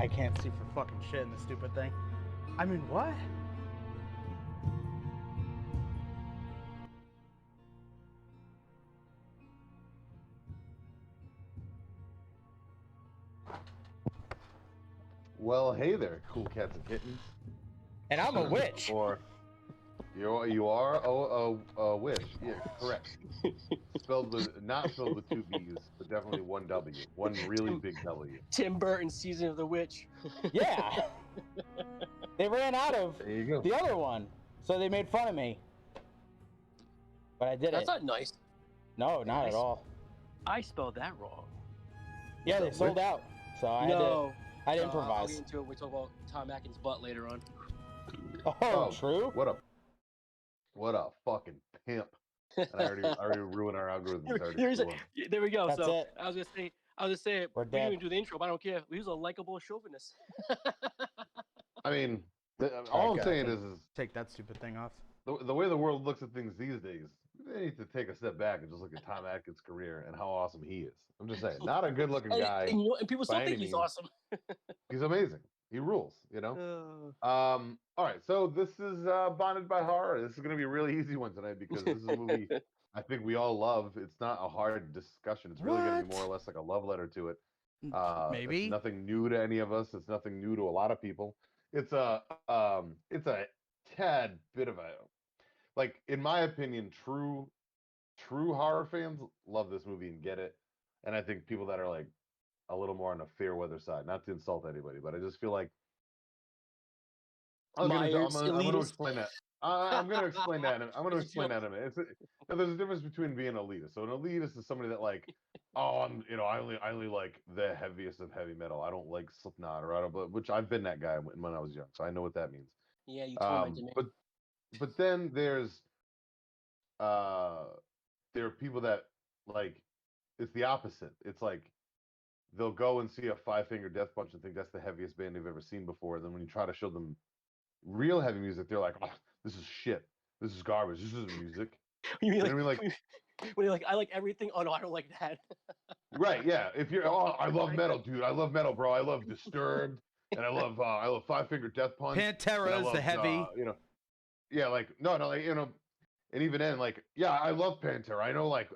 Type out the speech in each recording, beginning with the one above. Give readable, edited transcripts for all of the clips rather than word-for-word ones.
I can't see for fucking shit in this stupid thing. I mean, what? Well, hey there, cool cats and kittens. And I'm a witch. Or you are a witch. Yeah, correct. Not spelled with two B's, but definitely one W. One really big W. Tim Burton's Season of the Witch. Yeah. They ran out of There you go. the other one, so they made fun of me. But I did That's it. not nice. No, not at all. I spelled that wrong. Yeah, they sold out, so I had to improvise. I'll get into it. We'll talk about Tom Atkins' butt later on. Oh, true. What a fucking pimp! And I already ruined our algorithm. There we go. That's so it. I was gonna say We're we didn't dead. even do the intro, but I don't care. He was a likable chauvinist. I mean, all I'm saying is Take that stupid thing off. the way the world looks at things these days, they need to take a step back and just look at Tom Atkins' career and how awesome he is. I'm just saying, not a good-looking guy. And people still by think any he's means. awesome. He's amazing. He rules, you know? All right, so this is Bonded by Horror. This is going to be a really easy one tonight because this is a movie I think we all love. It's not a hard discussion. It's really going to be more or less like a love letter to it. Maybe. It's nothing new to any of us. It's nothing new to a lot of people. It's a tad bit of a, like, in my opinion, true horror fans love this movie and get it. And I think people that are like a little more on the fair weather side, not to insult anybody, but I just feel like I'm going to explain that. I'm going to explain that. I'm going to explain that in a minute. There's a difference between being an elitist. So an elitist is somebody that like, oh, I only like the heaviest of heavy metal. I don't like Slipknot or I don't, which I've been that guy when I was young, so I know what that means. Yeah, you tormented me. But then there are people that like it's the opposite. It's like they'll go and see a Five Finger Death Punch and think that's the heaviest band they've ever seen before. And then when you try to show them real heavy music, they're like, oh, this is shit. This is garbage. This isn't music. You mean like, when you're like, I like everything? Oh no, I don't like that. Right? Yeah. If you're, oh, I love metal, dude. I love metal, bro. I love Disturbed, and I love Five Finger Death Punch. Pantera is the heavy. Yeah, like no, like and even then, like, yeah, I love Pantera. I know like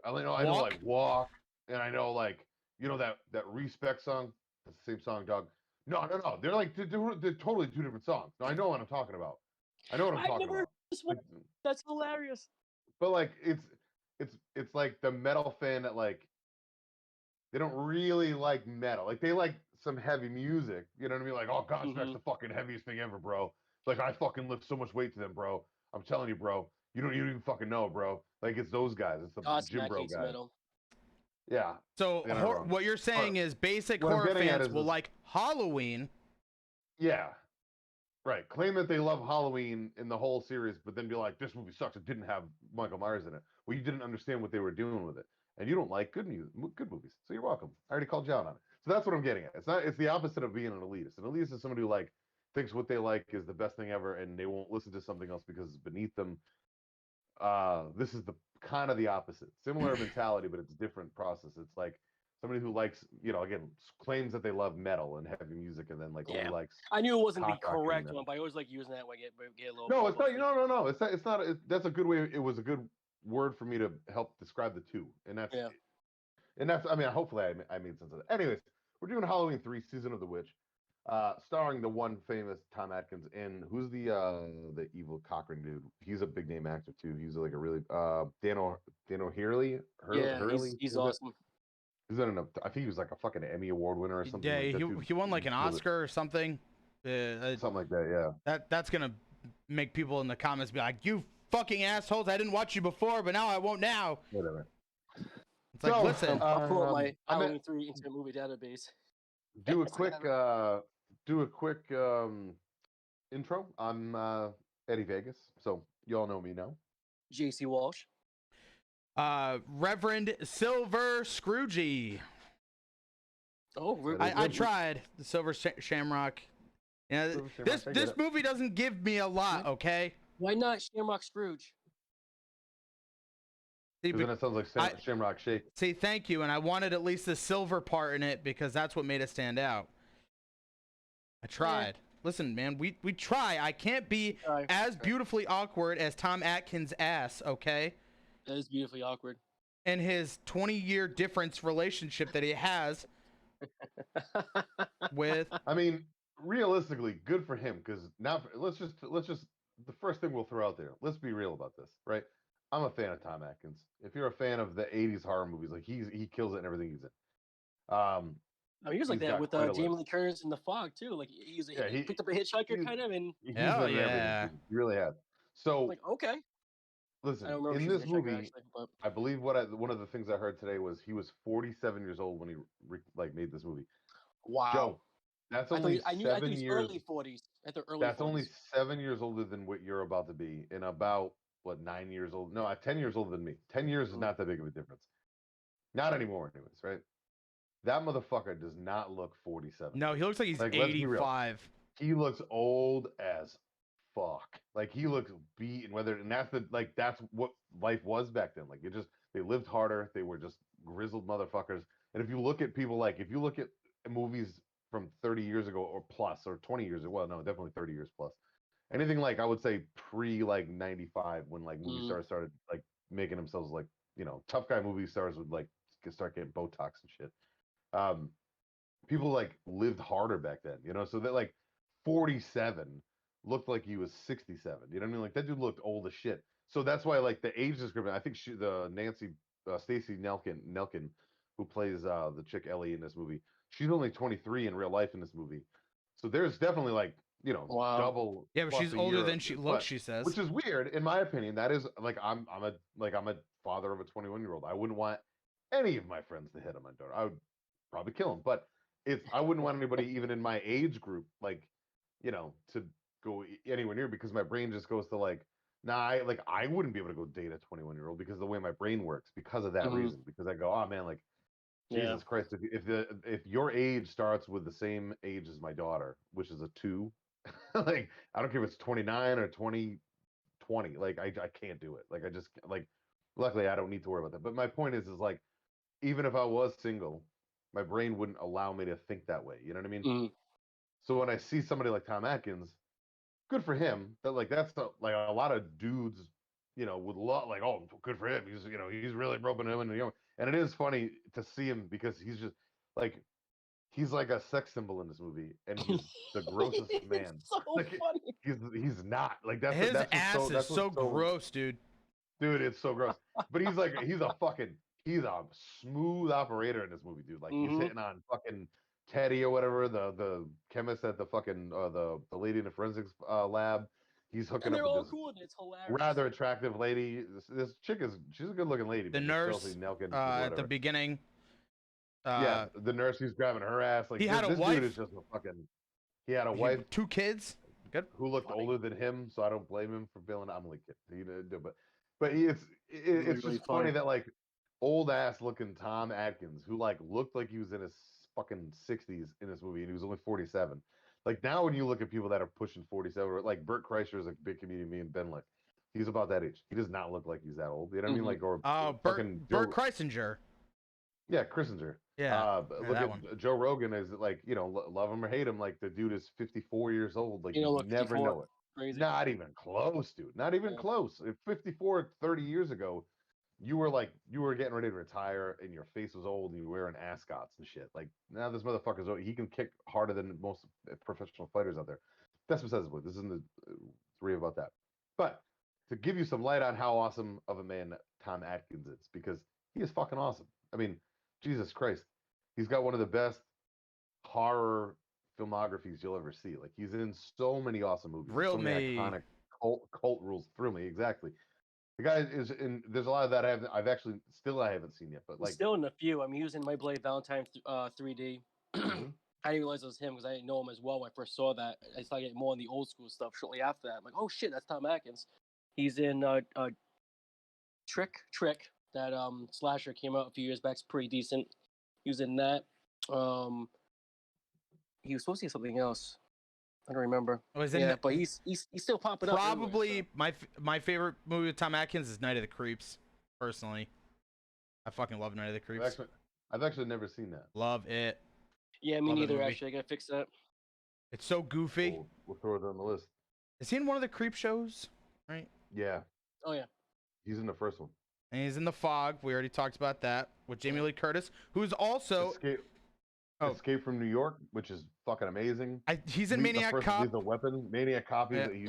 Walk, and I know like that Respect song. That's the same song, dog. No. They're like they're totally two different songs. No, I know what I'm talking about. I know what I'm talking about. Like, that's hilarious. But like it's like the metal fan that like they don't really like metal. Like they like some heavy music. You know what I mean? Like, oh, Godsmack's the fucking heaviest thing ever, bro. Like I fucking lift so much weight to them, bro. I'm telling you, bro. You don't even fucking know, bro. Like it's those guys. It's the Jim Bro guys. Metal. Yeah. So what you're saying is basic horror fans will like Halloween. Yeah. Right. Claim that they love Halloween in the whole series, but then be like, this movie sucks. It didn't have Michael Myers in it. Well, you didn't understand what they were doing with it. And you don't like good movies. So you're welcome. I already called you out on it. So that's what I'm getting at. It's the opposite of being an elitist. An elitist is somebody who like thinks what they like is the best thing ever and they won't listen to something else because it's beneath them. This is the kind of the opposite. Similar mentality, but it's a different process. It's like somebody who likes, again, claims that they love metal and heavy music, and then like only likes. I knew it wasn't the correct one, but I always like using that when I get a little. No, it's not. No. It's not. That's a good way. It was a good word for me to help describe the two, and that's. Yeah. And that's. I mean, hopefully, I made sense of it. Anyways, we're doing Halloween 3: Season of the Witch, starring the one famous Tom Atkins and who's the evil Cochran dude. He's a big name actor too. He's like a really Dan O'Hurley. He's awesome. He's in I think he was like a fucking Emmy Award winner or something. Yeah, like he won like an Oscar or something. Something like that, yeah. That's gonna make people in the comments be like, "You fucking assholes! I didn't watch you before, but now I won't now." Whatever. It's like, listen. I'll pull up my Halloween 3 Internet Movie Database. Do a quick intro. I'm Eddie Vegas, so you all know me now. JC Walsh. Reverend Silver Scroogey. Oh, I tried the Silver Shamrock. This movie doesn't give me a lot. Okay. Why not Shamrock Scrooge? See, then it sounds like Shamrock Shake. See, thank you, and I wanted at least the silver part in it because that's what made it stand out. I tried. Listen, man, we try. I can't be as beautifully awkward as Tom Atkins' ass, okay? That is beautifully awkward. And his 20-year difference relationship that he has with. I mean, realistically, good for him because now let's just the first thing we'll throw out there. Let's be real about this, right? I'm a fan of Tom Atkins. If you're a fan of the '80s horror movies, like he kills it in everything he's in. He was like he's that got with quite a Jamie list. Lee Curtis in The Fog too. Like he picked up a hitchhiker kind of, and he's Hell been in yeah. everything. He really has. So like okay. listen, I don't remember in if she was this a hitchhiker, movie, actually, but... I believe one of the things I heard today was he was 47 years old when he made this movie. Wow. Joe, that's only I knew 7 he's years. early 40s. At the early That's 40s. only 7 years older than what you're about to be, and about what 9 years old. No, 10 years older than me. 10 years is not that big of a difference. Not anymore, anyways, right? That motherfucker does not look 47. No, he looks like he's 85. He looks old as fuck. Like he looks beaten. That's what life was back then. Like they lived harder. They were just grizzled motherfuckers. And if you look at movies from 30 years ago or plus, or 20 years ago, well, no, definitely 30 years plus. Anything like I would say pre 95 when like movie stars started like making themselves like, tough guy movie stars would like start getting Botox and shit. People like lived harder back then, so that like 47 looked like he was 67. You know what I mean? Like that dude looked old as shit. So that's why like the age description, I think Stacey Nelkin, who plays the chick Ellie in this movie, she's only 23 in real life in this movie. So there's definitely like, wow. double. Yeah, but she's older than she looks, she says. Which is weird, in my opinion. That is like I'm a father of a 21-year-old. I wouldn't want any of my friends to hit on my daughter. I would probably kill him. But I wouldn't want anybody even in my age group, like, to go anywhere near, because my brain just goes to like, nah, I wouldn't be able to go date a 21-year-old because of the way my brain works, because of that reason. Because I go, oh man, like, Jesus Christ, if your age starts with the same age as my daughter, which is a 2, like I don't care if it's 29 or 20, like I can't do it. Like I just like, luckily I don't need to worry about that. But my point is like, even if I was single, my brain wouldn't allow me to think that way. You know what I mean? So when I see somebody like Tom Atkins, good for him. That like that's like a lot of dudes, would love, like, oh, good for him. He's really broken him, and it is funny to see him because he's just like, he's like a sex symbol in this movie, and he's the grossest man. So like, funny. He's not like that's His that's ass is so gross, dude. Dude, it's so gross. But he's a smooth operator in this movie, dude. Like he's hitting on fucking Teddy or whatever, the chemist at the fucking the lady in the forensics lab. He's hooking up with this cool, it's hilarious. rather attractive lady. This chick she's a good looking lady. The nurse at the beginning. Yeah, the nurse who's grabbing her ass. Like he had a this wife. Dude is just a fucking. He had a wife, 2 kids. Good. Who looked older than him, so I don't blame him for feeling. I'm only kidding. He didn't do, but it's really just funny that like old ass looking Tom Atkins, who like looked like he was in his fucking 60s in this movie, and he was only 47. Like now, when you look at people that are pushing 47, like Bert Kreischer is a big comedian, me and Ben, like he's about that age. He does not look like he's that old. You know what I mean? Like, or Bert Kreisinger. Yeah, Christinger. Yeah, look at Joe Rogan. Is like, love him or hate him, like the dude is 54 years old. Like you never know it. Crazy. Not even close, dude. Not even close. If 54, 30 years ago, you were getting ready to retire and your face was old and you were wearing ascots and shit. Like now this motherfucker's old. He can kick harder than most professional fighters out there. That's besides the point. This isn't the three about that. But to give you some light on how awesome of a man Tom Atkins is, because he is fucking awesome. I mean, Jesus Christ. He's got one of the best horror filmographies you'll ever see. Like he's in so many awesome movies. Thrill so many me. iconic cult rules. Thrill me, exactly. The guy is in. There's a lot of that I haven't seen yet. But like, still in a few. I'm using My Blade Valentine 3D. I didn't realize it was him because I didn't know him as well when I first saw that. I started getting more on the old school stuff shortly after that. I'm like, oh shit, that's Tom Atkins. He's in Trick. That slasher came out a few years back. It's pretty decent. He was in that. He was supposed to be something else. I don't remember. But he's still popping up. Probably my favorite movie with Tom Atkins is Night of the Creeps. Personally, I fucking love Night of the Creeps. I've actually never seen that. Love it. Yeah, me neither. Actually, I gotta fix that. It's so goofy. We'll throw it on the list. Is he in one of the Creep shows? Right. Yeah. Oh yeah. He's in the first one. And he's in The Fog. We already talked about that with Jamie Lee Curtis, who's also Escape from New York, which is fucking amazing. He's in Maniac Cop. He's a weapon. Maniac Cop. Yeah. He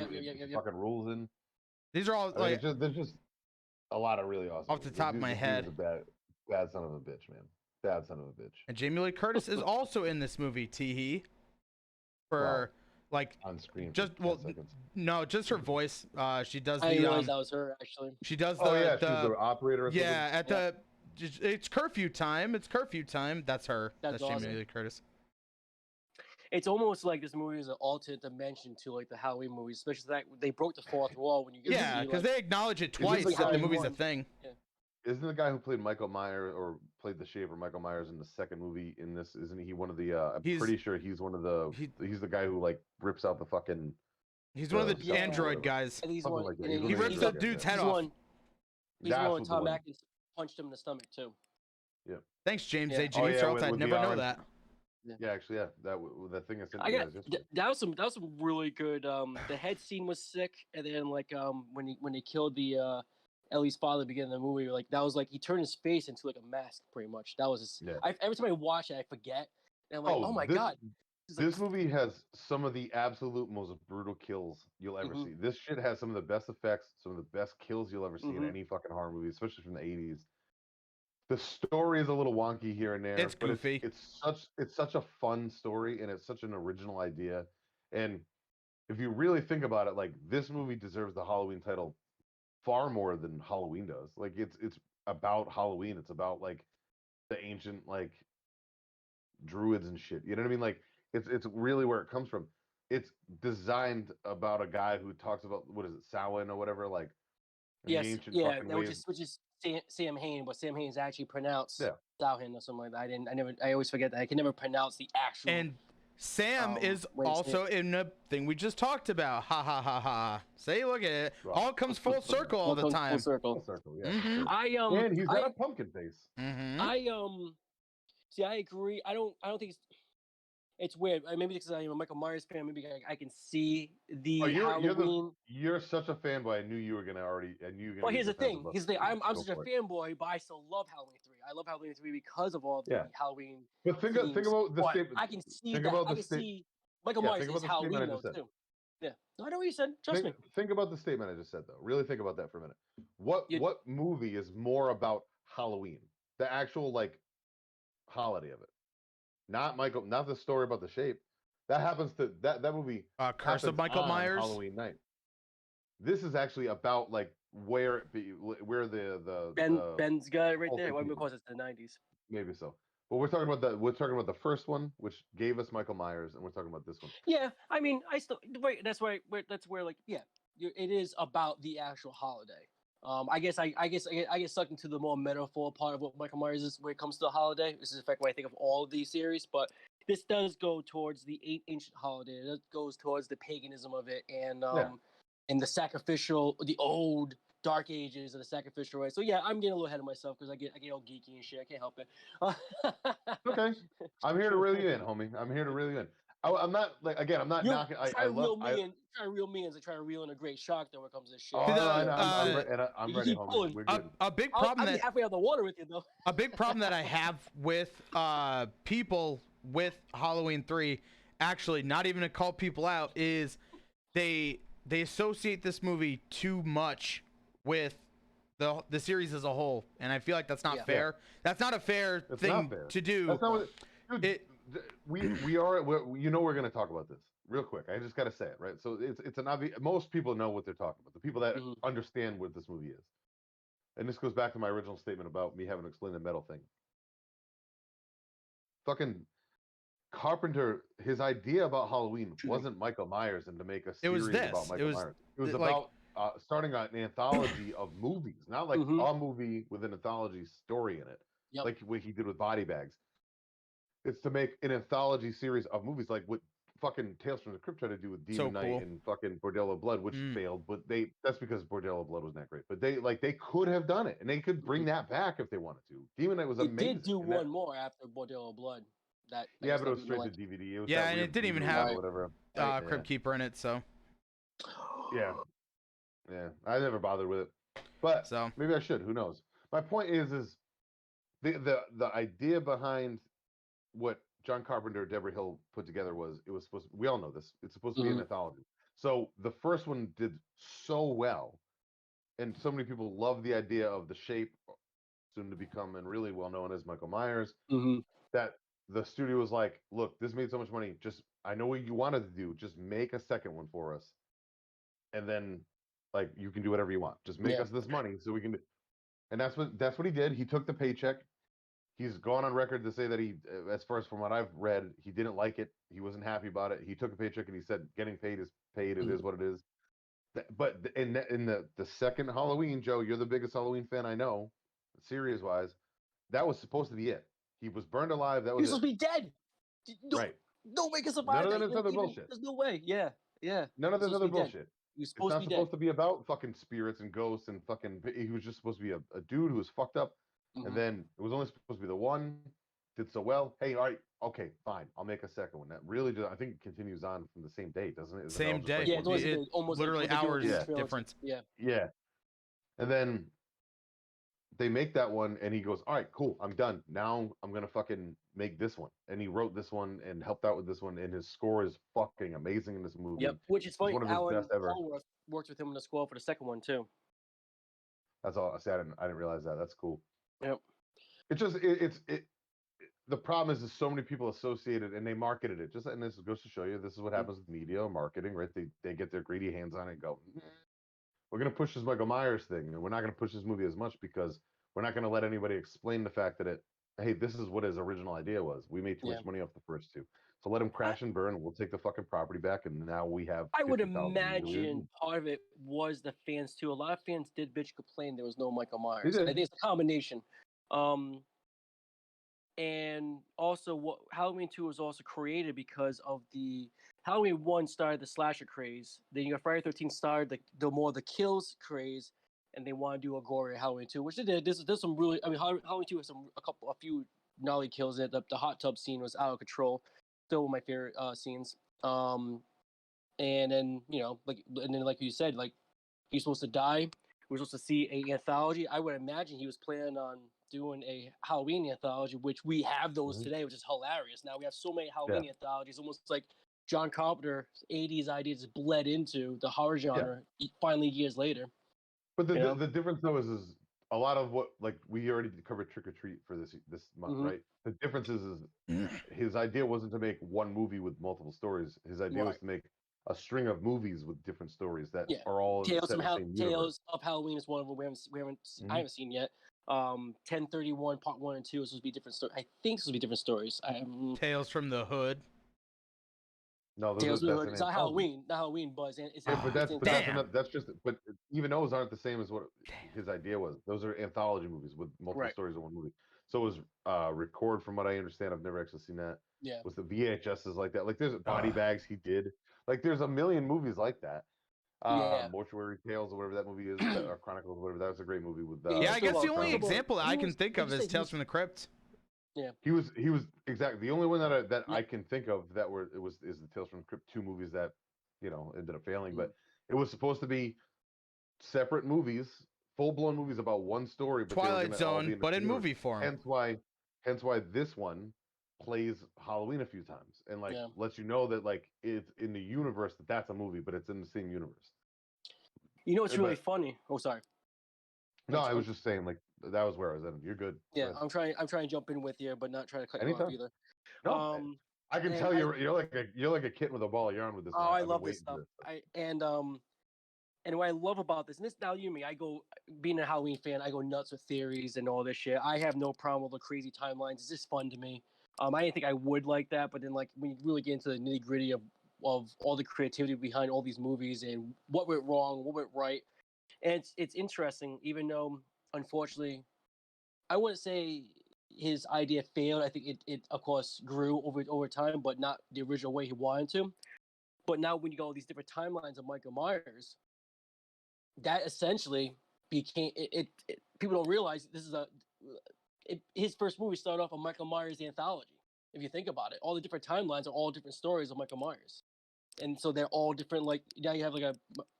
fucking rules in. These are all like there's just a lot of really awesome. Off the top of my head. He's a bad son of a bitch, man. Bad son of a bitch. And Jamie Lee Curtis is also in this movie. Teehee. For like on screen. Just no, just her voice. She does I didn't realize that was her actually. She does the. she's the operator. It's curfew time. It's curfew time. That's her. That's awesome. Jamie Lee Curtis. It's almost like this movie is an alternate dimension to like the Halloween movies, especially that they broke the fourth wall when you get because they acknowledge it twice that the movie's a thing. Yeah. Isn't the guy who played Michael Myers or played the shaver Michael Myers in the second movie in this? Isn't he one of the? I'm pretty sure he's one of the. He's the guy who like rips out the fucking. He's one of the android guys. And he's one, he rips the dude's head off. He's the one Tom Atkins punched him in the stomach too. Yeah. Thanks, James A. Janine. I'd never know that. Yeah, actually, that thing is. That was some really good. The head scene was sick, and then like when he killed the Ellie's father at the beginning of the movie, like that was like he turned his face into like a mask, pretty much. That was every time I watch it, I forget, and I'm like, oh my god. This movie has some of the absolute most brutal kills you'll ever see. This shit has some of the best effects, some of the best kills you'll ever see in any fucking horror movie, especially from the 80s. The story is a little wonky here and there. It's goofy. It's such a fun story, and it's such an original idea. And if you really think about it, like this movie deserves the Halloween title far more than Halloween does. Like it's about Halloween. It's about like the ancient like druids and shit. You know what I mean? Like it's really where it comes from. It's designed about a guy who talks about what is it, Samhain or whatever, like which is Sam Hain, but Sam Hain is actually pronounced Samhain or something like that. I always forget that. I can never pronounce the actual. And Sam is also in a thing we just talked about. Ha ha ha ha. See, look at it. All comes full circle all the time. Full circle. Yeah. And he's got a pumpkin face. See, I agree. I don't think it's weird. Maybe because I'm a Michael Myers fan. Maybe I can see the Halloween. You're such a fanboy. I knew you were gonna already. Well, here's the thing. I'm such a fanboy, but I still love Halloween 3. I love Halloween 3 because of all the Halloween. But think about the statement. I can see that. I can see Michael Myers is Halloween though too. Yeah, I know what you said. Trust me. Think about the statement I just said though. Really think about that for a minute. What movie is more about Halloween? The actual like holiday of it. Not the story about the shape. That happens to that movie. Curse of Michael Myers. Halloween night. This is actually about like where the Ben's guy right there. Why? Because it's the 90s. Maybe so. But we're talking about the first one, which gave us Michael Myers, and we're talking about this one. Yeah, I mean, that's where like it is about the actual holiday. I guess I get sucked into the more metaphor part of what Michael Myers is when it comes to the holiday. This is in fact what I think of all of these series, but this does go towards the ancient holiday. It goes towards the paganism of it and the sacrificial, the old dark ages of the sacrificial way. So yeah, I'm getting a little ahead of myself because I get all geeky and shit. I can't help it. Okay, I'm here to reel you in, homie. I'm here to reel you in. I'm not like I'm not knocking. I love. Trying to reel me in, like trying to reel in a great shark though when it comes to this shit. I'm ready, homie. We're good. A big problem I'll be halfway out of the water with you though. A big problem that I have with people with Halloween 3, actually not even to call people out, is they associate this movie too much with the series as a whole, and I feel like that's not fair. That's not a fair thing to do. That's not what we're going to talk about this real quick. I just got to say it, right? So it's an obvious. Most people know what they're talking about. The people that understand what this movie is, and this goes back to my original statement about me having to explain the metal thing. Fucking Carpenter, his idea about Halloween wasn't Michael Myers and to make a series about Michael Myers. It was about starting an anthology of movies, not like a movie with an anthology story in it, like what he did with Body Bags. It's to make an anthology series of movies, like what fucking Tales from the Crypt tried to do with Demon Knight and fucking Bordello Blood, which failed. But that's because Bordello Blood wasn't that great. But they could have done it, and they could bring that back if they wanted to. Demon Knight was amazing. They did do one more after Bordello Blood. that. Yeah, but it stuff was even straight like, to DVD. It was Yeah, that and weird it didn't even Blu-ray have or whatever. Crypt Keeper in it, so Yeah, yeah. I never bothered with it, but so maybe I should. Who knows? My point is the idea behind what John Carpenter, Deborah Hill put together was it was supposed. We all know this. It's supposed to be an anthology. So the first one did so well, and so many people love the idea of the shape, soon to become and really well known as Michael Myers. That the studio was like, look, this made so much money. Just I know what you wanted to do. Just make a second one for us, and then like you can do whatever you want. Just make Yeah. us this money so we can. And that's what he did. He took the paycheck. He's gone on record to say that he, as far as from what I've read, he didn't like it. He wasn't happy about it. He took a paycheck and he said, "Getting paid is paid. It is what it is." But in the second Halloween, Joe, you're the biggest Halloween fan I know, series wise. That was supposed to be it. He was burned alive. That He was was it. supposed to be dead. No, Right. no way can None survive of that. that is other bullshit. There's no way. Yeah, yeah. None of He's this supposed to other be dead. bullshit. He was It's supposed to not be supposed dead. to be about fucking spirits and ghosts and fucking. He was just supposed to be a dude who was fucked up, and then it was only supposed to be the one. Did so well. Hey, all right, okay, fine. I'll make a second one. That really just, I think it continues on from the same date, doesn't it? Is it all same just day. like Yeah, one it's always movie? been almost literally like what they're doing hours with the Yeah. trilogy. difference. Yeah. Yeah. And then they make that one, and he goes, "All right, cool. I'm done. Now I'm gonna fucking make this one." And he wrote this one and helped out with this one, and his score is fucking amazing in this movie. Yep. Which is It's funny. one of his Alan best ever. Allworth worked with him in the score for the second one too. That's all I said. I didn't realize that. That's cool. Yep. It's just the problem is so many people associated and they marketed it. Just and this goes to show you this is what happens with media or marketing, right? They get their greedy hands on it and go, we're gonna push this Michael Myers thing, and we're not gonna push this movie as much because we're not gonna let anybody explain the fact that hey, this is what his original idea was. We made too much money off the first two. So let him crash and burn, and we'll take the fucking property back, and now we have. I would 50,000 imagine part of it was the fans too. A lot of fans did bitch complain there was no Michael They Myers. did. I think it's a combination. And also, what Halloween 2 was also created because of the Halloween 1 started the slasher craze. Then you got Friday 13 started the more the kills craze, and they want to do a gory Halloween 2, which they did. There's some really, I mean, Halloween 2 has a few gnarly kills in it. The hot tub scene was out of control. Still one of my favorite scenes. And then like you said, like he's supposed to die. We're supposed to see a anthology. I would imagine he was planning on doing a Halloween anthology, which we have those today, which is hilarious. Now we have so many Halloween anthologies, almost like John Carpenter's 80s ideas bled into the horror genre finally years later. But the difference though is a lot of what like we already covered Trick or Treat for this month, right? The difference is his idea wasn't to make one movie with multiple stories. His idea was to make a string of movies with different stories that are all Tales set in the same universe. Tales of Halloween is one of them. I haven't seen yet. 1031 Part 1 and 2 is supposed to be different stories. I think it's supposed to be different stories. Tales from the Hood. No, Tales from the Hood. It's not Halloween. Not Halloween, but it's that's just. But even those aren't the same as what his idea was. Those are anthology movies with multiple stories in one movie. So it was Record, from what I understand. I've never actually seen that. Yeah. Was the VHSs like that? Like there's Body Bags he did. Like there's a million movies like that. Mortuary Tales or whatever that movie is, or Chronicles, whatever. That was a great movie with. I guess the only example that I can think of is Tales from the Crypt. Yeah, he was exactly the only one that I can think of that is the Tales from the Crypt 2 movies that ended up failing, but it was supposed to be separate movies, full blown movies about one story, but Twilight Zone, but in movie form. Hence why this one plays Halloween a few times and lets you know that like it's in the universe that's a movie, but it's in the same universe. You know what's really funny? Oh, sorry. No, I was just saying, like that was where I was at. You're good. Yeah, I'm trying to jump in with you, but not trying to cut you off either. No, I can tell you're like a kitten with a ball of yarn with this. Oh, I love this stuff. And what I love about this, and this now me, I go being a Halloween fan, I go nuts with theories and all this shit. I have no problem with the crazy timelines. It's just fun to me. I didn't think I would like that, but then like when you really get into the nitty gritty of all the creativity behind all these movies and what went wrong, what went right, and it's interesting, even though unfortunately, I wouldn't say his idea failed. I think it of course grew over time, but not the original way he wanted to. But now when you go all these different timelines of Michael Myers, that essentially became it people don't realize this is his first movie started off a Michael Myers anthology. If you think about it, all the different timelines are all different stories of Michael Myers, and so they're all different. Like now you have like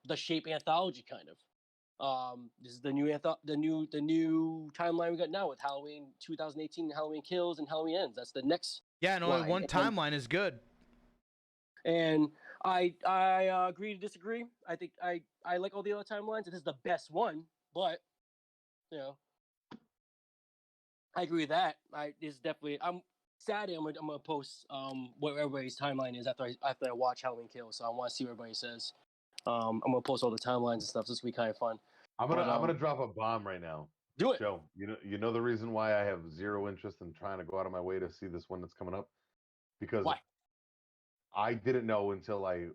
the Shape anthology kind of. This is the new the new timeline we got now with Halloween 2018, Halloween Kills, and Halloween Ends. That's the next. Yeah, and only one timeline is good. And I agree to disagree. I think I like all the other timelines. This is the best one, but you know, I agree with that. It's definitely. Saturday I'm gonna post what everybody's timeline is after I watch Halloween Kills. So I want to see what everybody says. I'm gonna post all the timelines and stuff. This will be kind of fun. I'm gonna drop a bomb right now. Do it, Joe. You know the reason why I have zero interest in trying to go out of my way to see this one that's coming up, because why? I didn't know until I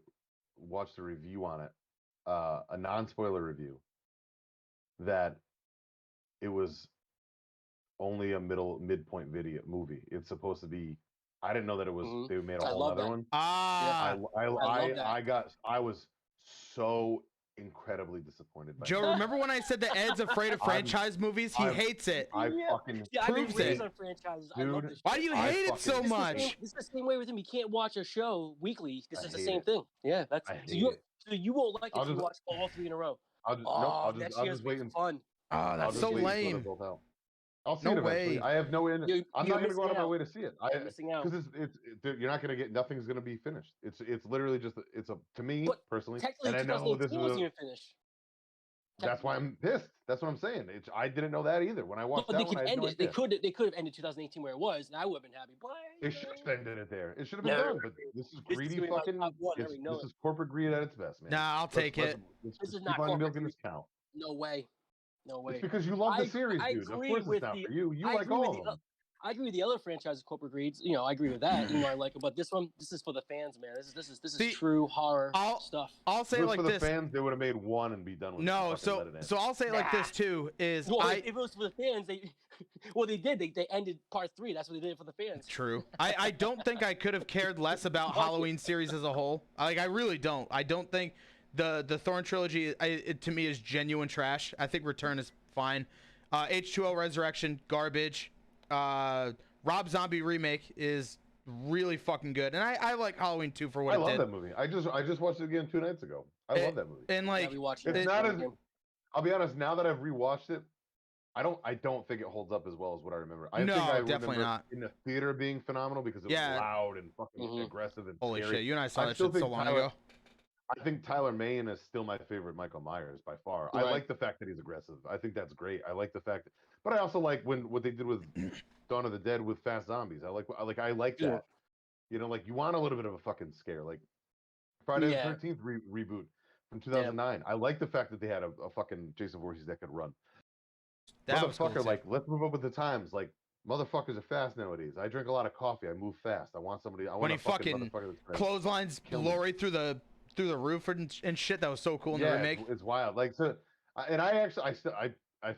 watched a review on it, a non-spoiler review, that it was only a midpoint video movie. It's supposed to be. I didn't know that it was. Mhm. They made a I whole love other that. one. Ah, I was so incredibly disappointed by Joe, that. remember when I said that Ed's afraid of franchise movies? He hates it. I fucking I've been proves raised it. on franchises. I love Dude, this Why shit. do you I hate it so fucking- much? It's the same way with him. You can't watch a show weekly. This I is the hate same it. thing. Yeah, that's I so hate you. it. So you won't like it I'll if you just- watch all 3 in a row. I'll just wait and fun. Oh, I'll that's just so wait until they're lame. both out. I'll see No it eventually. way. I have no I'm You're not going to go missing out of my out. way to see it. You're missing out. Because you're not going to get, nothing's going to be finished. It's literally just to me But personally. Technically, And I know this 2018 is wasn't even finished. that's why I'm pissed. That's what I'm saying. I didn't know that either. When I watched But that they one, could I had end no it. idea. They could have ended 2018 where it was, and I would have been happy. But They should have ended it there. It should have been No. done. But this is This is greedy gonna be my fucking. top one, I already know This it. is corporate greed at its best, man. Nah, I'll take it. Let's This is keep not on corporate milking greed. this cow. No way. No way. It's because you love the series, I dude. Of agree course, with it's not the- for you. You I like agree all with of the- them. I agree with the other franchises, corporate greeds. You know, I agree with that. You know, I like it, but this is for the fans, man. This is See, true horror stuff. I'll If say it it was like for the this. fans, they would have made one and be done with it. No, and fucking let it end. so I'll say it like this too. Is Well, if it was for the fans, they well they did. They ended part 3. That's what they did for the fans. True. I don't think I could have cared less about Halloween series as a whole. I really don't. I don't think the Thorn trilogy to me is genuine trash. I think Return is fine. H2O Resurrection garbage. Rob Zombie remake is really fucking good, and I like Halloween 2 for what I it love did. that movie. I just watched it again 2 nights ago. I love that movie. And like, we watched It's it. not as. I'll be honest. Now that I've rewatched it, I don't think it holds up as well as what I remember. I No, think I definitely remember not. in the theater being phenomenal because it was Yeah. loud and fucking Mhm. aggressive and holy scary. shit, you and I saw I that still shit so think long Tyler- ago. I think Tyler Mane is still my favorite Michael Myers by far. I Right. like the fact that he's aggressive. I think that's great. I like the fact, but I also like what they did with Dawn of the Dead with Fast Zombies. I like Yeah. that. You know, like you want a little bit of a fucking scare, like Friday Yeah. the 13th reboot from 2009. I like the fact that they had a fucking Jason Voorhees that could run. That was cool Motherfucker, too. like let's move up with the times. Like motherfuckers are fast nowadays. I drink a lot of coffee. I move fast. I want somebody. I want When a he fucking fucking motherfucker that's gonna clotheslines kill me. Lori through the roof and shit. That was so cool in the Yeah, remake. it's wild. Like so, and I actually, I think I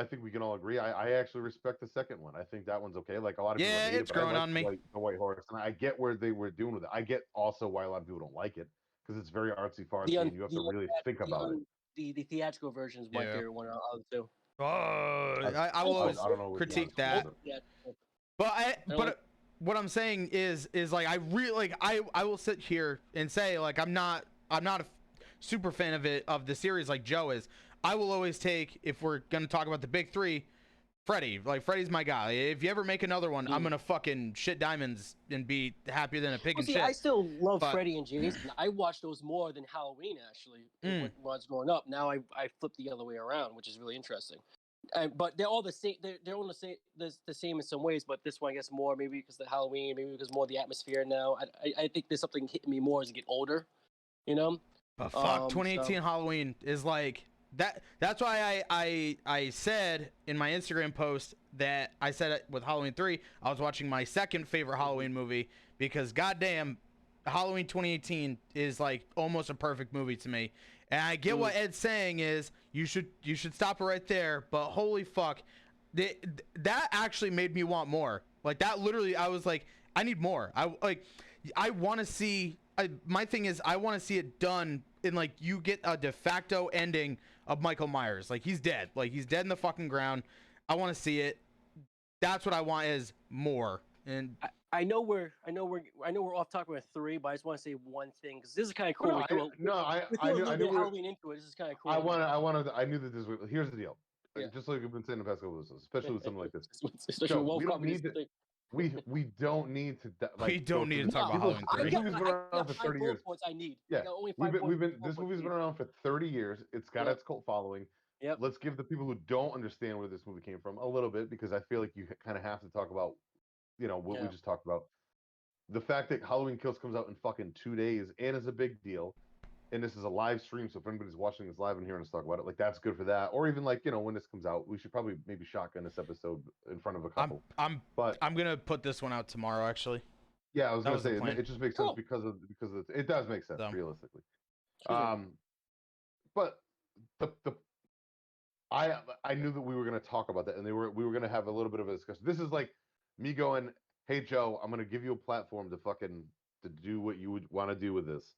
think we can all agree. I actually respect the second one. I think that one's okay. Like a lot of people Yeah, hate it, it's but I growing like on me. The White Horse, and I get where they were doing with it. I get also why a lot of people don't like it because it's very artsy fartsy, and you have to really think about it. The theatrical version is my Yeah. favorite one out of the 2. Oh, I will always I don't know what critique the answer that. is. Yeah. But what I'm saying is like I really like I will sit here and say like I'm not a super fan of the series like Joe is. I will always take, if we're gonna talk about the big 3, Freddy. Like Freddy's my guy. If you ever make another one, I'm gonna fucking shit diamonds and be happier than a pig Well, in see, shit. I still love but- Freddy and Jason. I watched those more than Halloween actually when I was growing up. Now I flip the other way around, which is really interesting. But they're all the same. They're all the same in some ways. But this one, I guess, more maybe because of the Halloween, maybe because more of the atmosphere now. I think there's something hitting me more as I get older. You know. But fuck, 2018 Halloween is like that. That's why I said in my Instagram post that I said it with Halloween 3. I was watching my second favorite Halloween movie because goddamn, Halloween 2018 is like almost a perfect movie to me. And I get what Ed's saying is you should stop it right there. But holy fuck, that actually made me want more. Like that literally, I was like, I need more. I want to see. My thing is, I want to see it done in like you get a de facto ending of Michael Myers. Like he's dead. Like he's dead in the fucking ground. I want to see it. That's what I want is more. And I know we're off topic with 3, but I just want to say one thing because this is kind of cool. No, we threw a little bit of knew Halloween into it. This is kind of cool. I knew that this was. Here's the deal. Yeah. Just like we've been saying the past couple of episodes, especially with something like this. Especially Joe, with we don't need to. We don't need to. We don't need to talk about Halloween 3. This movie's been around for 30 years. Points I need. Yeah, only this movie's been around for 30 years. It's got its cult following. Yep. Let's give the people who don't understand where this movie came from a little bit, because I feel like you kind of have to talk about, what we just talked about. The fact that Halloween Kills comes out in fucking 2 days and is a big deal. And this is a live stream, so if anybody's watching this live and hearing us talk about it, like, that's good for that. Or even, like, when this comes out, we should probably maybe shotgun this episode in front of a couple. I'm gonna put this one out tomorrow, actually. Yeah, I was gonna say it just makes sense because it does make sense realistically. But I knew that we were gonna talk about that, and we were gonna have a little bit of a discussion. This is like me going, "Hey Joe, I'm gonna give you a platform to do what you would want to do with this."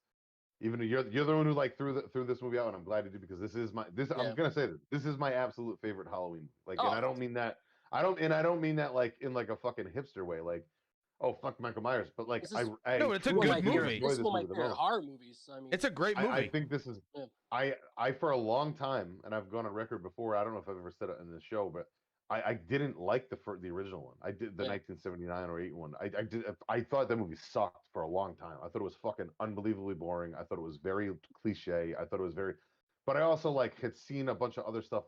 Even though you're the one who threw this movie out, and I'm glad you did, because I'm gonna say this is my absolute favorite Halloween. Like, and I don't mean that like in like a fucking hipster way, like, oh fuck Michael Myers, but like no, it's a good movie. This is one of my favorite horror movies. I mean, it's a great movie. I think this is I for a long time, and I've gone on record before. I don't know if I've ever said it in this show, but I didn't like the original one. I did the 1979 or 81. I thought that movie sucked for a long time. I thought it was fucking unbelievably boring. I thought it was very cliche. I thought it was but I also had seen a bunch of other stuff.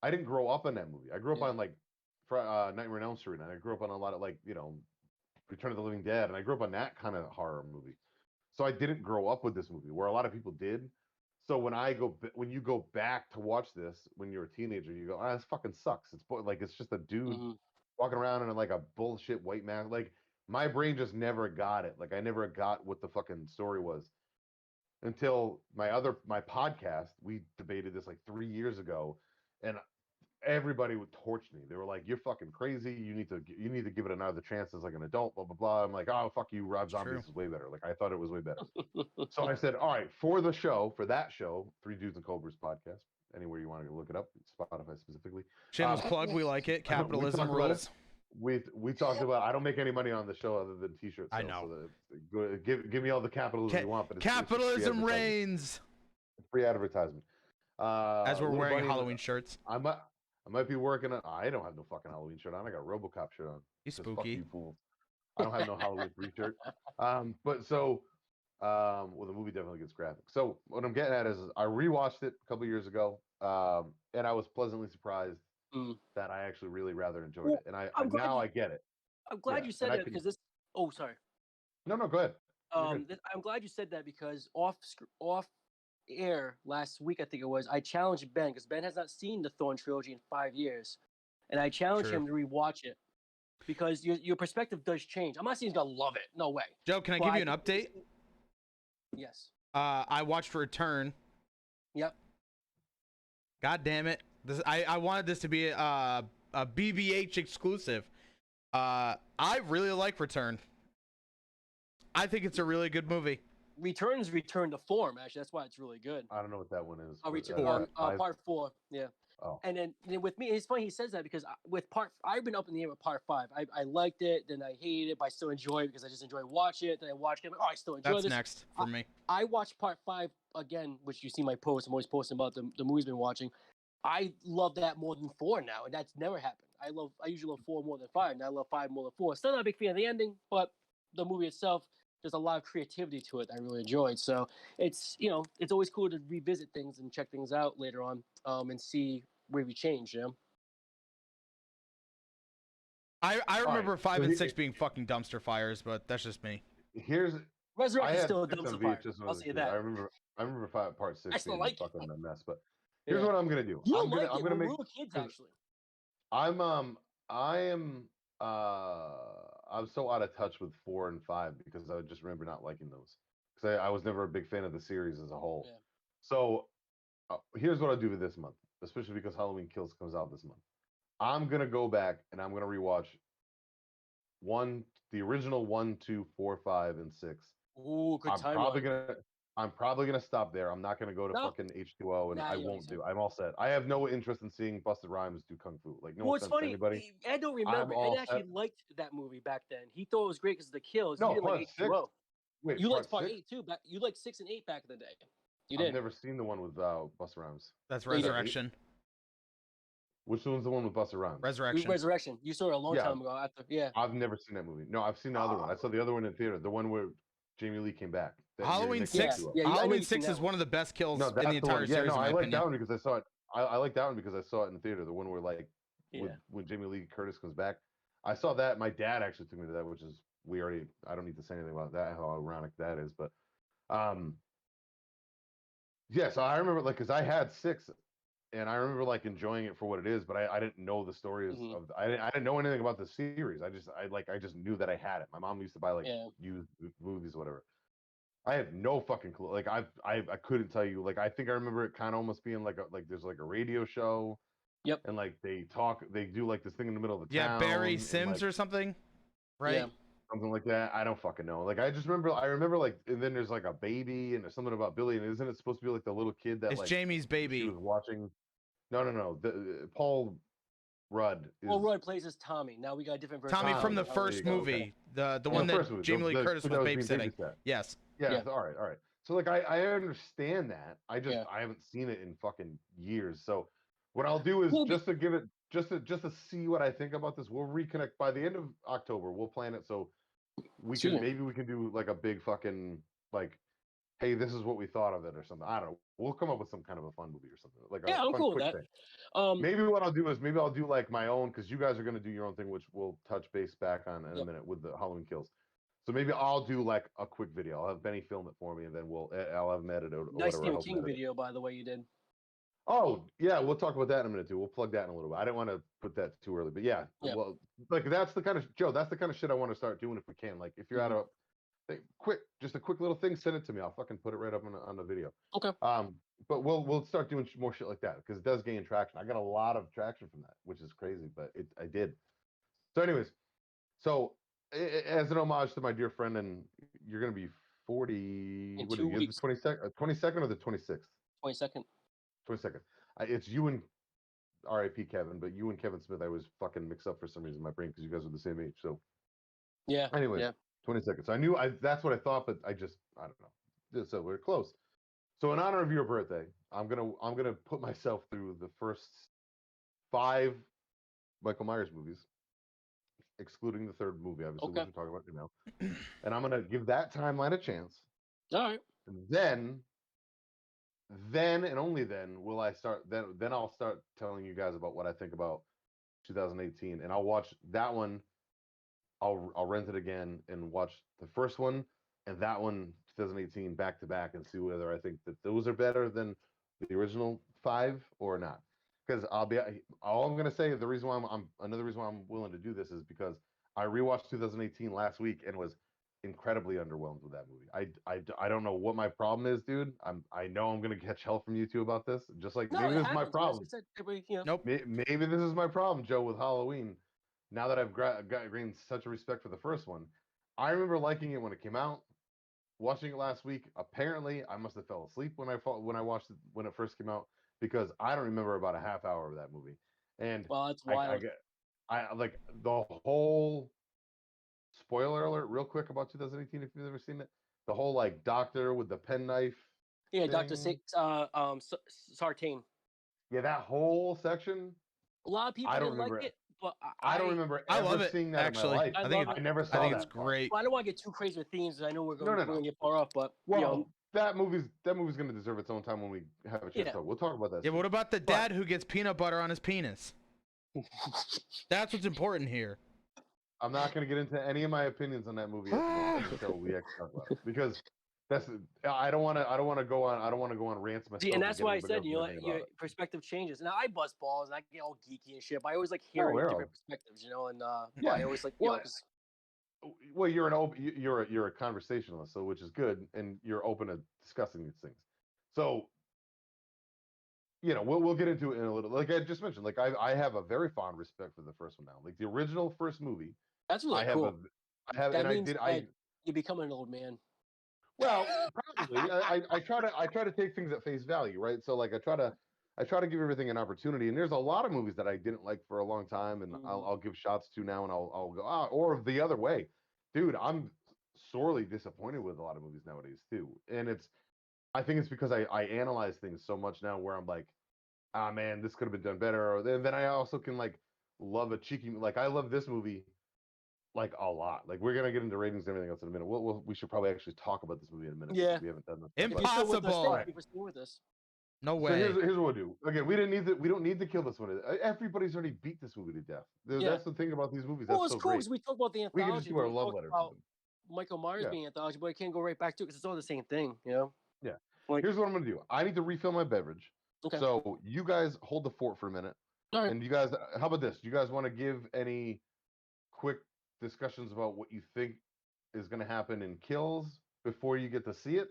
I didn't grow up on that movie. I grew up on Nightmare on Elm Street, and I grew up on a lot of Return of the Living Dead, and I grew up on that kind of horror movie. So I didn't grow up with this movie, where a lot of people did. So when you go back to watch this when you're a teenager, you go, this fucking sucks. It's just a dude walking around in like a bullshit white mask. Like, my brain just never got it. Like, I never got what the fucking story was until my podcast. We debated this like 3 years ago, and everybody would torch me. They were like, "You're fucking crazy. You need to give it another chance as like an adult." Blah blah blah. I'm like, "Oh fuck you, Rob Zombie's is way better." Like, I thought it was way better. So I said, "All right, for that show, Three Dudes and Cobras podcast. Anywhere you want to look it up, Spotify specifically. Shameless plug. We like it. Capitalism rules. We talked about. I don't make any money on the show other than t-shirts. I know. So give me all the capitalism you want, but capitalism reigns. Free advertisement. As we're wearing Halloween shirts. I might be working on. I don't have no fucking Halloween shirt on. I got a RoboCop shirt on. You spooky. Fuck you fools. I don't have no Halloween free shirt. But so, well, the movie definitely gets graphic. So what I'm getting at is I rewatched it a couple years ago, and I was pleasantly surprised that I actually really rather enjoyed it. And I get it. I'm glad you said that because this. Oh, sorry. No, go ahead. I'm glad you said that because off air last week, I think it was, I challenged Ben because Ben has not seen the Thorn trilogy in 5 years, and I challenged him to rewatch it because your perspective does change. I'm not saying he's gonna love it, no way. Joe, can I give you an update? Yes. I watched Return. Yep. God damn it! I wanted this to be a BBH exclusive. I really like Return. I think it's a really good movie. Returns return to form. Actually, that's why it's really good. I don't know what that one is. Part 4. Yeah. Oh. And then with me, it's funny he says that because I've been up in the air with part 5. I liked it, then I hated it, but I still enjoy it because I just enjoy watching it. Then I watched it, I still enjoy this. That's next for me. I watched part 5 again, which you see my post. I'm always posting about the movies I've been watching. I love that more than 4 now, and that's never happened. I usually love 4 more than 5, and I love 5 more than 4. Still not a big fan of the ending, but the movie itself, there's a lot of creativity to it that I really enjoyed. So it's it's always cool to revisit things and check things out later on, and see where we change. I remember 5 and 6 being fucking dumpster fires, but that's just me. Resurrection is still a dumpster fire. I'll say that. I remember 5 part 6 being fucking a mess. But here's what I'm gonna do. I'm gonna make kids actually. I'm so out of touch with 4 and 5 because I just remember not liking those because I was never a big fan of the series as a whole. Yeah. So here's what I'll do this month, especially because Halloween Kills comes out this month. I'm gonna go back and I'm gonna rewatch the original 1, 2, 4, 5, and 6. Ooh, good time. I'm probably gonna stop there. I'm not gonna go to No. fucking H2O, and Nah, I you don't won't need to. do. I'm all set. I have no interest in seeing Busted Rhymes do kung fu. Like, no Well, it's offense to funny. anybody. Ed don't I'm remember. all Ed actually set. liked that movie back then. He thought it was great because of the kills. No, You didn't like part 6. H2O. Wait, You liked part part 6? 8 too. You liked 6 and 8 back in the day. You I've did. never seen the one with Busta Rhymes. That's No, you didn't. Resurrection. Which one's the one with Busta Rhymes? Resurrection. Resurrection. You saw it a long Yeah. time ago. After, yeah. I've never seen that movie. No, I've seen the other one. I saw the other one in theater. The one where Jamie Lee came back. That Halloween next 6. to Yeah, I know Halloween you've seen 6 that is one. one of the best kills No, in that's the entire one. series. Yeah, no, in I my like that opinion. one because I saw it. I like that one because I saw it in the theater. The one where like Yeah. when Jamie Lee Curtis comes back. I saw that. My dad actually took me to that, which is I don't need to say anything about that. How ironic that is, but yeah. So I remember like because I had 6, and I remember like enjoying it for what it is, but I didn't know the stories Mhm. of. I didn't know anything about the series. I just knew that I had it. My mom used to buy like Yeah. used movies or whatever. I have no fucking clue. Like I couldn't tell you. Like I think I remember it kind of almost being like there's like a radio show. Yep. And like they do like this thing in the middle of the Yeah, town. Barry and, Sims like, or something, right? Yeah. something like that. I don't fucking know. Like I remember like and then there's like a baby and there's something about Billy and isn't it supposed to be like the little kid that It's like Jamie's she baby. was watching? No. Paul Rudd is Well, Roy plays as Tommy. Now we got a different version. Tommy of from the Tommy. first go, movie, the the one first that movie, Jamie Lee Curtis kid was that being babysitting. babysat. Yes. Yeah, Yeah. all right. So like I understand that. I Yeah. haven't seen it in fucking years. So what I'll do is Well, just to give it just to see what I think about this. We'll reconnect by the end of October. We'll plan it so Excuse me. maybe we can do like a big fucking like, hey, this is what we thought of it or something. I don't know. We'll come up with some kind of a fun movie or something like Yeah, a I'm fun cool with quick that. thing. Maybe what I'll do is maybe I'll do like my own because you guys are gonna do your own thing, which we'll touch base back on in a Yep. minute with the Halloween kills. So maybe I'll do like a quick video. I'll have Benny film it for me, and then I'll have him edit it or Nice whatever. Stephen help him King edit it. video, by the way, you did. Oh yeah, we'll talk about that in a minute too. We'll plug that in a little bit. I didn't want to put that too early, but yeah. Well, like that's the kind of that's the kind of shit I want to start doing if we can. Like if you're at a just a quick little thing, send it to me. I'll fucking put it right up on the video. Okay. But we'll start doing more shit like that because it does gain traction. I got a lot of traction from that, which is crazy, but I did. So, anyways, as an homage to my dear friend, and you're gonna be 40. In What 2 are you? weeks. The 22nd or the 26th? 22nd. 22nd. It's you and R.I.P. Kevin, but you and Kevin Smith, I was fucking mixed up for some reason in my brain because you guys are the same age. So, Yeah. anyways, Yeah. 22nd. So I knew that's what I thought, but I don't know. So we're close. So in honor of your birthday, I'm gonna put myself through the first 5 Michael Myers movies, excluding the third movie, obviously, Okay. which we're talking about right now. And I'm gonna give that timeline a chance. All right. And then and only then will I start. Then I'll start telling you guys about what I think about 2018, and I'll watch that one. I'll rent it again and watch the first one and that one 2018 back to back and see whether I think that those are better than the original 5 or not. Because all I'm gonna say the reason why I'm another reason why I'm willing to do this is because I rewatched 2018 last week and was incredibly underwhelmed with that movie. I don't know what my problem is, dude. I know I'm gonna catch hell from you two about this. Just like No, maybe it this is my happens. As I problem. said, everybody, you know. Nope. Maybe this is my problem, Joe, with Halloween. Now that I've gained such a respect for the first one, I remember liking it when it came out. Watching it last week, apparently I must have fell asleep when I watched it when it first came out because I don't remember about a half hour of that movie. And Well, that's wild. I like the whole spoiler alert real quick about 2018 if you've ever seen it. The whole like doctor with the penknife. Yeah, Dr. thing. Sartain. Yeah, that whole section. A lot of people I don't didn't like remember it, but I don't remember I ever love it, seeing that actually. in my life. I think love it, it. I never I saw think that it's part. great. Well, I don't want to get too crazy with themes. I know we're going, No. we're going to get far off, but Well, you know, that movie's going to deserve its own time when we have a chance to Yeah. talk. We'll talk about that. Yeah, soon. what about the dad who gets peanut butter on his penis? That's what's important here. I'm not going to get into any of my opinions on that movie at the moment until we actually talk about it because I don't want to go on rants myself. See, and that's get why I everybody said, else you know, ranting your about it. perspective changes. Now I bust balls and I get all geeky and shit, but I always like hearing we're different all- perspectives, you know, and Yeah. I always like, you know, Well, 'cause- Well, you're a conversationalist, so which is good, and you're open to discussing these things. So, we'll get into it in a little. Like I just mentioned, like I have a very fond respect for the first one now. Like the original first movie, that's really I have cool. I have, That and means I did. that you're becoming an old man. Well, probably. I try to take things at face value, right? So like I try to give everything an opportunity. And there's a lot of movies that I didn't like for a long time, and I'll give shots to now, and I'll go or the other way, dude. I'm sorely disappointed with a lot of movies nowadays too, and I think it's because I analyze things so much now, where I'm like, ah man, this could have been done better. Or then I also can like love a cheeky like I love this movie like a lot. Like we're gonna get into ratings and everything else in a minute. We should probably actually talk about this movie in a minute Yeah. because we haven't done this. Yet. If you're still with us, Impossible. thank you for staying with us. No So way. here's what we'll do. Again, we don't need to kill this one. Everybody's already beat this movie to death. Yeah. That's the thing about these movies. Well, That's it's so cool great. because we talk about the We can just anthology, do but our we love talked letter to about them. Michael Myers Yeah. being anthology, but it can't go right back to it because it's all the same thing, you know? Yeah. Like, Here's what I'm gonna do. I need to refill my beverage. okay. So you guys hold the fort for a minute. All right. And you guys, how about this? Do you guys want to give any quick discussions about what you think is going to happen in Kills before you get to see it?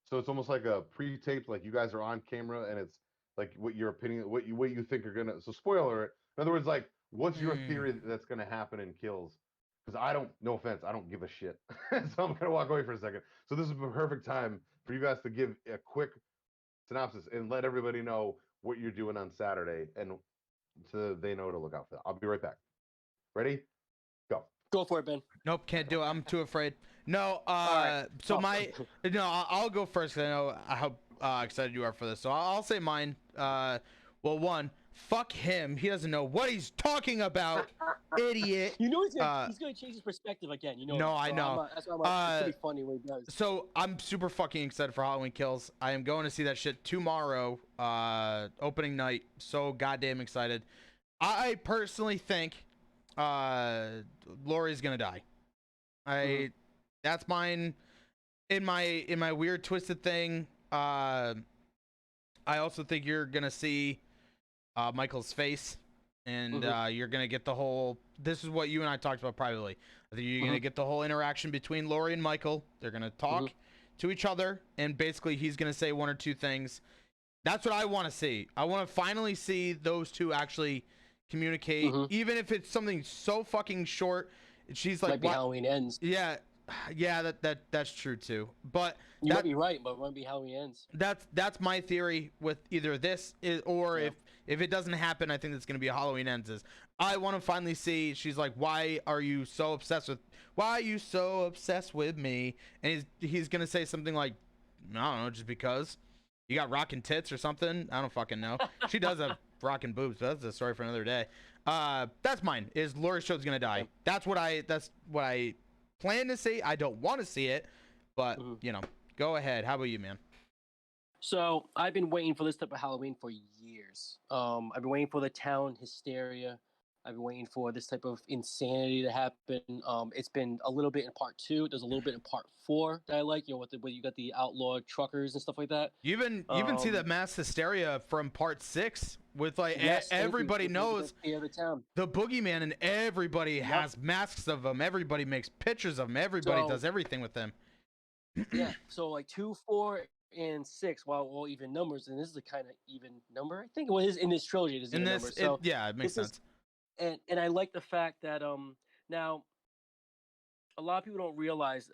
So it's almost like a pre-taped, like you guys are on camera, and it's like what your opinion, what you think are gonna. So spoiler it. In other words, like what's your theory that's going to happen in Kills? Because I don't, no offense, I don't give a shit. So I'm gonna walk away for a second. So this is the perfect time for you guys to give a quick synopsis and let everybody know what you're doing on Saturday, and so they know to look out for that. I'll be right back. Ready? Go. Go for it, Ben. Nope, can't do it. I'm too afraid. No, right. so Oh. I'll go first because I know how excited you are for this. So I'll say mine. Well, one, fuck him. He doesn't know what he's talking about, idiot. You know he's gonna change his perspective again. You know. No, that, I so know. that's why I'm like, it's gonna be funny when he does. So I'm super fucking excited for Halloween Kills. I am going to see that shit tomorrow, opening night. So goddamn excited. I personally think Laurie's gonna die. That's mine. In my weird twisted thing, I also think you're gonna see Michael's face, and you're gonna get the whole. This is what you and I talked about privately. I think you're gonna get the whole interaction between Laurie and Michael. They're gonna talk to each other, and basically he's gonna say one or two things. That's what I want to see. I want to finally see those two actually communicate, even if it's something so fucking short. She's like, might be Halloween Ends. Yeah, that's true too. But you might be right, but it might be Halloween Ends. That's my theory with either this or if it doesn't happen, I think it's gonna be a Halloween Ends. Is I want to finally see. She's like, why are you so obsessed with me? And he's gonna say something like, I don't know, just because you got rockin' tits or something. I don't fucking know. She does have rockin' boobs, but that's a story for another day. That's mine. Is Laurie Strode's gonna die? That's what I plan to see. I don't want to see it, but you know, go ahead. How about you, man? So I've been waiting for this type of Halloween for years. I've been waiting for the town hysteria. I've been waiting for this type of insanity to happen. It's been a little bit in part 2. There's a little bit in part 4 that I like. You know, where you got the outlaw truckers and stuff like that. You even see that mass hysteria from part 6 with like everybody knows the boogeyman, and everybody has masks of him. Everybody makes pictures of him. Everybody does everything with them. Yeah. So like 2, 4, and 6, while all even numbers, and this is a kind of even number, I think. Well, in this trilogy, it is even number. So it makes sense. And I like the fact that now a lot of people don't realize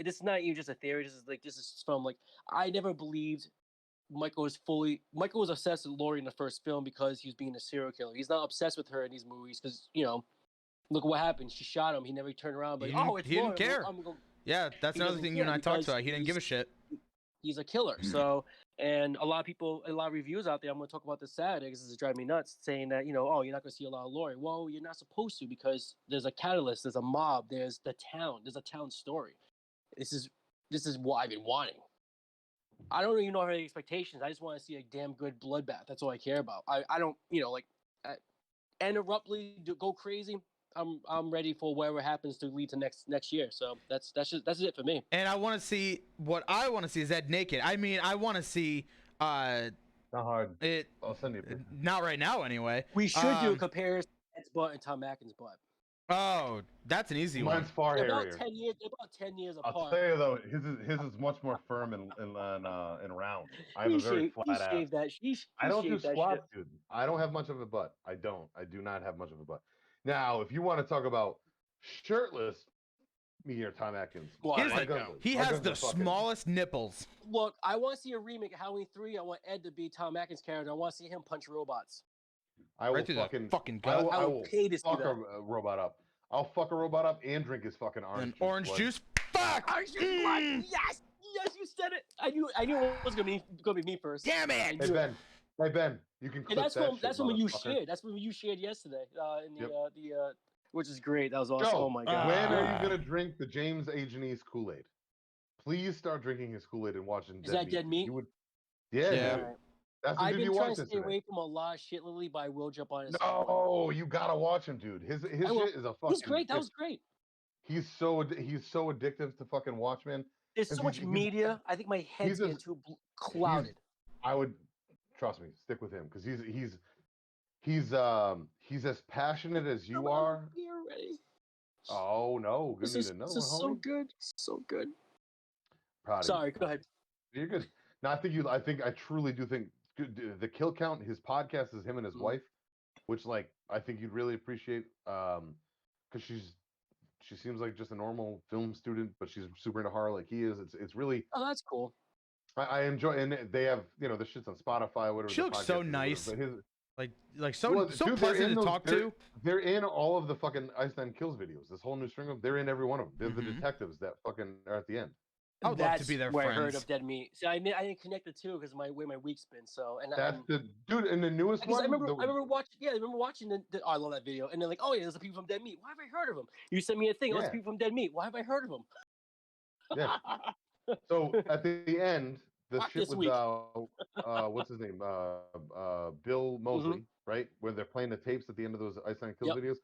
this is not even just a theory. This is from like I never believed Michael was obsessed with Laurie in the first film because he was being a serial killer. He's not obsessed with her in these movies because look what happened. She shot him. He never turned around. But he didn't care. Yeah, that's another thing you and I talked about. He didn't give a shit. He's a killer. So, and a lot of reviews out there, I'm going to talk about this Saturday because this is driving me nuts, saying that, you're not going to see a lot of Laurie. Well, you're not supposed to because there's a catalyst, there's a mob, there's the town, there's a town story. This is what I've been wanting. I don't even know her expectations. I just want to see a damn good bloodbath. That's all I care about. I don't, and abruptly go crazy. I'm ready for whatever happens to lead to next year. So that's it for me. And I want to see is Ed naked. I mean, I want to see not hard. I'll send you a picture. Not right now anyway. We should do a comparison of Ed's butt and Tom Atkins' butt. Oh, that's an easy one. Mine's far hairier. About 10 years apart. I'll tell you though, his is much more firm and round. I have a very flat ass. I don't do squats, dude. I don't have much of a butt. I do not have much of a butt. Now, if you want to talk about shirtless me or Tom Atkins. Well, Here's I the- know. He My has guns the are fucking- smallest nipples. Look, I want to see a remake of Halloween 3. I want Ed to be Tom Atkins' character. I want to see him punch robots. I will Right through fucking, that fucking I gut. will, I I would will pay to see fuck that. a robot up. I'll fuck a robot up and drink his fucking orange And juice. orange blood. juice. Fuck! Orange juice blood. Yes, you said it. I knew it was gonna be me first. Damn it! I Hey knew it. Ben, you can clip And that's that what shit, you motherfucker. shared. That's what you shared yesterday. In Yep. the which is great. That was awesome. Joe, Oh my god. when are you gonna drink the James A. Janice Kool-Aid? Please start drinking his Kool-Aid and watching. Is that Dead Meat? You would, yeah. Yeah. Dude. That's the I've dude been you trying watched to stay yesterday. away from a lot of shit lately, but I will jump on it. No, you gotta watch him, dude. His I will. shit is a fucking. He's great. That was great. He's so addictive to fucking Watchmen. There's so much media. I think my head's getting too clouded. I would trust me, stick with him because he's as passionate as you are. Already. Oh no, good This to know. is so homie. good. So good. Proud of Sorry, you. go ahead. You're good. No, I truly do think the kill count. His podcast is him and his wife, which like I think you'd really appreciate. Because she seems like just a normal film student, but she's super into horror like he is. It's really. Oh, that's cool. I enjoy, and they have the shit's on Spotify, whatever. She the looks podcast so is, nice. But his, Like so well, so dude, they're pleasant in to those- talk they're- to. They're in all of the fucking Iceland Kills videos. This whole new string of them. They're in every one of them. They're the Mhm. detectives that fucking are at the end. I would love to be their where I heard friends. of Dead Meat. See, I didn't connect the two because my way my week's been. So That's the dude in the newest because one. I remember watching. Yeah, I remember watching. Oh, I love that video. And then like, oh yeah, there's the people from Dead Meat. Why have I heard of them? You sent me a thing. Oh, it's Yeah. people from Dead Meat. Why have I heard of them? Yeah. So at the end, the Fuck shit this with week. what's his name? Bill Mosley, right? Where they're playing the tapes at the end of those Iceland Kills Yep. videos.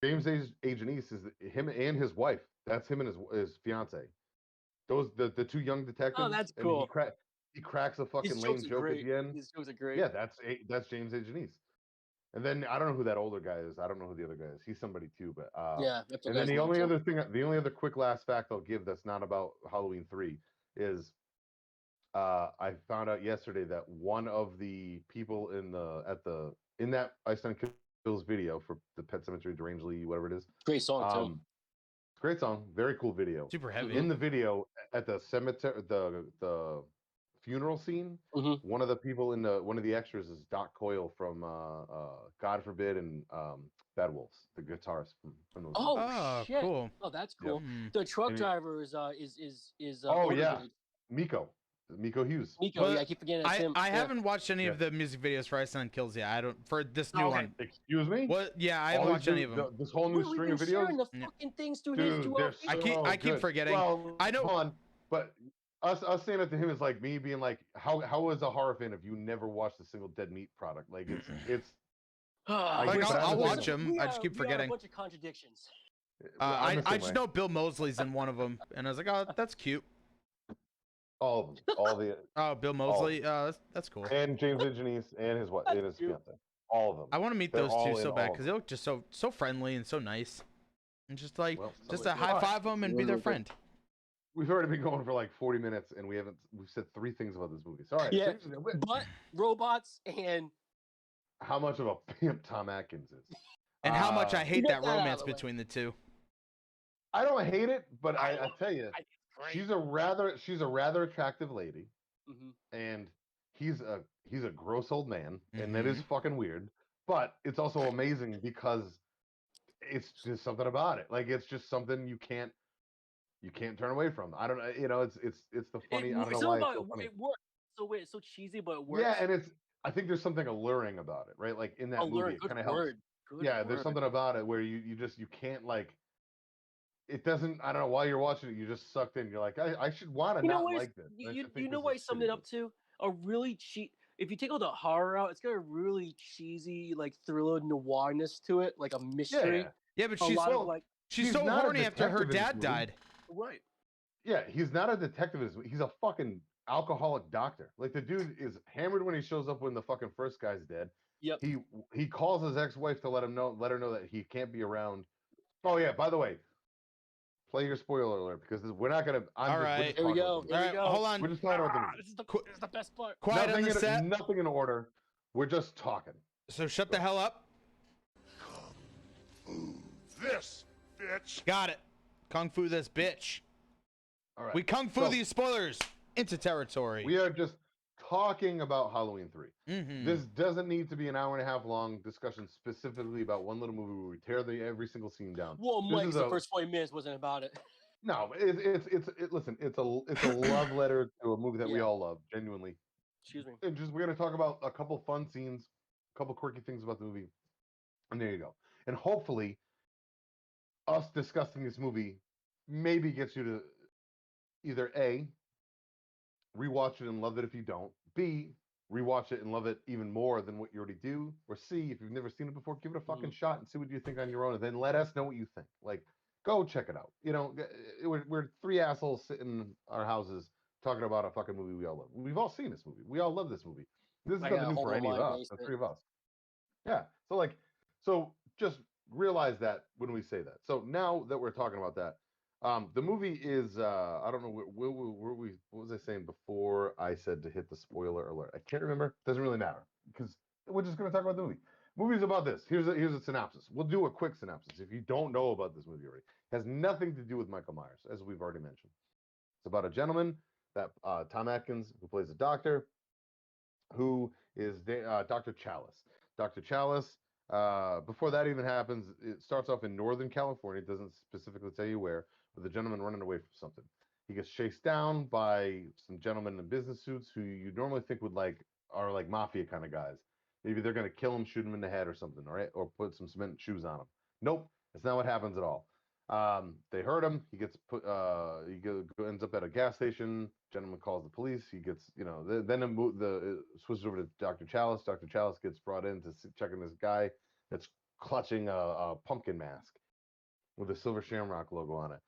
James A. Janice is him and his wife. That's him and his fiance. Those the two young detectives. that's and cool. He cracks a fucking His lame jokes are joke great. at the end. His jokes are great. Yeah, that's James A. Janice. And then I don't know who that older guy is. I don't know who the other guy is. He's somebody too, but Yeah. I and forgot then his the name, only too. other quick last fact I'll give that's not about Halloween 3 is I found out yesterday that one of the people in that Iceland Kills video for the Pet Cemetery Derangely, whatever it is. Great song too. Great song, very cool video. Super heavy. In the video at the cemetery, the funeral scene, Mhm. one of the people one of the extras is Doc Coyle from God Forbid and Bad Wolves, the guitarist from those. Oh, Oh, shit. cool. Oh, that's Yep. cool. Hmm. The truck And he- driver is Oh, older yeah. dude. Miko Hughes. Nico. Well, Yeah, I keep forgetting that's him. I Yeah. haven't watched any Yeah. of the music videos for Iceland Kills yet. I don't for this new one. Excuse me. What? Yeah, I All haven't these watched any new- of them. This whole new We've string been of sharing videos. the Yeah. fucking things through Dude, his they're duo. I keep good. forgetting. Well, I know- Hold on, but us saying it to him is like me being like, how is a horror fan if you never watched a single Dead Meat product? Like it's Like, But I'll I'm the watch same them. I just keep We are forgetting. a bunch of contradictions. I'm the I same just way. know Bill Mosley's in one of them, and I was like, oh, that's cute. all of them, all the Oh, Bill Mosley. That's cool. and James and Janice and his wife and his Cute. fiance, all of them. I want to meet They're those all two in so all bad of because they look just so friendly and so nice, and just like Well, just so to is high yours. five them and be their friend. We've already been going for like 40 minutes and we've said 3 things about this movie. So, all right, Yeah. seriously, But robots and how much of a pimp Tom Atkins is, And how much I hate Get that that out of romance the way. between the two. I don't hate it, but I tell you, I think it's great. she's a rather attractive lady, Mhm. and he's a gross old man, and that is Mhm. fucking weird. But it's also amazing because it's just something about it. Like it's just something you can't turn away from. I don't know, it's the funny. I don't know It's why about it's so funny. it works. So weird, it's so cheesy, but it works. Yeah, and I think there's something alluring about it, right? Like in that movie, it Good kind of helps. word. Good Yeah, there's word. something about it where you can't like. It doesn't. I don't know why you're watching it. You're just sucked in. You're like, I should want to You know not what? like this. I You should think know this why is summed shitty, it up to a really cheap. If you take all the horror out, it's got a really cheesy like thriller noirness to it, like a mystery. Yeah, Yeah, but A she's lot of well, like she's he's so not a horny after her detective in this dad movie. died. right. yeah. He's not a detective. He's a fucking alcoholic doctor. Like the dude is hammered when he shows up when the fucking first guy's dead. Yep. He calls his ex-wife to let her know that he can't be around. Oh yeah, by the way, play your spoiler alert because we're not gonna. All right. Here we go. All right, hold on. We're just talking about the movie. This is the Qu- this is the best part. Quiet on the set. Nothing in order. We're just talking. So shut the hell up. This, bitch. Got it. Kung Fu this bitch. All right. We Kung Fu these spoilers into territory. We are just talking about Halloween 3. Mm-hmm. This doesn't need to be an hour and a half long discussion specifically about one little movie where we tear every single scene down. Well, Mike, the first 40 minutes wasn't about it. No, listen, it's a love letter to a movie that we all love, genuinely. Excuse me. And we're gonna talk about a couple fun scenes, a couple quirky things about the movie, and there you go. And hopefully, us discussing this movie maybe gets you to either A, rewatch it and love it if you don't, B, rewatch it and love it even more than what you already do, or C, if you've never seen it before, give it a fucking shot and see what you think on your own, and then let us know what you think. Like, go check it out. You know, we're three assholes sitting in our houses talking about a fucking movie we all love. We've all seen this movie. We all love this movie. This is nothing new for any of us, the three of us. Yeah. So just realize that when we say that. So now that we're talking about that, the movie is I don't know what was I saying before I said to hit the spoiler alert. I can't remember. Doesn't really matter because we're just going to talk about the movie. Movie's about this. Here's a synopsis. We'll do a quick synopsis. If you don't know about this movie already, it has nothing to do with Michael Myers, as we've already mentioned. It's about a gentleman that Tom Atkins, who plays a doctor, who is Dr. Chalice. Dr. Chalice. Before that even happens, it starts off in Northern California. It doesn't specifically tell you where, with a gentleman running away from something. He gets chased down by some gentlemen in business suits who you normally think are like mafia kind of guys. Maybe they're going to kill him, shoot him in the head or something, all right? Or put some cement shoes on him. Nope, that's not what happens at all. They hurt him. He gets put. Ends up at a gas station. Gentleman calls the police. He gets, then it switches over to Dr. Chalice. Dr. Chalice gets brought in to check on this guy that's clutching a pumpkin mask with a silver shamrock logo on it.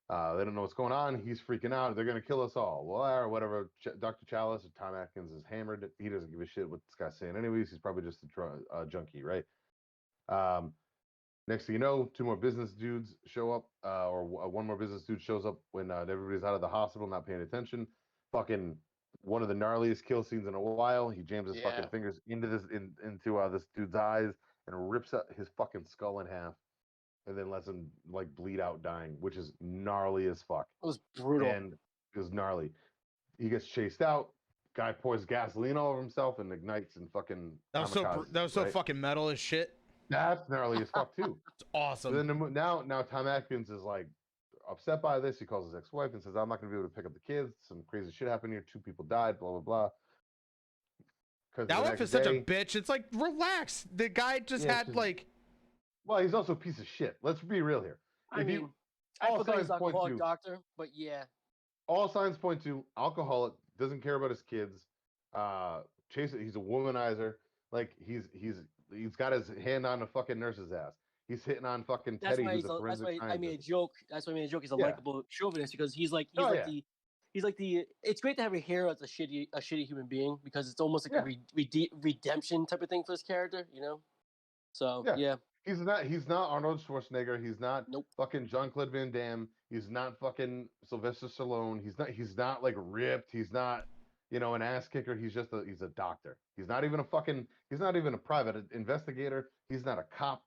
They don't know what's going on. He's freaking out. They're going to kill us all. Well, or whatever. Dr. Chalice or Tom Atkins is hammered. He doesn't give a shit what this guy's saying. Anyways, he's probably just a junkie, right? Next thing you know, two more business dudes show up, or one more business dude shows up when everybody's out of the hospital, not paying attention. Fucking one of the gnarliest kill scenes in a while. He jams his fucking fingers into this dude's eyes and rips out his fucking skull in half, and then lets him bleed out, dying, which is gnarly as fuck. It was brutal. And it was gnarly. He gets chased out. Guy pours gasoline all over himself and ignites and fucking. That was so fucking metal as shit. That's gnarly as fuck too. It's awesome. But then now Tom Atkins is upset by this. He calls his ex-wife and says, "I'm not going to be able to pick up the kids. Some crazy shit happened here. 2 people died. Blah blah blah." That wife is such a bitch. It's relax. The guy just had Well, he's also a piece of shit. Let's be real here. I forgot he's alcoholic doctor, but yeah. All signs point to alcoholic. Doesn't care about his kids. He's a womanizer. He's got his hand on a fucking nurse's ass. He's hitting on fucking Teddy. That's why I made a joke. He's a likable chauvinist because he's like the. It's great to have a hero that's a shitty human being because it's almost like a redemption type of thing for this character, So yeah. He's not Arnold Schwarzenegger. He's not fucking Jean-Claude Van Damme. He's not fucking Sylvester Stallone. He's not ripped. He's not an ass kicker. He's a doctor. He's not even a private investigator. He's not a cop.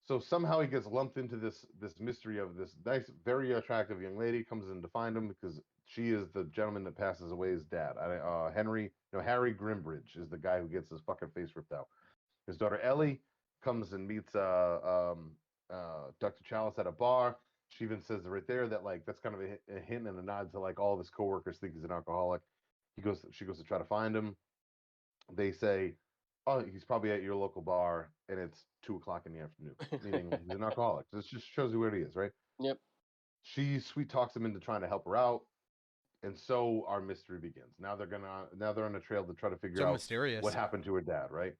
So somehow he gets lumped into this mystery of this nice, very attractive young lady comes in to find him because she is the gentleman that passes away as dad. Harry Grimbridge is the guy who gets his fucking face ripped out. His daughter Ellie comes and meets Dr. Chalice at a bar. She even says right there that that's kind of a hint and a nod to all of his coworkers think he's an alcoholic. She goes to try to find him. They say, "Oh, he's probably at your local bar," and it's 2:00 in the afternoon, meaning he's an alcoholic. This just shows you where he is, right? Yep. She sweet talks him into trying to help her out, and so our mystery begins. Now they're on a trail to try to figure out what happened to her dad, right?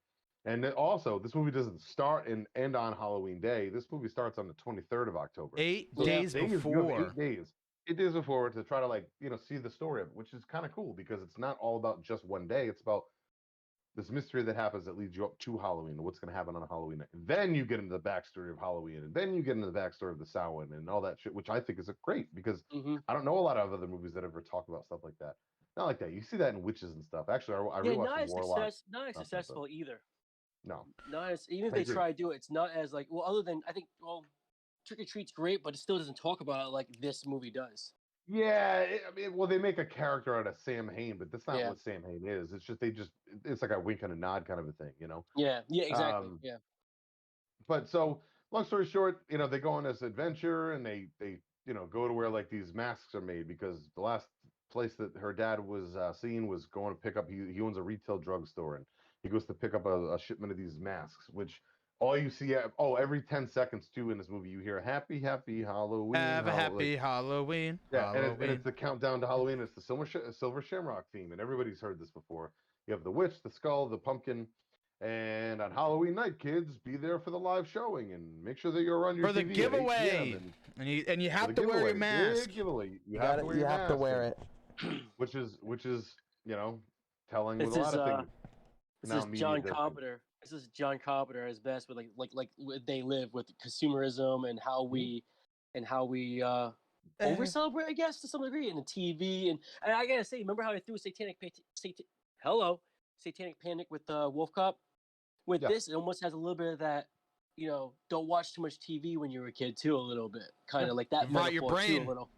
And then also, this movie doesn't start and end on Halloween Day. This movie starts on the 23rd of October. 8 days before. 8 days. 8 days before to try to see the story of it, which is kind of cool because it's not all about just one day. It's about this mystery that happens that leads you up to Halloween and what's going to happen on Halloween night. And then you get into the backstory of Halloween, and then you get into the backstory of the Samhain and all that shit, which I think is great because I don't know a lot of other movies that ever talk about stuff like that. Not like that. You see that in Witches and stuff. Actually, I rewatched some Warlocks. Not as successful either. No. Not as even if they try to do it, it's not as other than I think Trick or Treat's great, but it still doesn't talk about it like this movie does. Yeah, I mean, well, they make a character out of Sam Hain, but that's not Yeah. what Sam Hain is. It's just it's like a wink and a nod kind of a thing, you know. Yeah, exactly. Yeah. But so, long story short, they go on this adventure and they go to where like these masks are made because the last place that her dad was seen was going to pick up. He owns a retail drugstore and he goes to pick up a shipment of these masks, which all you see every 10 seconds too in this movie you hear happy Halloween, Have a happy Halloween. yeah, Halloween. and it's the countdown to Halloween. It's the Silver Shamrock theme, and everybody's heard this before. You have the witch, the skull, the pumpkin, and on Halloween night, kids, be there for the live showing and make sure that you're on your for the TV at 8 giveaway. p.m. And you have the to wear your giveaway, mask. big giveaway. You have to wear your have to mask, wear it. which is telling This with a lot is of things. this Now is media John does things. Carpenter. This is John Carpenter at his best with like they live with consumerism and how we over celebrate, I guess, to some degree, in the TV. And I gotta say, remember how I threw Satanic Panic with Wolf Cop? With this, it almost has a little bit of that, don't watch too much TV when you were a kid too, a little bit, kind of like that. Rot your brain. Too, a little.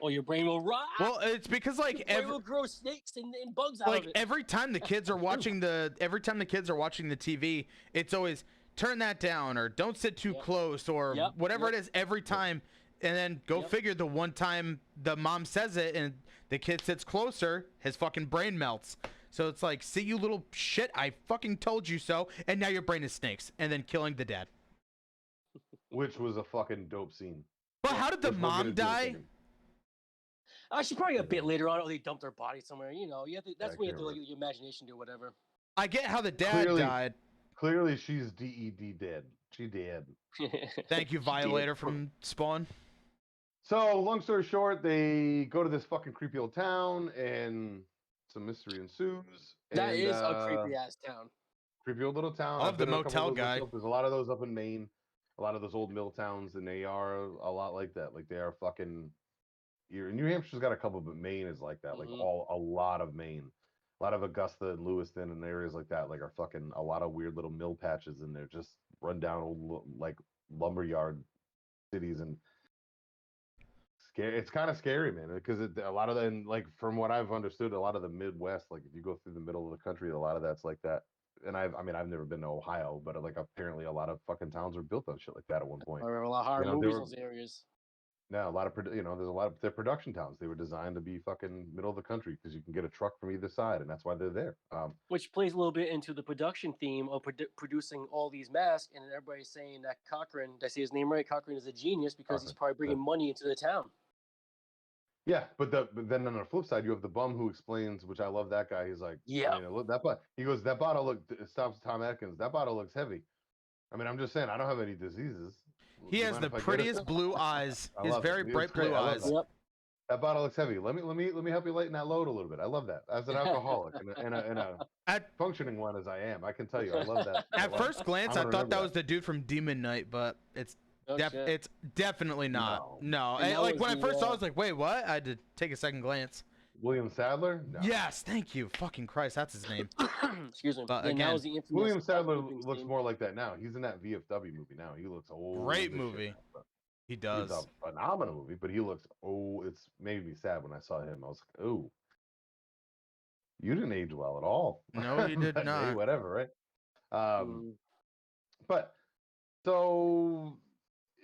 Or your brain will rot. Well, it's because like it will grow snakes and bugs out of it. Every time the kids are watching the TV, it's always turn that down or don't sit too close or whatever it is every time. And then go figure, the one time the mom says it and the kid sits closer, his fucking brain melts. So it's like, see, you little shit, I fucking told you so. And now your brain is snakes and then killing the dad. Which was a fucking dope scene. But how did the mom die? She probably a bit later on, or they dumped her body somewhere. That's when you have to let your imagination do whatever. I get how the dad died. Clearly, she's dead. Dead. She dead. Thank you, Violator from Spawn. So, long story short, they go to this fucking creepy old town, and some mystery ensues. That is a creepy ass town. Creepy old little town. I love the motel guy. There's a lot of those up in Maine, a lot of those old mill towns, and they are a lot like that. Like they are fucking. New Hampshire's got a couple, but Maine is like that. Like a lot of Maine, a lot of Augusta and Lewiston and areas like that. Like are fucking a lot of weird little mill patches, and they're just run down old like lumberyard cities and. It's kind of scary, man, because a lot of them, like from what I've understood, a lot of the Midwest, like if you go through the middle of the country, a lot of that's like that. And I've never been to Ohio, but like apparently a lot of fucking towns were built on shit like that at one point. Or a lot of horror movies in those areas. Yeah, a lot of there's a lot of their production towns. They were designed to be fucking middle of the country because you can get a truck from either side, and that's why they're there. Which plays a little bit into the production theme of producing all these masks, and everybody's saying that Cochran, did I say his name right? Cochran is a genius because he's probably bringing money into the town. Yeah, but then on the flip side, you have the bum who explains, which I love that guy. He's like, look, he goes, that bottle it stops Tom Atkins. That bottle looks heavy. I mean, I'm just saying, I don't have any diseases. He has the prettiest blue eyes. His very bright blue eyes. That bottle looks heavy. Let me help you lighten that load a little bit. I love that. As an alcoholic and a functioning one as I am, I can tell you, I love that. At first glance, I thought that was the dude from Demon Knight, but it's definitely not. No. Like when I first saw it, I was like, wait, what? I had to take a second glance. William Sadler? No. Yes, thank you. Fucking Christ, that's his name. Excuse me. But again, William Sadler looks more like that now. He's in that VFW movie now. He looks old. Great movie. He does. It's a phenomenal movie, but he looks it's made me sad when I saw him. I was like, oh, you didn't age well at all. No, you did not. Hey, whatever, right? But so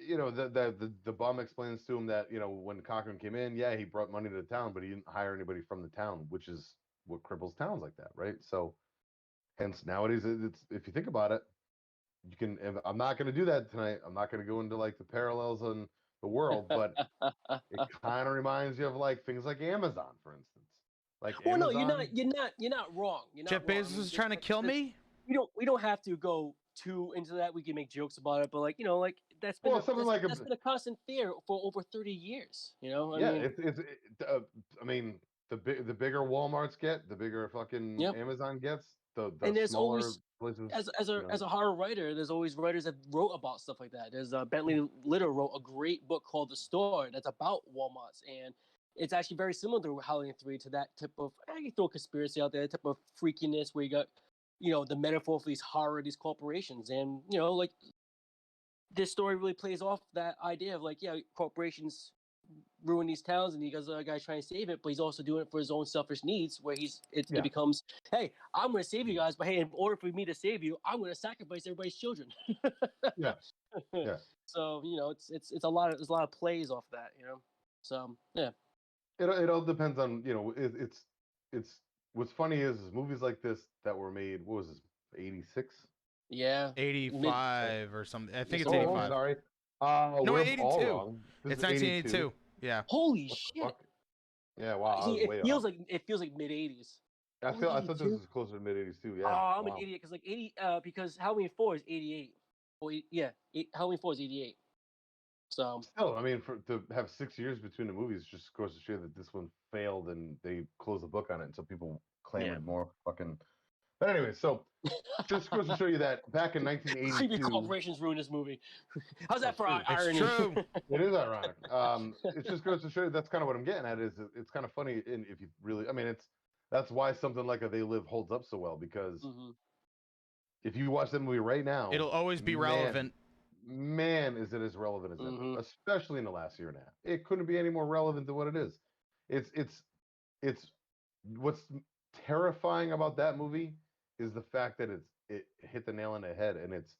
the bum explains to him that when Cochran came in, he brought money to the town, but he didn't hire anybody from the town, which is what cripples towns like that, right? So hence nowadays, it's if you think about it, you can. I'm not going to do that tonight. I'm not going to go into like the parallels in the world, but it kind of reminds you of like things like Amazon, for instance. Like, Amazon, no, you're not wrong. Jeff Bezos is trying to kill me. We don't have to go too into that. We can make jokes about it, but that's been that's been a constant fear for over 30 years. I mean, the bigger Walmarts get, the bigger fucking Amazon gets. The and there's smaller always, places. As a horror writer, there's always writers that wrote about stuff like that. There's Bentley Litter wrote a great book called The Store that's about Walmarts, and it's actually very similar to Halloween 3, to that type of, I can throw conspiracy out there, type of freakiness where you got, the metaphor for these horror, these corporations. And, this story really plays off that idea of like, yeah, corporations ruin these towns, and he goes, a guy's trying to save it, but he's also doing it for his own selfish needs, where it becomes, hey, I'm going to save you guys, but hey, in order for me to save you, I'm going to sacrifice everybody's children. Yeah. Yeah. So it's a lot of there's a lot of plays off that, So yeah. It all depends on it's what's funny is movies like this that were made. What was this? 86. Yeah. 85 or something. I think it's Oh, 85. I'm sorry. No, We're 82. all wrong. This It's is 1982. Yeah. Holy What the shit! fuck? Yeah, wow. I was It way feels off. like mid 80s. I thought this was closer to mid 80s too. Yeah. Oh, I'm wow. an idiot because like 80 because Halloween 4 is 88. Oh, yeah, Halloween 4 is 88. So Still, I mean, to have 6 years between the movies just goes to show that this one failed and they closed the book on it, and so people clamored more fucking. But anyway, so just goes to show you that back in creepy 1982, corporations ruined this movie. How's that for It's irony? true. it is ironic. It just goes to show you that's kind of what I'm getting at. Is it's kind of funny, and if you really, I mean, that's why something like a They Live holds up so well, because if you watch that movie right now, It'll always be relevant. Man, is it as relevant as ever, especially in the last year and a half. It couldn't be any more relevant than what it is. It's what's terrifying about that movie is the fact that it hit the nail on the head, and it's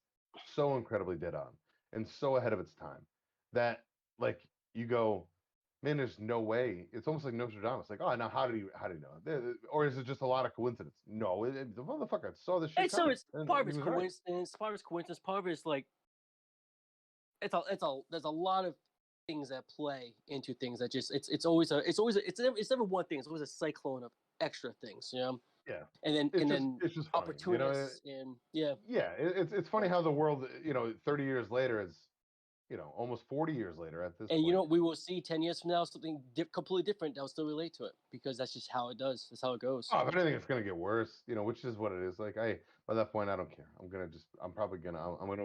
so incredibly dead on and so ahead of its time that, like, you go, man, there's no way. It's almost like Nostradamus. Like, oh, now how do you know? Or is it just a lot of coincidence? No, the motherfucker saw this shit And so coming. it's part of it's coincidence. Part of it's coincidence. Part of it's like there's a lot of things that play into things that just it's never one thing. It's always a cyclone of extra things, Yeah. And then it's just funny, opportunities and it's funny how the world 30 years later is almost 40 years later at this and point. we will see 10 years from now something completely different that will still relate to it, because that's just how it does. That's how it goes. Oh, if anything, it's gonna get worse, which is what it is. Like, by that point, I don't care. I'm gonna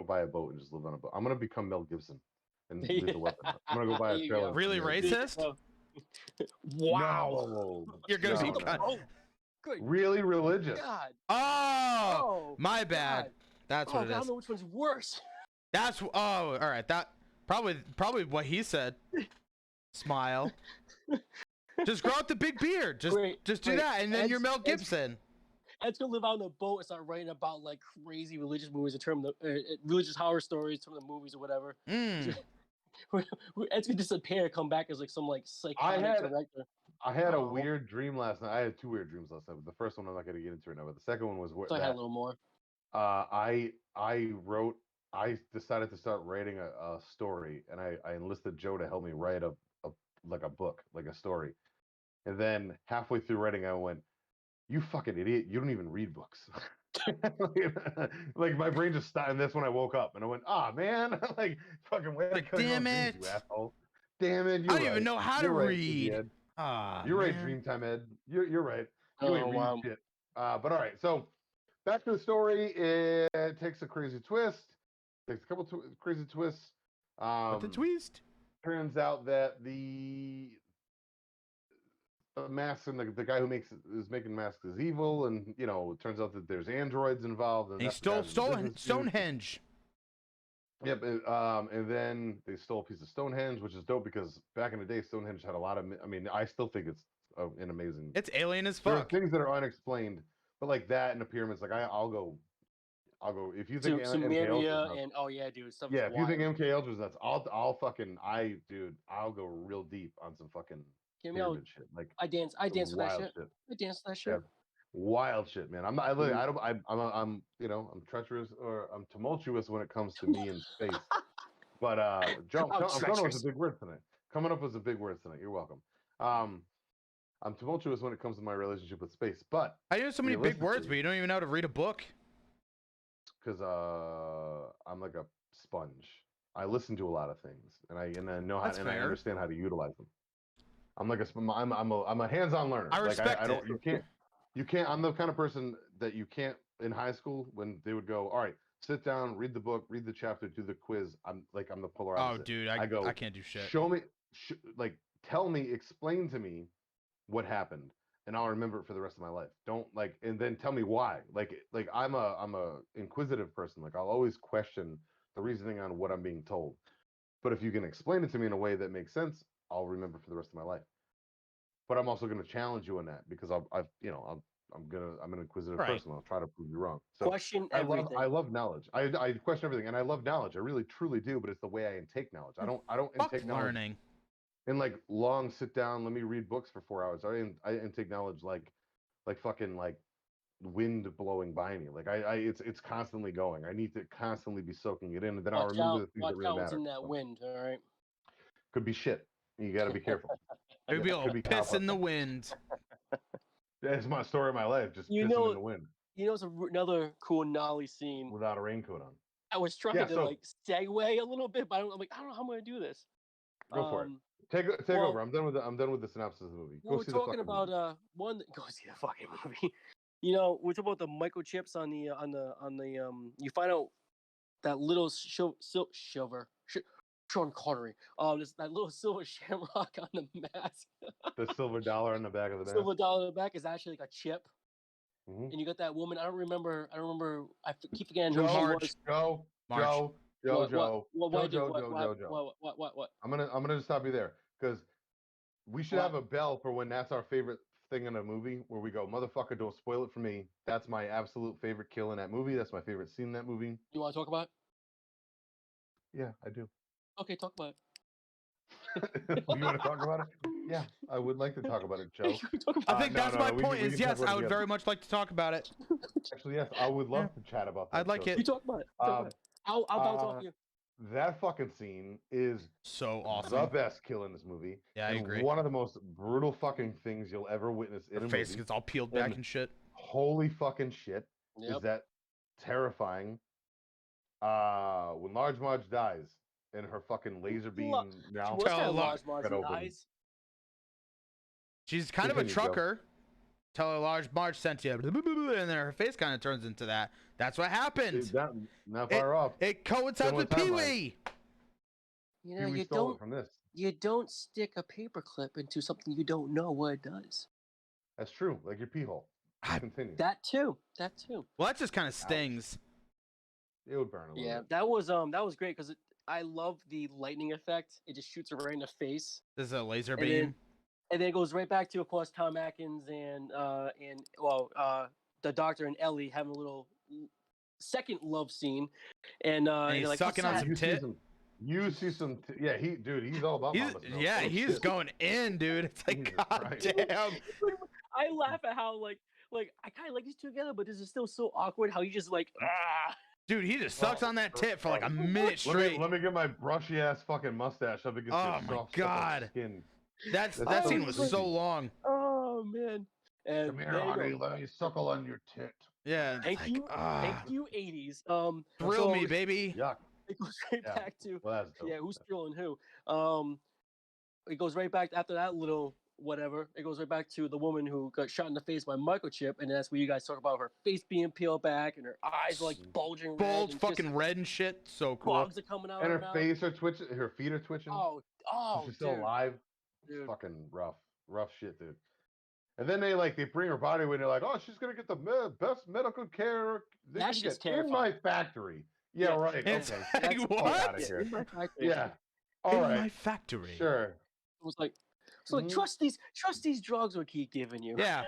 buy a boat and just live on a boat. I'm gonna become Mel Gibson and leave the weapon out. I'm gonna go buy a trailer. Really racist? Wow. No. You're gonna be Good really religious. God. Oh, my bad. God. That's what it is. I don't know which one's worse. That's all right. That probably what he said. Smile. Just grow out the big beard. Just do that, and then you're Mel Gibson. Ed's gonna live out on a boat and start writing about like crazy religious movies in terms of religious horror stories, some of the movies or whatever. Ed's gonna disappear, come back as like some like psychotic director. I had a weird dream last night. I had 2 weird dreams last night. But the first one I'm not going to get into right now. But the second one was So I had a little more. I decided to start writing a story, and I enlisted Joe to help me write a book, like a story. And then halfway through writing, I went, "You fucking idiot! You don't even read books." Like, my brain just stopped, and that's when I woke up, and I went, "Ah, man!" Like, fucking way to cut damn it, dreams, you asshole! Damn it! I don't even know how to read. You're right, Dreamtime Ed. You're right. You ain't reading shit. But all right, so back to the story. It takes a crazy twist. Takes a couple crazy twists. What the twist? Turns out that the masks and the guy who is making masks is evil, and it turns out that there's androids involved. And he stole Stonehenge. Yep, and then they stole a piece of Stonehenge, which is dope because back in the day, Stonehenge had a lot of. I mean, I still think it's an amazing. It's alien as There are fuck. things that are unexplained, but like that and the pyramids, like I'll go. If you think MK Ultra's and oh yeah, dude, stuff. Yeah, if you think MK Ultra's nuts, I'll go real deep on some fucking pyramid shit. Like I dance for that shit. I dance for that shit. Yeah. Wild shit, man. I'm treacherous, or I'm tumultuous when it comes to me in space. But coming up with a big word tonight. You're welcome. I'm tumultuous when it comes to my relationship with space. But I know so many big words, but you don't even know how to read a book. Because I'm like a sponge. I listen to a lot of things, and I know how, and I understand how to utilize them. I'm like I'm a hands-on learner. I respect it. You can't. I'm the kind of person that you can't in high school when they would go, all right, sit down, read the book, read the chapter, do the quiz. I'm the polar opposite. Oh, dude, I can't do shit. Show me, tell me, explain to me what happened, and I'll remember it for the rest of my life. Don't and then tell me why. Like I'm a inquisitive person. Like I'll always question the reasoning on what I'm being told. But if you can explain it to me in a way that makes sense, I'll remember for the rest of my life. But I'm also going to challenge you on that because I'm an inquisitive Right. person. I'll try to prove you wrong. So Question everything. I love knowledge. I question everything, and I love knowledge. I really truly do. But it's the way I intake knowledge. I don't Fuck intake knowledge learning. in like long sit down. Let me read books for 4 hours. I intake knowledge like fucking like wind blowing by me. Like it's constantly going. I need to constantly be soaking it in, and then I'll remember the things Watch that really out what's matter. in that So, wind, all right? could be shit. You got to be careful. It would be a Could little be piss in the copper. wind. That's my story of my life. Just You pissing know- in the wind You know, it's another cool Nolly scene. without a raincoat on. I was trying Yeah, to so- like segue a little bit, but I'm like, I don't know how I'm gonna do this. Go for it. Take well- over. I'm done with the synopsis of the movie. Go We're see the talking fucking about movie. one. Go see the fucking movie. You know, we're talking about the microchips on the You find out that little silver. Sean Connery. That little silver shamrock on the mask. The silver dollar on the back of the mask. Silver dollar on the back is actually like a chip. Mhm. And you got that woman. I don't remember. I keep forgetting Joe, who she March. was. Joe, March. Joe, Joe. What? I'm gonna just stop you there because we should What? have a bell for when that's our favorite thing in a movie where we go, motherfucker, don't spoil it for me. That's my absolute favorite kill in that movie. That's my favorite scene in that movie. You want to talk about it? Yeah, I do. Okay, talk about it. You want to talk about it? Yeah, I would like to talk about it, Joe. Talk about I think no, that's no, my no, we point. can Is talk yes, about it I would together. very much like to talk about it. Actually, yes, I would love to chat about that. I'd like Joe. it. You talk about it. Talk about it. I'll bounce off you. That fucking scene is So the awesome. best kill in this movie. Yeah, I and agree. One of the most brutal fucking things you'll ever witness in Her a face movie. gets all peeled back And and shit. Holy fucking shit! Yep. Is that terrifying? When Large Marge dies and her fucking laser beam now What's Tell that a lot. large margin open. eyes? She's kind of a Continue, Joe. trucker. Tell her Large Marge sent you, and then her face kind of turns into that. That's what happened. Not far off. It coincides Similar with Pee timeline. Wee. You know, Pee-wee stole it from this. you don't stick a paperclip into something you don't know what it does. That's true. Like your pee hole. Continue. That too. Well, that just kind of stings. It would burn a little Yeah, bit. that was great because I love the lightning effect. It just shoots her right in the face, This is a laser and beam. then it goes right back to, of course, Tom Atkins and the doctor and Ellie having a little second love scene, and he's they're like, sucking "What's on that?" some tit. You see some. Yeah, he's all about. He's, Mama Snow. yeah, Oh, he's shit. going in, dude. It's like, Jesus god Christ. damn. I laugh at how like I kind of like these two together, but this is still so awkward. How you just like Dude, he just sucks on that tit for like a minute Let straight. me get my brushy ass fucking mustache up against Oh your my soft God. skin. That so scene was creepy. so long. oh man. And Come here, there you honey. go. Let me suckle on your tit. Yeah. Thank like, you, ah, thank you, 80s. thrill so me, baby. Yuck. It goes right Yeah. back to Well, that's dope. yeah, who's thrilling who? It goes right back after that little whatever. It goes right back to the woman who got shot in the face by microchip, and that's where you guys talk about her face being peeled back and her eyes like bulging red. Bulge and fucking just red and shit. So cool. bugs are coming out. And of her mouth. face are twitching. Her feet are twitching. Oh, She's still dude. alive. Dude. It's fucking rough shit, dude. And then they bring her body when they're like, oh, she's gonna get the best medical care they That can shit's get in my factory. Yeah, Yeah. right. It's Okay. like, Fuck what? outta here. In my factory. Yeah. All in right. my factory. Sure. It was like, Mhm. trust these drugs we keep giving you. Yeah.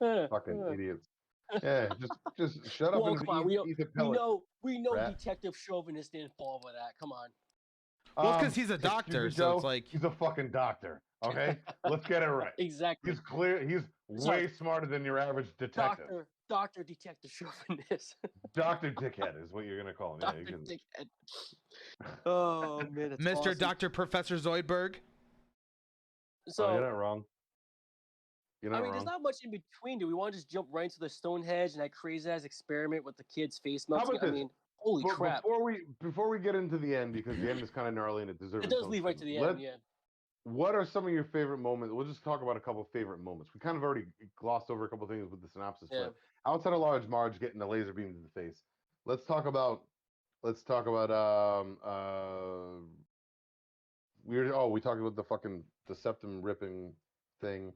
Yeah. Fucking idiots. Yeah. Just shut up Well, and come on, eat the pellet. we know rat. Detective Chauvinist didn't fall for that. Come on. Well, it's 'cause he's a excuse me, doctor, so Joe, it's like- he's a fucking doctor. Okay, let's get it right. Exactly. He's clear. He's Sorry. way smarter than your average detective. Doctor Detective Chauvinist. Doctor Dickhead is what you're gonna call him. Yeah, you Doctor can- Dickhead. Oh man, it's Mr. awesome. Dr. Professor Zoidberg. So Oh, you're not wrong. You're not I mean, wrong. there's not much in between. Do we want to just jump right into the Stonehenge and that crazy ass experiment with the kid's face How melting? about I this? mean, holy crap! Before we get into the end, because the end is kind of gnarly and it deserves. It does lead right to the end. Yeah. What are some of your favorite moments? We'll just talk about a couple of favorite moments. We kind of already glossed over a couple of things with the synopsis, Yeah. but outside of Large Marge getting the laser beam to the face, let's talk about we talked about the septum ripping thing.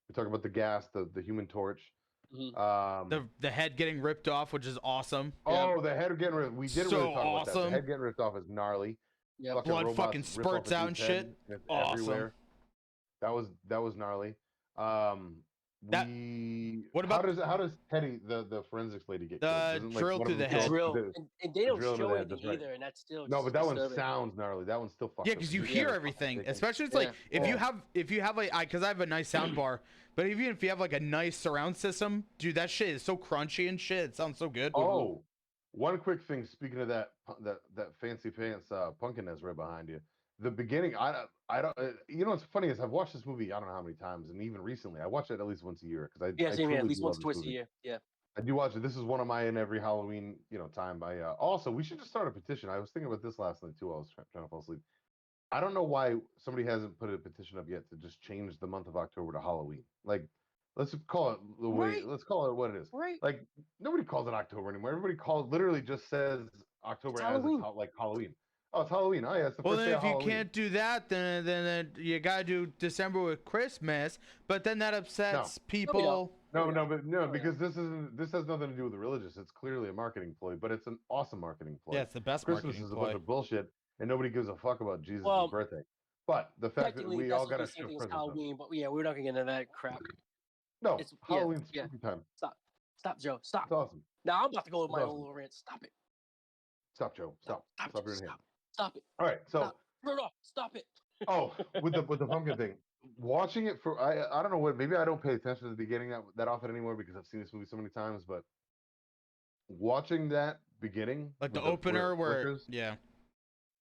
We talked about the gas, the Human Torch. The head getting ripped off, which is awesome. Oh, the head getting ripped. We didn't really So talk about that. The awesome. head getting ripped off is gnarly. Yeah, Fucking Blood robots fucking rip off spurts a out and dude's shit. head, and it's Awesome. everywhere. That was gnarly. That- what about how does Teddy the forensics lady get killed? Doesn't, drill one through of the them head. kill- drill, the- and they don't drill into show the head, anything that's right. either, and that's still No, just but that one disturbing. sounds gnarly. That one's still fucked Yeah, up. because you Just hear fucking everything, taken. especially it's Yeah. like if you have like because I have a nice sound bar, but even if you have like a nice surround system, dude, that shit is so crunchy and shit. It sounds so good. Oh, one quick thing. Speaking of that fancy pants pumpkin that's right behind you. The beginning, I don't. You know what's funny is I've watched this movie I don't know how many times, and even recently I watch it at least once a year because Yeah, I same here. At truly least do once, love this twice a movie. year. Yeah. I do watch it. This is one of my in every Halloween time. Also we should just start a petition. I was thinking about this last night too. I was trying to fall asleep. I don't know why somebody hasn't put a petition up yet to just change the month of October to Halloween. Like, let's call it the way. Right. Let's call it what it is. Right. Like nobody calls it October anymore. Everybody literally just says October It's as Halloween. it's like Halloween. Oh, it's Halloween. Oh yeah, it's the Well, first then day if of you Halloween. can't do that, then you gotta do December with Christmas. But then that upsets people. No, because this has nothing to do with the religious. It's clearly a marketing ploy, but it's an awesome marketing ploy. Yeah, it's the best Christmas marketing is a ploy. bunch of bullshit, and nobody gives a fuck about Jesus' Well, birthday. But the fact that Technically, we that's all supposed got to to be the same shove thing as presents up. Halloween, but yeah, we're not gonna get into that crap. No, It's Halloween's yeah. spooky time. Stop, Joe. Stop. It's awesome. Now I'm about to go with It's my awesome. own little rant. Stop it. Stop, Joe. Stop. Stop your hand. Stop it. All right, so Stop. Turn it off. Stop it. oh, with the pumpkin thing, watching it for I don't know what, maybe I don't pay attention to the beginning that often anymore because I've seen this movie so many times, but watching that beginning, Like the with opener where flickers, yeah.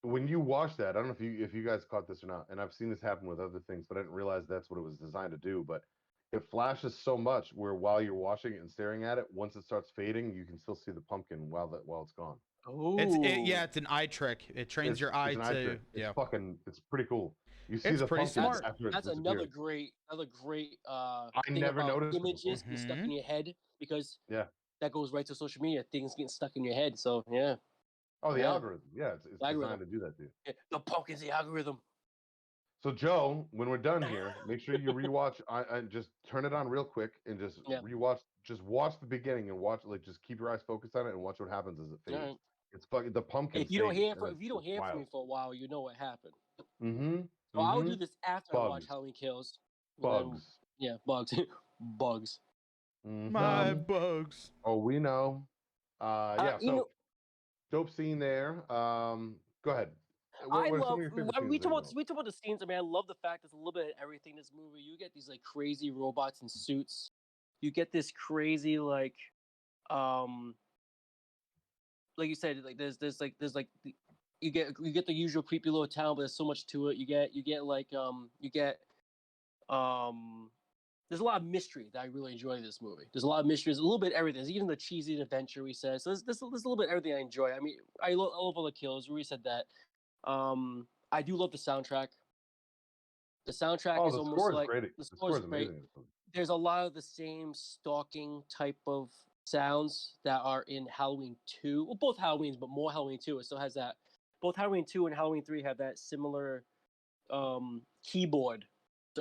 when you watch that, I don't know if you guys caught this or not, and I've seen this happen with other things, but I didn't realize that's what it was designed to do. But it flashes so much where while you're watching it and staring at it, once it starts fading, you can still see the pumpkin while it's gone. Oh. It's an eye trick. It trains your eye it's an eye to trick. yeah. It's pretty cool. You see It's the pretty pumpkin smart. after it That's disappears. another great thing never about noticed it images before. getting stuck in your head because Yeah. that goes right to social media. Things getting stuck in your head. So yeah. Oh, the Yeah. algorithm. Yeah, it's designed to do that, dude. The pumpkin's the algorithm. So, Joe, when we're done here, make sure you rewatch. I just turn it on real quick and just rewatch. Just watch the beginning and watch. Like, just keep your eyes focused on it and watch what happens as it fades. Right. It's fucking the pumpkin. If you don't hear from me for a while, you know what happened. Mm-hmm. So I'll do this after I watch Halloween Kills. Bugs. Yeah, bugs. Bugs. My bugs. Oh, we know. Yeah. So, dope scene there. Go ahead. I love we talk about the scenes. I mean, I love the fact there's a little bit of everything in this movie. You get these like crazy robots in suits. You get this crazy like you said, like there's you get the usual creepy little town, but there's so much to it. You get there's a lot of mystery that I really enjoy in this movie. There's a lot of mysteries, a little bit of everything. There's even the cheesy adventure we said. So there's a little bit of everything I enjoy. I mean, I love all the kills. We said that. I do love the soundtrack. The soundtrack is almost like great. The score is great. There's a lot of the same stalking type of sounds that are in Halloween 2. Well, both Halloweens, but more Halloween 2. It still has that. Both Halloween 2 and Halloween 3 have that similar keyboard,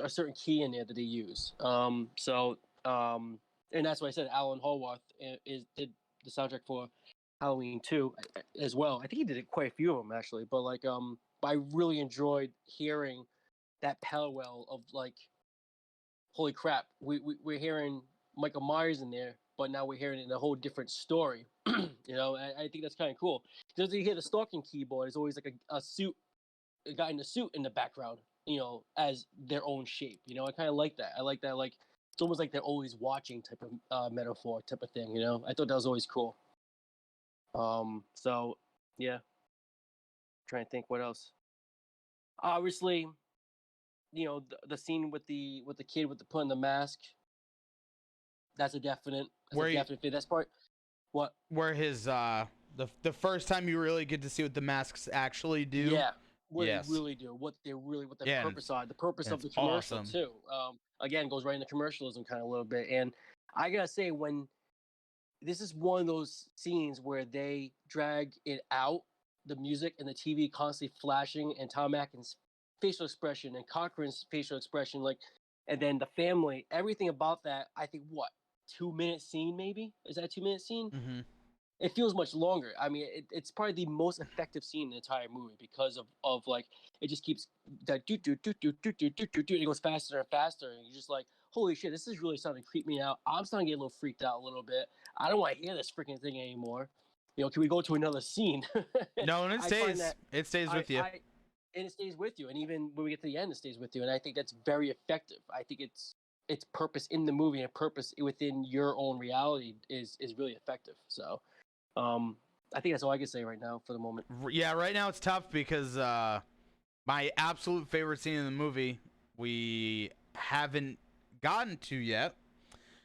a certain key in there that they use. And that's why I said Alan Hallworth did the soundtrack for Halloween 2 as well. I think he did quite a few of them actually, but I really enjoyed hearing that parallel of like, holy crap, we're hearing Michael Myers in there, but now we're hearing it in a whole different story. You know, I think that's kind of cool. Because you hear the stalking keyboard, it's always like a guy in a suit in the background, you know, as their own shape. You know, I kind of like that. I like that, like it's almost like they're always watching type of metaphor type of thing. You know, I thought that was always cool. So yeah, trying to think what else. Obviously, you know, the scene with the kid with the putting the mask. That's a definite. That's part. What? Where his the first time you really get to see what the masks actually do. Yeah. What they really do. What the purpose are. The purpose of the commercial awesome. Too. Again, goes right into commercialism kind of a little bit. And I gotta say, when this is one of those scenes where they drag it out, the music and the TV constantly flashing, and Tom Atkins' facial expression and Cochran's facial expression, like, and then the family, everything about that. I think 2-minute scene, maybe. Is that a 2-minute scene? Mm-hmm. It feels much longer. I mean, it's probably the most effective scene in the entire movie because of like it just keeps that do do do do do do do do do. It goes faster and faster, and you're just like, holy shit, this is really starting to creep me out. I'm starting to get a little freaked out a little bit. I don't want to hear this freaking thing anymore. You know, can we go to another scene? No, and it stays. It stays with you. And it stays with you, and even when we get to the end, it stays with you. And I think that's very effective. I think its purpose in the movie and purpose within your own reality is really effective. So. I think that's all I can say right now for the moment. Yeah, right now it's tough because my absolute favorite scene in the movie we haven't gotten to yet,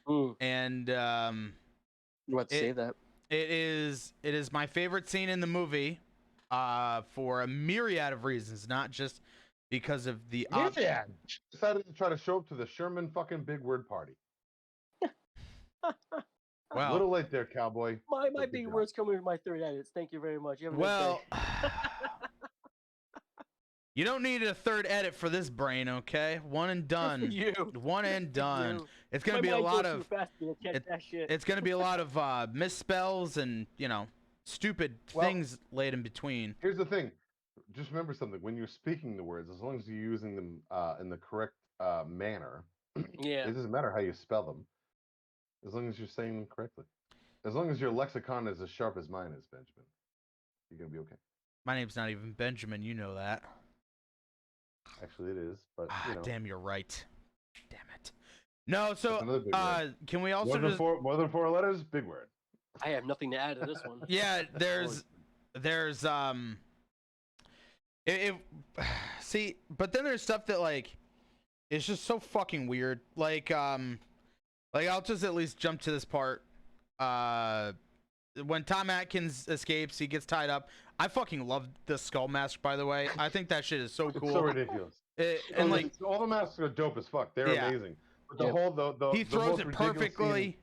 and you want to say that it is my favorite scene in the movie for a myriad of reasons, not just because of the decided to try to show up to the Sherman fucking big word party. Well, a little late there, cowboy. My big words coming with my 3 edits. Thank you very much. You have a well, good day. you don't need a third edit for this brain, okay? One and done. You. One and done. It's gonna My be a mind lot goes of. too fast to catch that shit. It's gonna be a lot of misspells and stupid things laid in between. Here's the thing. Just remember something. When you're speaking the words, as long as you're using them in the correct manner, it doesn't matter how you spell them. As long as you're saying them correctly. As long as your lexicon is as sharp as mine is, Benjamin, you're going to be okay. My name's not even Benjamin. You know that. Actually, it is. But, Damn, you're right. Damn it. No, so can we also more than 4 letters? Big word. I have nothing to add to this one. Yeah, there's see, but then there's stuff that like it's just so fucking weird. Like I'll just at least jump to this part. When Tom Atkins escapes, he gets tied up. I fucking love the skull mask, by the way. I think that shit is so cool. It's so ridiculous. And like all the masks are dope as fuck. They're amazing. But the he throws it perfectly.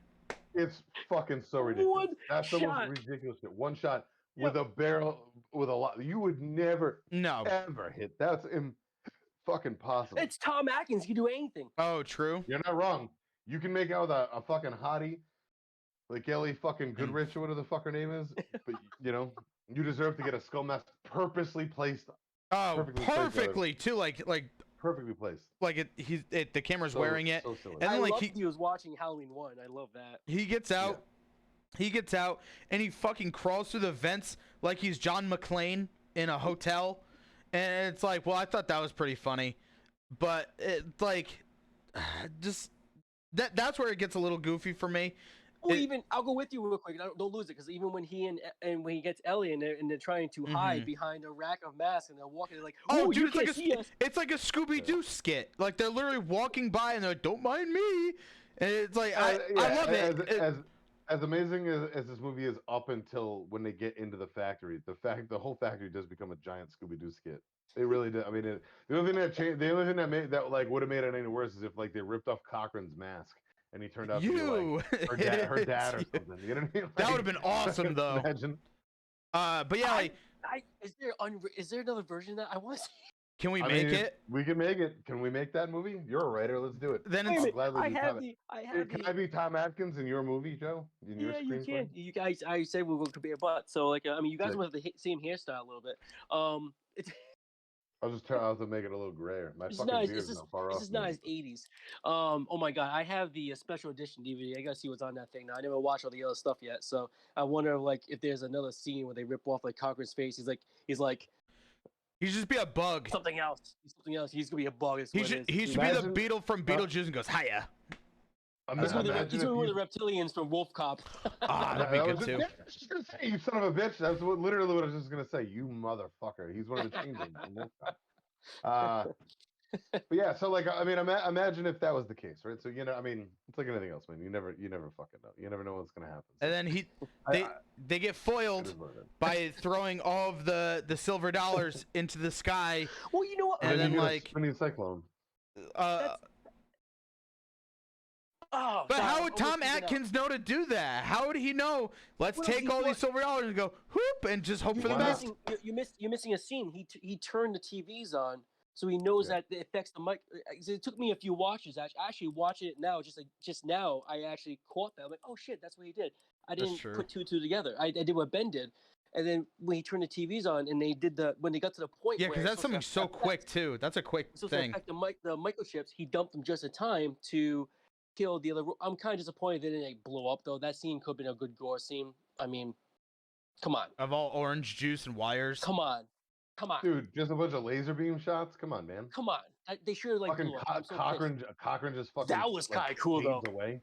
It's fucking so ridiculous. That's the most ridiculous shit. One shot with a barrel with a lot. You would never ever hit. That's fucking possible. It's Tom Atkins. He can do anything. Oh, true. You're not wrong. You can make out with a fucking hottie, like Ellie fucking Goodrich or whatever the fuck her name is. But you deserve to get a skull mask purposely placed. Oh, perfectly too. Like perfectly placed. Like the camera's wearing it. So silly. And then he was watching Halloween 1. I love that. He gets out. Yeah. He gets out and he fucking crawls through the vents like he's John McClane in a hotel. And it's like, well, I thought that was pretty funny, but it's like, just. That's where it gets a little goofy for me. Well, I'll go with you real quick. Don't lose it, because even when he and when he gets Ellie and they're trying to hide behind a rack of masks and they're walking, they're like, oh, dude, it's like a Scooby-Doo skit. Like they're literally walking by and they're like, don't mind me. And it's like I love it. As amazing as this movie is, up until when they get into the factory, the whole factory does become a giant Scooby-Doo skit. It really did. I mean, the only thing that changed, the only thing that made that would have made it any worse is if they ripped off Cochrane's mask and he turned out to be like her dad or something. You know what I mean? Like, that would have been awesome, though. Imagine. But yeah, is there another version of that I want to see? Can we make it? We can make it. Can we make that movie? You're a writer. Let's do it. Then Can I be Tom Atkins in your movie, Joe? You can. You guys, I said we were going to be a butt. So I mean, you guys will have the same hairstyle a little bit. I'll just have to make it a little grayer. My fucking beard is not far off. This is not as 80s. Oh my god, I have the special edition DVD. I gotta see what's on that thing now. I never watched all the other stuff yet, so I wonder if there's another scene where they rip off Cochrane's face. He's just be a bug. Something else. He's gonna be a bug. He should be the Beetle from Beetlejuice and goes, hiya. He's one of the reptilians from Wolf Cop. That'd be good too. You son of a bitch. That's literally what I was just gonna say. You motherfucker. He's one of the changelings from Wolf Cop. But yeah, so I mean, imagine if that was the case, right? So I mean, it's like anything else, man. You never fucking know. You never know what's gonna happen. So, and then they get foiled by throwing all of the silver dollars into the sky. Well, you know what? And then spinning cyclone. But how would Tom Atkins know to do that? How would he know? Let's take all these silver dollars and go whoop and just hope for the best. You're missing a scene. He turned the TVs on so he knows Yeah. that it affects the mic. It took me a few watches. Actually watching it now, just now, I actually caught that. I'm like, oh shit, that's what he did. I That's didn't true. put two and two together. I did what Ben did, and then when he turned the TVs on and when they got to the point Yeah, where because that's something so quick too. That's a quick so thing. to affect the microchips, he dumped them just in time to kill the other. I'm kind of disappointed they didn't like, blow up though. That scene could have been a good gore scene. I mean, come on. Of all orange juice and wires. Come on. Dude, just a bunch of laser beam shots. Come on, man. Come on. They should have like Fucking blew up. I'm so Cochrane just fucking That was kind of cool fades though. away.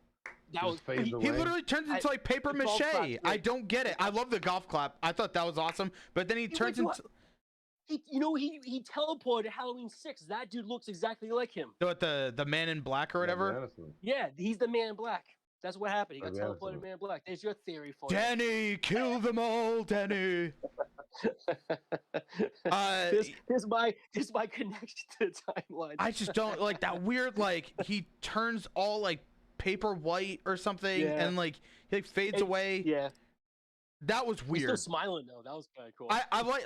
That was Fades He away. literally turns into like paper the golf clap's mache. I great. don't get it. I love the golf clap. I thought that was awesome. But then he turns into He teleported Halloween 6. That dude looks exactly like him. what the man in black or whatever. Yeah, he's the Man in Black. That's what happened. He got That'd be teleported awesome. Man in Black. There's your theory for Danny, kill them all, Danny. Here's my connection to the timeline. I just don't like that weird like he turns all like paper white or something Yeah. and like he like, fades away. Yeah. That was He's weird. still smiling though. That was kind of cool. I like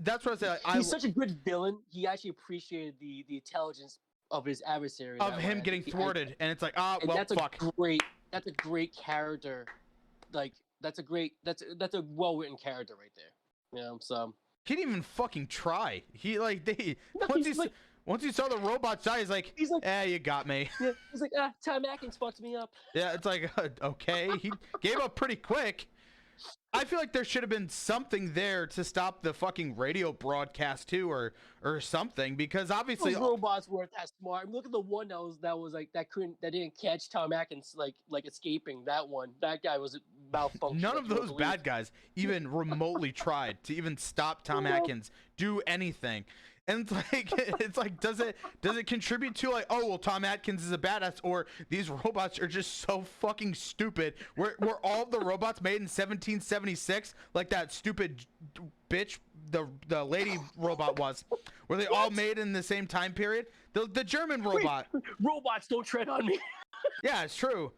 that's what I said. He's such a good villain. He actually appreciated the intelligence of his adversary. of him getting thwarted, and it's like well, that's fuck. That's a great character. Like that's a well written character right there. You know, so He didn't even fucking try. He like No, once he saw the robots die, he's like, you got me. yeah, he's like, Tom Atkins fucked me up. Yeah, it's like okay. He gave up pretty quick. I feel like there should have been something there to stop the fucking radio broadcast too, or something, because obviously those robots weren't that smart. I mean, look at the one that didn't catch Tom Atkins like escaping. That guy was malfunctioning. none of those bad guys even remotely tried to even stop Tom Atkins do anything. And it's like does it contribute to like, oh well, Tom Atkins is a badass, or these robots are just so fucking stupid? Were all the robots made in 1776 like that stupid bitch the lady robot was? Were they all made in the same time period? The German robot. Robots don't tread on me. Yeah, it's true.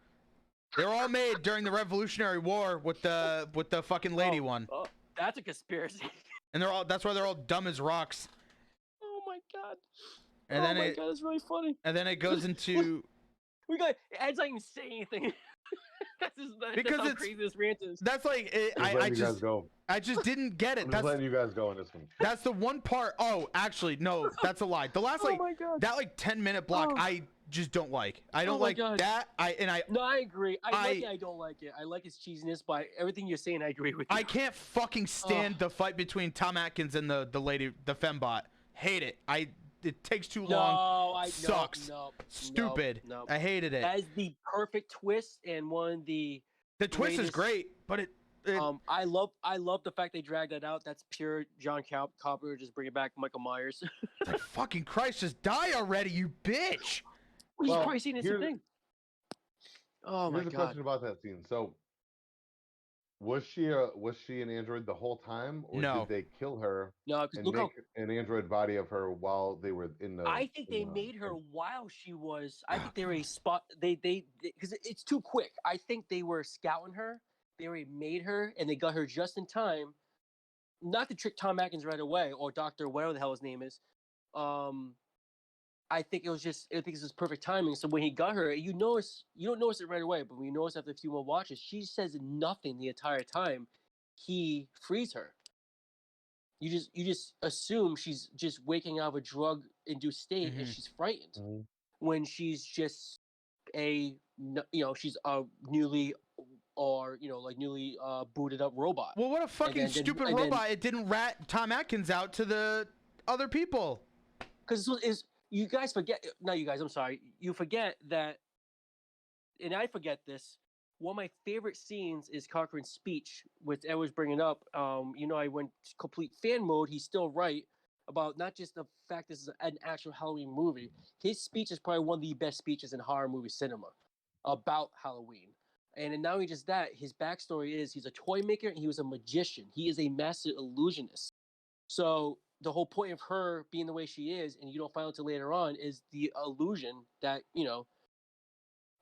They were all made during the Revolutionary War with the fucking lady one. Oh, that's a conspiracy. And that's why they're all dumb as rocks. Oh my god. And then god, that's really funny. And then it goes into Ed's not even saying anything. Because that's how crazy this rant is. That's like I just didn't get it. I'm just letting you guys go on this one. That's the one part. Oh, actually, no, that's a lie. The last that 10-minute block, I just don't like. I don't like that. No, I agree. I don't like it. I like his cheesiness, but everything you're saying, I agree with you. I can't fucking stand the fight between Tom Atkins and the lady, the fembot. Hate it. It takes too long. Sucks. Stupid. No. I hated it. That is the perfect twist and one of the twist is great, but I love the fact they dragged that out. That's pure John Carpenter just bringing back Michael Myers. It's like, fucking Christ, just die already, you bitch. He's probably seen this thing. Oh my god. Here's a question about that scene. So was she an android the whole time, or did they kill her and make an android body of her while they were in the? I think they made her while she was. I think they were a spot. They because it's too quick. I think they were scouting her. They already made her, and they got her just in time, not to trick Tom Atkins right away or Doctor whatever the hell his name is. I think it was perfect timing. So when he got her, you don't notice it right away, but when you notice after a few more watches, she says nothing the entire time he frees her. You just assume she's just waking out of a drug-induced state and she's frightened when she's just she's a newly booted up robot. Well, what a fucking stupid robot! It didn't rat Tom Atkins out to the other people. Because you guys forget, not you guys, I'm sorry. You forget that, and I forget this, one of my favorite scenes is Cochrane's speech, which Ed was bringing up. I went complete fan mode. He's still right about not just the fact this is an actual Halloween movie. His speech is probably one of the best speeches in horror movie cinema about Halloween. And not only just that, his backstory is he's a toy maker and he was a magician. He is a master illusionist. So the whole point of her being the way she is, and you don't find out until later on, is the illusion that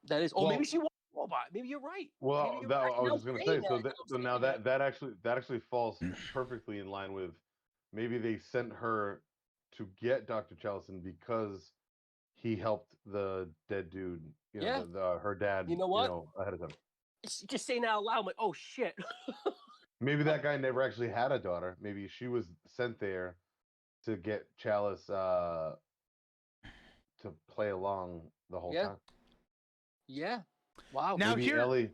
that is. Maybe she was a robot. Maybe you're right. Well, I was just gonna say. So now that actually falls perfectly in line with maybe they sent her to get Dr. Chalison because he helped the dead dude, her dad, You know what? ahead of time. Just saying that out loud, I'm like, oh shit. Maybe that guy never actually had a daughter. Maybe she was sent there to get Chalice to play along the whole time. Yeah. Wow. Now maybe here, Ellie.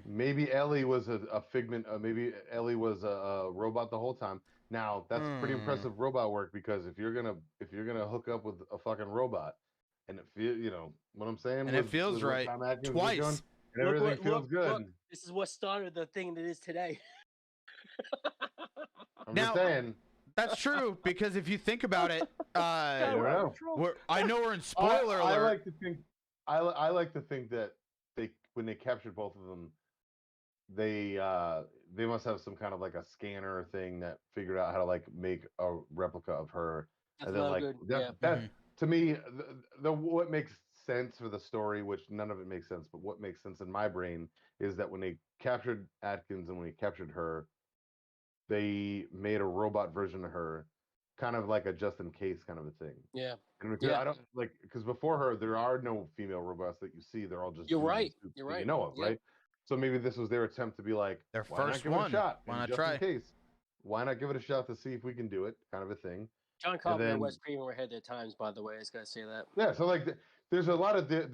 Maybe Ellie was a figment. Maybe Ellie was a robot the whole time. Now that's pretty impressive robot work, because if you're gonna hook up with a fucking robot, and it feel, what I'm saying, and it feels right twice, and everything feels good. Look, this is what started the thing that is today. I'm just saying. That's true, because if you think about it, I know we're in spoiler alert. I like to think that when they captured both of them, they must have some kind of like a scanner thing that figured out how to like make a replica of her. That's and then like good. that to me, the what makes sense for the story, which none of it makes sense, but what makes sense in my brain is that when they captured Atkins and when they captured her, they made a robot version of her, kind of like a just in case kind of a thing. Yeah. And I don't like, because before her there are no female robots that you see. They're all just You're right. You know of, right? So maybe this was their attempt to be like, their why first not give it a shot? Why not just try? in case. Why not give it a shot to see if we can do it, kind of a thing. John Carpenter was screaming ahead their times, by the way. I just gotta say that. Yeah, so like there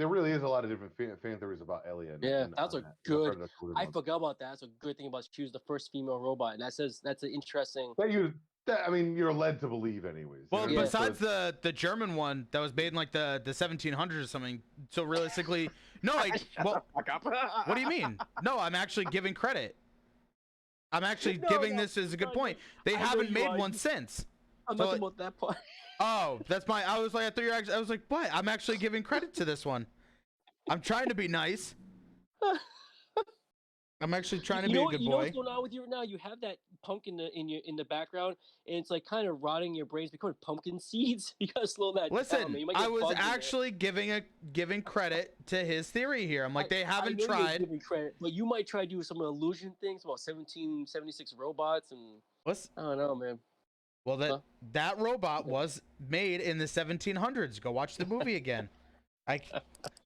really is a lot of different fan theories about Ellie. That's a good. I forgot about that. That's a good thing about she was the first female robot, and that's an interesting. You're led to believe anyways. Well, besides the German one that was made in like the 1700s or something. So realistically, no. What do you mean? No, I'm actually giving credit. I'm actually giving this as a good point. They haven't made one since. I'm not about that part. Oh, that's my. I was like, I was like, what? I'm actually giving credit to this one. I'm trying to be nice. I'm actually trying to be a good boy. You know what's going on with you right now? You have that pumpkin in the background, and it's like kind of rotting your brains, becoming pumpkin seeds. You gotta slow that down. Listen, I was actually giving credit to his theory here. I'm like, they haven't tried. Giving credit, but you might try to do some illusion things about 1776 robots and. I don't know, man. Well, that robot was made in the 1700s. Go watch the movie again.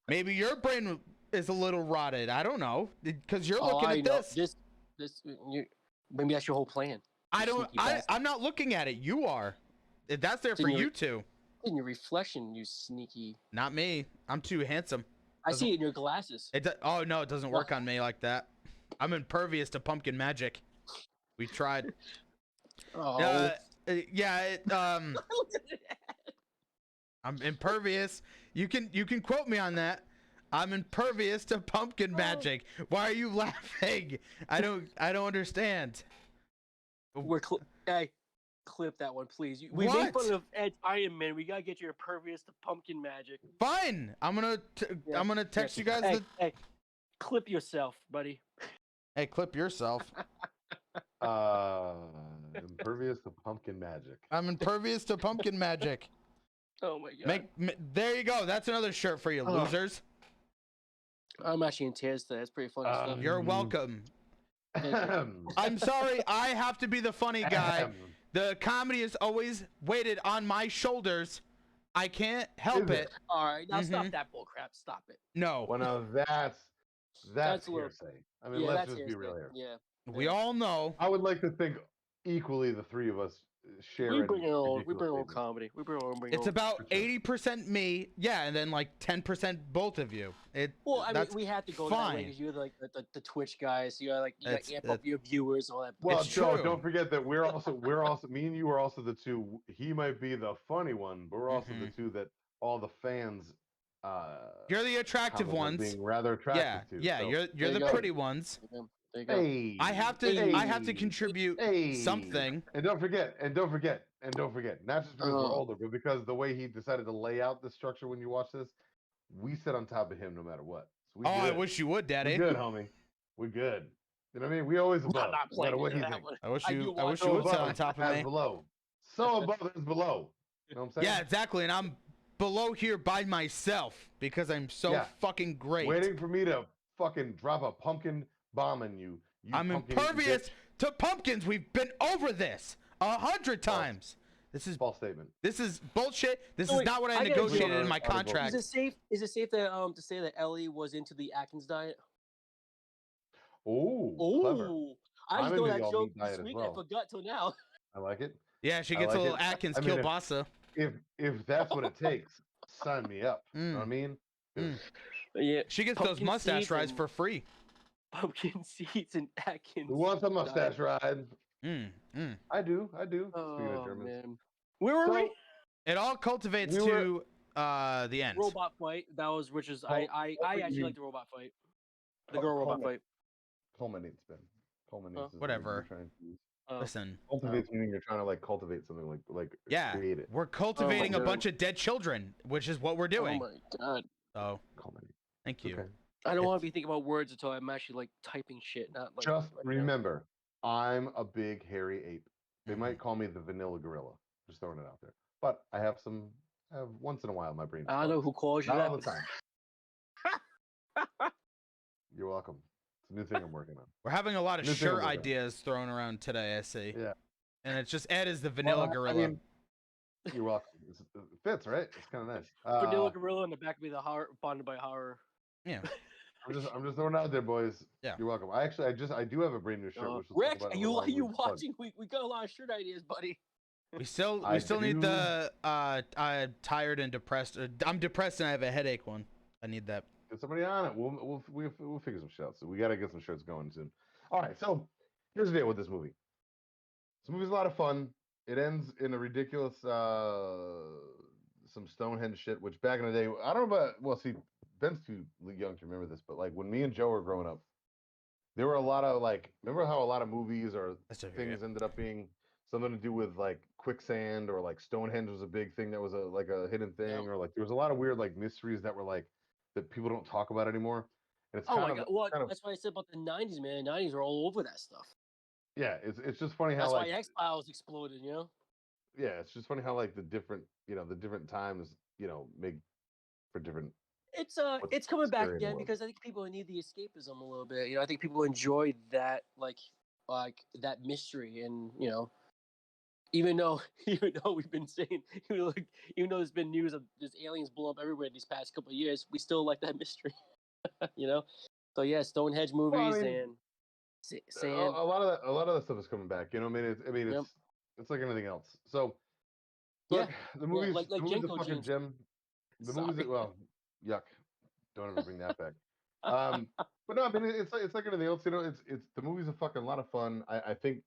Maybe your brain is a little rotted. I don't know, because you're looking at this. Maybe that's your whole plan. I'm not looking at it. You are. That's there for you two. In your reflection, you sneaky. Not me. I'm too handsome. I see it in your glasses. Oh no, it doesn't work on me like that. I'm impervious to pumpkin magic. We tried. I'm impervious. You can quote me on that. I'm impervious to pumpkin magic. Why are you laughing? I don't understand. Hey, clip that one, please. We made fun of Ed's Iron Man. We gotta get you impervious to pumpkin magic. Fine. I'm gonna text you guys. Hey, clip yourself, buddy. Hey, clip yourself. Impervious to pumpkin magic. I'm impervious to pumpkin magic. Oh my god. There you go. That's another shirt for you, losers. I'm actually in tears today. That's pretty funny stuff. You're welcome. I'm sorry. I have to be the funny guy. The comedy is always weighted on my shoulders. I can't help it. All right, now stop that bullcrap. Stop it. No. Well, now that's hearsay. I mean, let's just be real here. Yeah. We all know. I would like to think equally the three of us share. We bring our own comedy. It's about 80% me, and then like 10% both of you. We have to go that way because you're like the Twitch guys. So you gotta amp up your viewers and all that. Well, don't forget that we're also me and you are also the two. He might be the funny one, but we're also the two that all the fans. You're the attractive ones. Being rather attractive to. Yeah, so, you're the pretty ones. There you go. Hey, I have to contribute something. And don't forget, not just because we're older, but because the way he decided to lay out the structure when you watch this, we sit on top of him no matter what. So I wish you would, Daddy. We're good, homie. We're good. You know what I mean? We always above. No matter what he thinks. I wish you would sit on top of me. Below. So above is below. You know what I'm saying? Yeah, exactly. And I'm below here by myself because I'm so fucking great. Waiting for me to fucking drop a pumpkin bomb on you. I'm impervious to pumpkins. We've been over this 100 times. This is false statement. This is bullshit. This So is wait, not what I I gotta negotiated check. in my Article. contract. Is it safe to say that Ellie was into the Atkins diet? Oh, clever. I I'm just know into the that all joke meat diet this as week. well. I forgot till now. I like it. Yeah, she I gets like a little it. Atkins I mean, kielbasa. if that's what it takes, sign me up. You know what I mean? Yeah, She gets those pumpkin mustache seeds rides and- for free. pumpkin seeds and Atkins. Who wants a mustache diet. ride? I do. Speaking of Oh Germans. man, where were we? It all cultivates We were- to the end. Robot fight. That was which is I actually like the robot fight. The girl robot fight. Culminates, Ben. Culminates. is Whatever. what you're trying to use. Listen. Cultivates meaning you're trying to like cultivate something like Yeah, create it. we're cultivating a God. bunch of dead children, which is what we're doing. Oh my god. So, Culminate. thank you. Okay. I don't want It's- to be thinking about words until I'm actually like typing shit, not like. Just right now. remember, I'm a big hairy ape. They Mhm. might call me the vanilla gorilla. Just throwing it out there. But I have once in a while my brain. I don't know who calls you Not that. all the time. You're welcome. It's a new thing I'm working on. We're having a lot of New thing shirt we're doing. ideas thrown around today, I see. Yeah. And it's just Ed is the vanilla Well, I gorilla. mean, you're welcome. It fits, right? It's kind of nice. Vanilla gorilla in the back of me, the horror bonded by horror. Yeah. I'm just throwing it out there, boys. Yeah. You're welcome. I do have a brand new shirt. Which we'll talk Rick, about are in a you little while. watching? We got a lot of shirt ideas, buddy. We still I need do. the tired and depressed. I'm depressed and I have a headache one. I need that. Get somebody on it. We'll figure some shit out. So we gotta get some shirts going soon. All right. So here's the deal with this movie. This movie's a lot of fun. It ends in a ridiculous some Stonehenge shit. Which back in the day, I don't know about. Well, see, Ben's too young to remember this, but like when me and Joe were growing up, there were a lot of like. Remember how a lot of movies or That's okay, things ended up being something to do with like quicksand or like Stonehenge was a big thing that was a hidden thing, or like there was a lot of weird like mysteries that were like that people don't talk about anymore. And it's Oh kind my of, god! Well, kind of that's why I said about the '90s, man. The '90s were all over that stuff. yeah, it's just funny how That's like why X Files exploded. You know. yeah, it's just funny how like the different times make for different. It's What's it's coming back scary in the again world. because I think people need the escapism a little bit. You know, I think people enjoy that like that mystery, and you know, even though we've been saying even though there's been news of there's aliens blow up everywhere these past couple of years, we still like that mystery. You know, so yeah, Stonehenge movies I mean, and A sand. lot of that stuff is coming back. You know, I mean, Yep. it's like anything else. So Yeah. look, the movie's like the movie's a Jenko fucking jeans. gem. The movie's Sorry. well, yuck. Don't ever bring that back. But no, I mean it's like anything else. You know, it's the movie's a fucking lot of fun. I think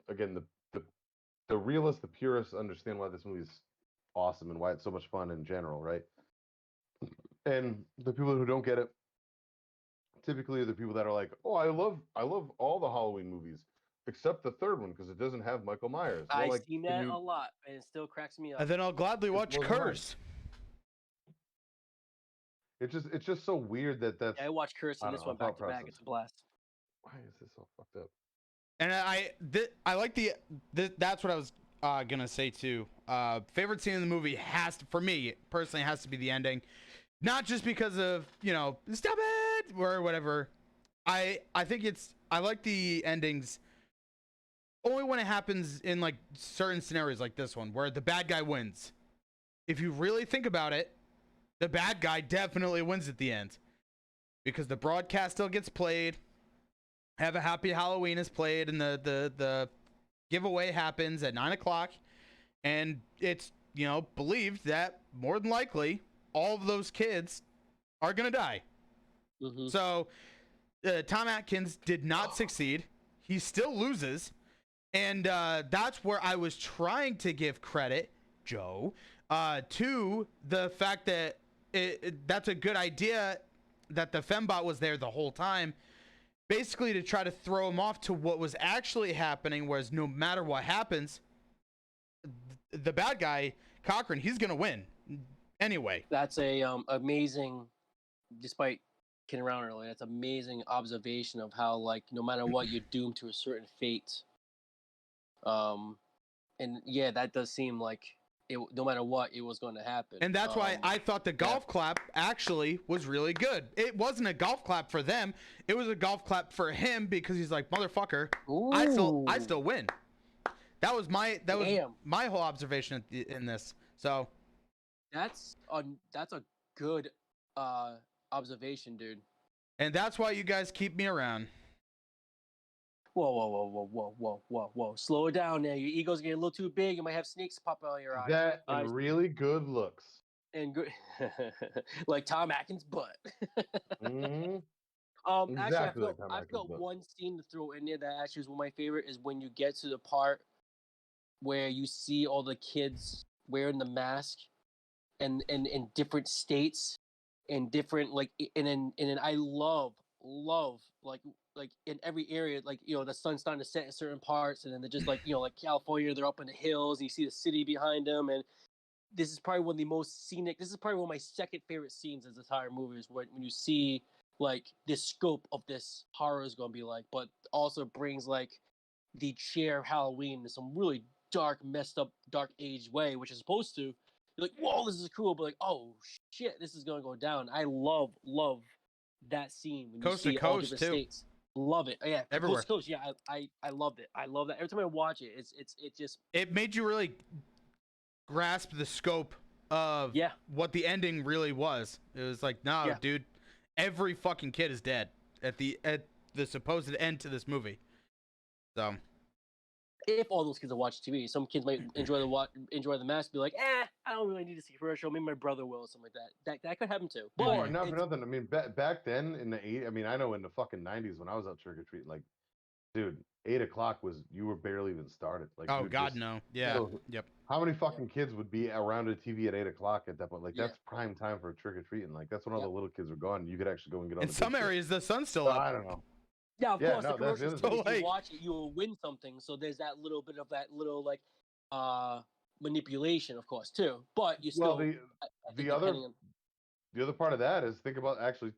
again the realists, the purists understand why this movie's awesome and why it's so much fun in general, right? And the people who don't get it typically are the people that are like, oh, I love all the Halloween movies except the third one because it doesn't have Michael Myers. Well, I've like, seen can that you- a lot, and it still cracks me up. And then I'll gladly watch blows my mind. Curse. It's just so weird that that's Yeah, I watched Curse I and don't this know, one back to thought back. process. It's a blast. why is this all fucked up? And I like that's what I was gonna say too. Favorite scene in the movie for me personally has to be the ending, not just because of stop it or whatever. I think I like the endings only when it happens in like certain scenarios like this one where the bad guy wins. If you really think about it, the bad guy definitely wins at the end because the broadcast still gets played. Have a Happy Halloween is played, and the giveaway happens at 9 o'clock, and it's believed that more than likely all of those kids are gonna die. Mm-hmm. So Tom Atkins did not succeed. He still loses, and that's where I was trying to give credit, Joe, to the fact that that's a good idea that the fembot was there the whole time. Basically to try to throw him off to what was actually happening, whereas no matter what happens, the bad guy, Cochran, he's going to win anyway. That's a amazing, despite kidding around earlier, that's amazing observation of how like no matter what you're doomed to a certain fate. And yeah, that does seem like it. No matter what, it was going to happen. And that's why I thought the golf clap actually was really good. It wasn't a golf clap for them. It was a golf clap for him because he's like, motherfucker, I still win. That was my Damn. whole observation in this. So That's a good observation, dude. and that's why you guys keep me around. Whoa. Slow it down there. Your ego's getting a little too big. You might have snakes pop out of your eyes. That and really good looks. And good, like Tom Atkins' butt. Mm-hmm. Actually, Exactly like Tom I Atkins' felt butt. one scene to throw in there that actually was one of my favorite is when you get to the part where you see all the kids wearing the mask and in different states and different and then I love like in every area, like, you know, the sun's starting to set in certain parts, and then they're just like, you know, like California, they're up in the hills and you see the city behind them. And this is probably one of the most scenic, this is probably one of my second favorite scenes in the entire movie, is when you see like this scope of this horror is going to be like, but also brings like the cheer of Halloween in some really dark, messed up, dark age way, which is supposed to. You're like, whoa, this is cool, but like, oh shit, this is gonna go down. I love that scene when Coast you to see all coast, different too. states. Love it. Yeah, Everywhere. coast to coast. Yeah, I loved it. I love that. Every time I watch it, it just It made you really grasp the scope of what the ending really was. It was like, no, dude, every fucking kid is dead at the supposed end to this movie. So if all those kids are watching TV, some kids might enjoy the mask, be like, I don't really need to see a commercial. Maybe my brother will, or something like that. That could happen too. But Or not for nothing. I mean, back then in the 80s, I mean, I know in the fucking 90s when I was out trick or treating, like, dude, 8 o'clock was, you were barely even started. Like, oh god, no. Yeah. So, yep. How many fucking kids would be around a TV at 8 o'clock at that point? Like, that's prime time for trick or treating. Like, that's when all the little kids are gone. You could actually go and get on. In some areas, the sun's still so, up. I don't know. Yeah, of course. No, the commercials, that's the if you watch it, you will win something. So there's that little bit of that little like manipulation, of course, too. But you still. Well, the other part of that is, think about actually.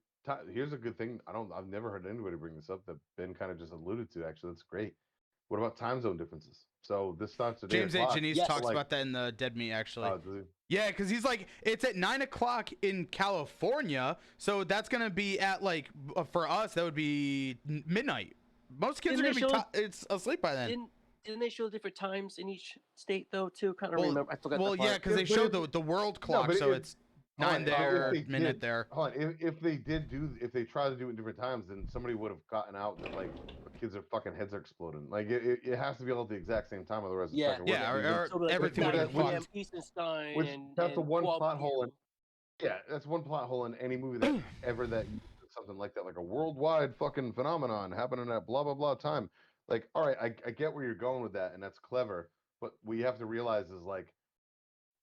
Here's a good thing. I've never heard anybody bring this up that Ben kind of just alluded to. Actually, that's great. What about time zone differences? So this starts at James 8 A. o'clock. Janice talks about that in the Dead Meat, actually. Yeah, because he's like, it's at 9 o'clock in California, so that's gonna be at like, for us that would be midnight. Most kids are gonna be it's asleep by then. Didn't they show different times in each state though too? Kind of remember. I forgot. Well, yeah, because they showed the world clock, so it's 9 there, minute there. Hold on, if they try to do it in different times, then somebody would have gotten out that like kids are fucking heads are exploding. Like it has to be all at the exact same time, otherwise it's fucking or everything would have been Eastern Time. That's the one plot hole. That's one plot hole in any movie that ever that something like that, like a worldwide fucking phenomenon happening at blah blah blah time. Like, all right, I get where you're going with that, and that's clever, but what you have to realize is like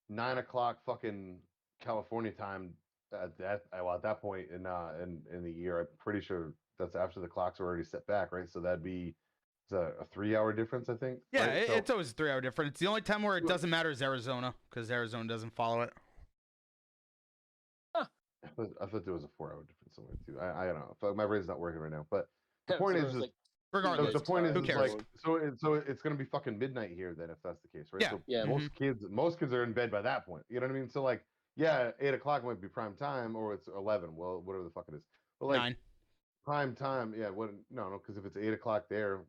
9 o'clock fucking California time at that point in the year, I'm pretty sure that's after the clocks are already set back, right? So that'd be a 3-hour difference, I think. Yeah, right? it's always a 3-hour difference. It's the only time where it doesn't matter is Arizona, because Arizona doesn't follow it. I thought there was a 4-hour difference somewhere too. I don't know. My brain's not working right now, but the point is, like, regardless, the point is, who cares? like, so it's gonna be fucking midnight here then, if that's the case, right? Yeah. So most kids are in bed by that point. You know what I mean? So like, 8 o'clock might be prime time, or it's 11. Well, whatever the fuck it is. But like 9. Prime time, no, because if it's 8 o'clock there,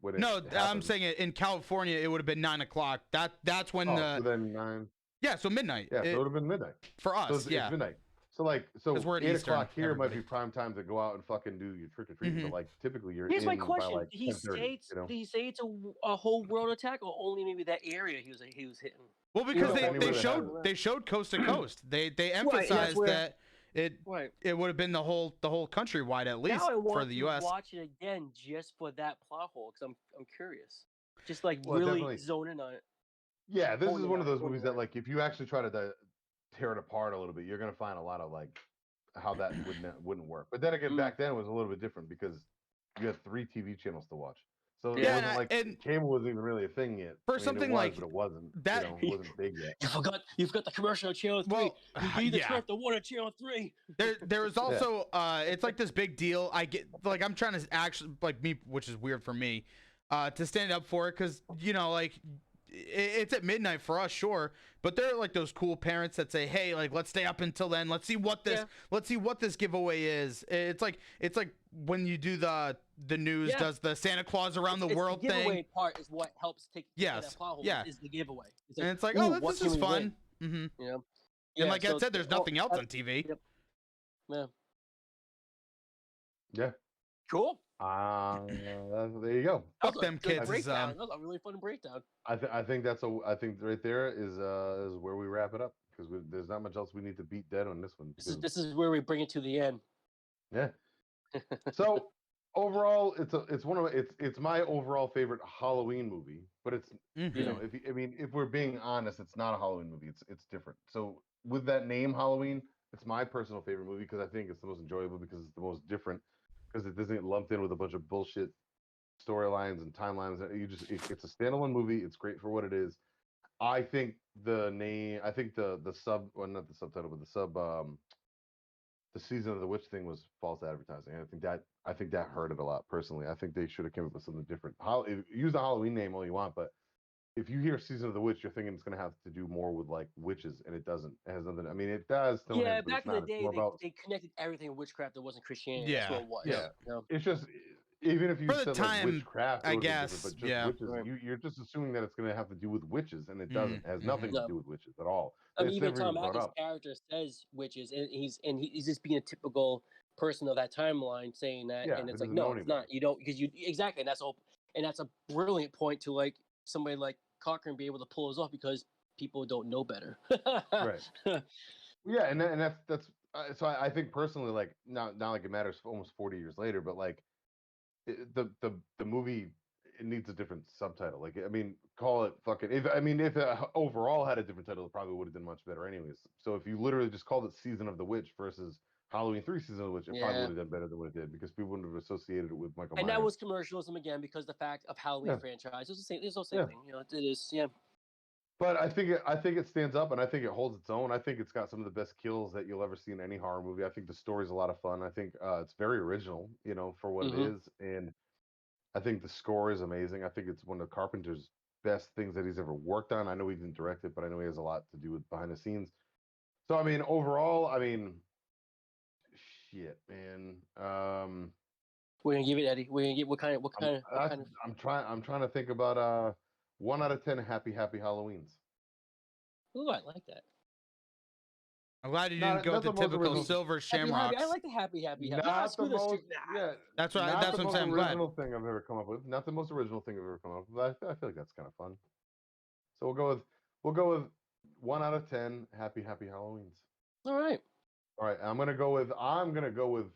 I'm saying it in California, it would have been 9 o'clock. That's when so then 9. Yeah, so midnight. Yeah, so it would have been midnight for us. So it's midnight. So we're at 8 o'clock here might be prime time to go out and fucking do your trick or treating. But like typically you're. Here's my question: by, like, Did he say did he say it's a whole world attack, or only maybe that area he was hitting? Well, because they showed coast to coast. They emphasized that it would have been the whole countrywide at least for the U.S. Watch it again just for that plot hole because I'm curious, just like really zoning on it. Yeah, this is one of those movies that like if you actually try to tear it apart a little bit, you're gonna find a lot of like how that wouldn't work. But then again, back then it was a little bit different because you had 3 TV channels to watch. So it wasn't like cable wasn't even really a thing yet. For something like but it wasn't. That it wasn't big yet. You've got the commercial on channel 3. Well, you need the one on channel 3. There was also it's like this big deal. I get like I'm trying to actually like me, which is weird for me, to stand up for it because like it's at midnight for us, sure, but there are like those cool parents that say, hey, like, let's stay up until then, let's see what this giveaway is. It's like when you do the news does the Santa Claus around the world the giveaway thing. part is what helps take that plot hole, is the giveaway. It's like, and it's like, ooh, this is fun. Mm-hmm. You know? And like I said, there's nothing else on TV. Yep. Yeah. Yeah. Cool. There you go. Fuck them kids. That was a really fun breakdown. I think right there is where we wrap it up, because there's not much else we need to beat dead on this one. This is where we bring it to the end. Yeah. So overall, it's my overall favorite Halloween movie, but it's you know, if we're being honest, it's not a Halloween movie. It's different. So with that name, Halloween, it's my personal favorite movie because I think it's the most enjoyable, because it's the most different, because it doesn't get lumped in with a bunch of bullshit storylines and timelines. It's a standalone movie. It's great for what it is. I think the not the subtitle, but the season of the witch thing was false advertising. I think that hurt it a lot. Personally, I think they should have come up with something different. Use the Halloween name all you want, but if you hear season of the witch, you're thinking it's going to have to do more with like witches, and it doesn't. It has nothing. I mean, it does. Yeah, back in the day, they connected everything with witchcraft that wasn't Christianity. Yeah, that's what it was. Yeah, you know? It's just, even if you for the said time, like witchcraft, I guess, but just witches, you're just assuming that it's going to have to do with witches, and it doesn't. It has nothing to do with witches at all. I mean, even Tom Atkins' character says witches, and he's just being a typical person of that timeline saying that, and it's like, no, it's not. You don't, because you exactly, and that's a brilliant point to like somebody like Cochran be able to pull us off, because people don't know better. Right. Yeah, and that's so I think personally, like, not like it matters almost 40 years later, but like the movie, it needs a different subtitle. Like, I mean, call it fucking. If it overall had a different title, it probably would have done much better, anyways. So if you literally just called it Season of the Witch versus Halloween 3 Season of the Witch, it probably would have done better than what it did, because people wouldn't have associated it with Michael Myers. And that was commercialism again, because the fact of Halloween franchise. It's the same. It's the same thing. You know, it is. Yeah. But I think it stands up, and I think it holds its own. I think it's got some of the best kills that you'll ever see in any horror movie. I think the story's a lot of fun. I think it's very original, you know, for what it is, and I think the score is amazing. I think it's one of Carpenter's best things that he's ever worked on. I know he didn't direct it, but I know he has a lot to do with behind the scenes. So I mean, overall, shit, man. We're gonna give it, Eddie. We're gonna get what kind of. I'm trying to think about 1 out of 10 happy Halloweens. Ooh, I like that. I'm glad you didn't go with the typical silver shamrocks. I like the happy. Not the most, that's what I'm saying. I'm glad. Original thing I've ever come up with. Not the most original thing I've ever come up with. But I feel like that's kind of fun. So we'll go with 1 out of 10 happy Halloweens. All right. I'm gonna go with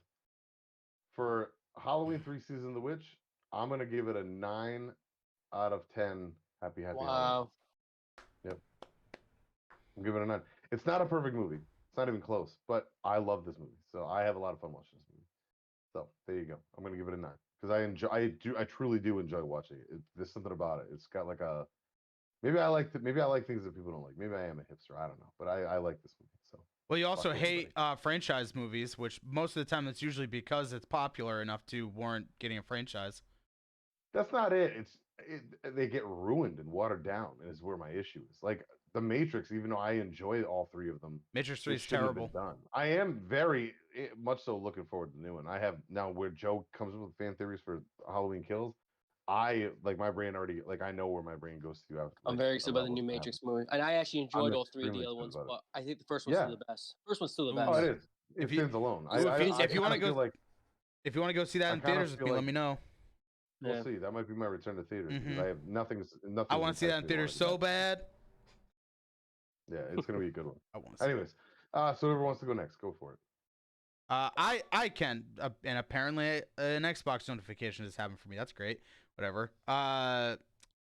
for Halloween 3 Season of the Witch. I'm gonna give it a 9 out of 10 happy Halloween. Wow. Yep. I'm giving it a 9. It's not a perfect movie. It's not even close, but I love this movie. So I have a lot of fun watching this movie. So there you go. I'm gonna give it a 9, because I truly do enjoy watching it. There's something about it. It's got like a, maybe I like things that people don't like. Maybe I am a hipster. I don't know, but I like this movie. So. Well, you also hate franchise movies, which most of the time it's usually because it's popular enough to warrant getting a franchise. That's not it. They get ruined and watered down, is where my issue is. Like The Matrix, even though I enjoy all 3 of them, Matrix 3 is terrible. Done. I am very much so looking forward to the new one. I have now, where Joe comes up with fan theories for Halloween Kills. I like, my brain already, like, I know where my brain goes to. I'm very excited about the new Matrix movie, and I actually enjoyed all 3 of the other ones, but I think the first one's still the best. First one's still the best. Oh, it is. It stands alone. If you want to go see that in theaters with me, let me know. We'll see. That might be my return to theaters, because I have nothing. I want to see that in theaters so bad. Yeah, it's gonna be a good one. I want to. Anyways, so whoever wants to go next, go for it. I can, and apparently an Xbox notification has happened for me. That's great. Whatever.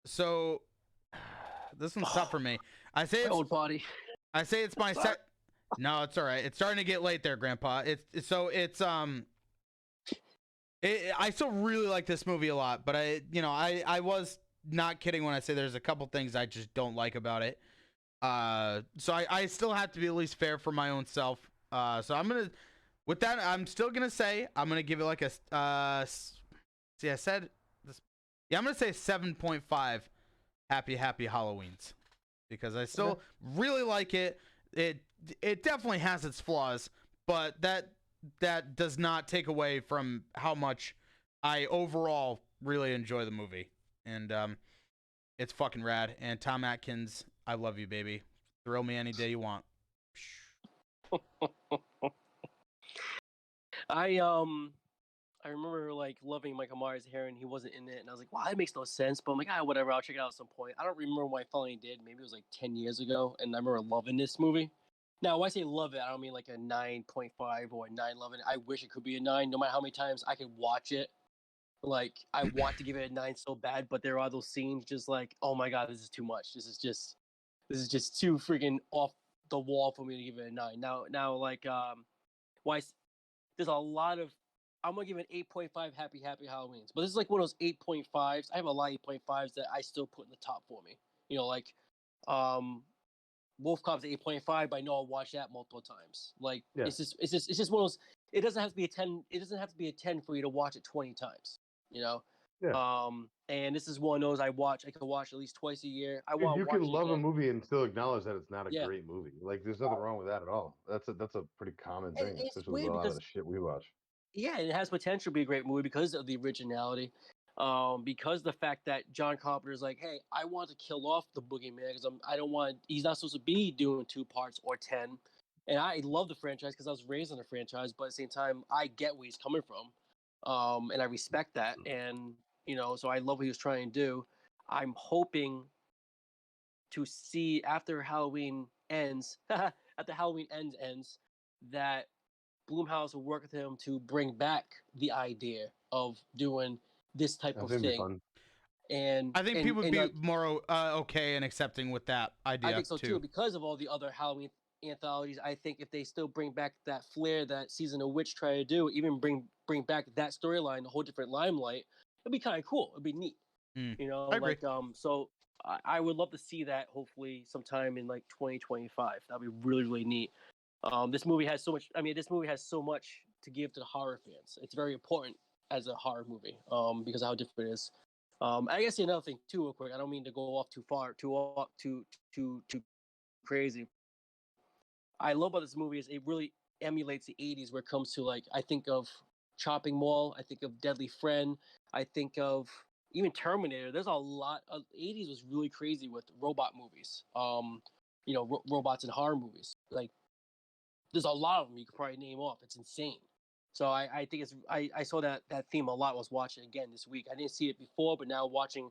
So this one's tough for me. I say it's old body. I say it's my set. No, it's all right. It's starting to get late there, Grandpa. I still really like this movie a lot, but I was not kidding when I say there's a couple things I just don't like about it. So I still have to be at least fair for my own self. So I'm still gonna say I'm gonna give it like a. See, I said this. Yeah, I'm gonna say 7.5 happy Halloweens, because I still really like it. It definitely has its flaws, but that does not take away from how much I overall really enjoy the movie. And it's fucking rad. And Tom Atkins, I love you, baby. Thrill me any day you want. I remember like loving Michael Myers here, and he wasn't in it, and I was like, "Wow, that makes no sense." But I'm like, whatever. I'll check it out at some point. I don't remember when I finally did. Maybe it was like 10 years ago, and I remember loving this movie. Now, when I say love it, I don't mean like a 9.5 or a 9 loving it. I wish it could be a 9. No matter how many times I could watch it, like I want to give it a 9 so bad, but there are those scenes just like, oh my god, this is too much. This is just too freaking off the wall for me to give it a 9. Now, like why? There's a lot of I'm gonna give it an 8.5 happy Halloweens. But this is like one of those 8.5s. I have a lot of 8.5s that I still put in the top for me. You know, like Wolf Cop's 8.5, but I know I'll watch that multiple times. Like it's just one of those. It doesn't have to be a 10. It doesn't have to be a 10 for you to watch it 20 times. You know. Yeah. And this is one of those I could watch at least twice a year. You can love a movie and still acknowledge that it's not a Yeah. great movie. Like there's nothing wrong with that at all. That's a pretty common thing, It's especially with weird a lot of because the shit we watch. yeah, it has potential to be a great movie because of the originality. Because the fact that John Carpenter's like, hey, I want to kill off the boogeyman because I don't want. He's not supposed to be doing 2 parts or 10. And I love the franchise because I was raised on the franchise, but at the same time, I get where he's coming from, and I respect that. And you know, so I love what he was trying to do. I'm hoping to see after Halloween ends, after Halloween ends, that Blumhouse will work with him to bring back the idea of doing this type of That'd be thing. fun. And I think people would be more okay and accepting with that idea. I think so too, because of all the other Halloween anthologies. I think if they still bring back that flair that Season of Witch tried to do, even bring back that storyline, a whole different limelight, it'd be kind of cool. It'd be neat. You know, I agree. So I would love to see that hopefully sometime in like 2025. That'd be really, really neat. This movie has so much. I mean, this movie has so much to give to the horror fans. It's very important as a horror movie because of how different it is. I guess another thing too, real quick. I don't mean to go off too far, too crazy. I love about this movie is it really emulates the 80s where it comes to like I think of Chopping Mall, I think of Deadly Friend, I think of even Terminator. There's a lot of 80s was really crazy with robot movies. You know, robots and horror movies. Like there's a lot of them you could probably name off. It's insane. So I think it's I saw that theme a lot. I was watching it again this week. I didn't see it before, but now watching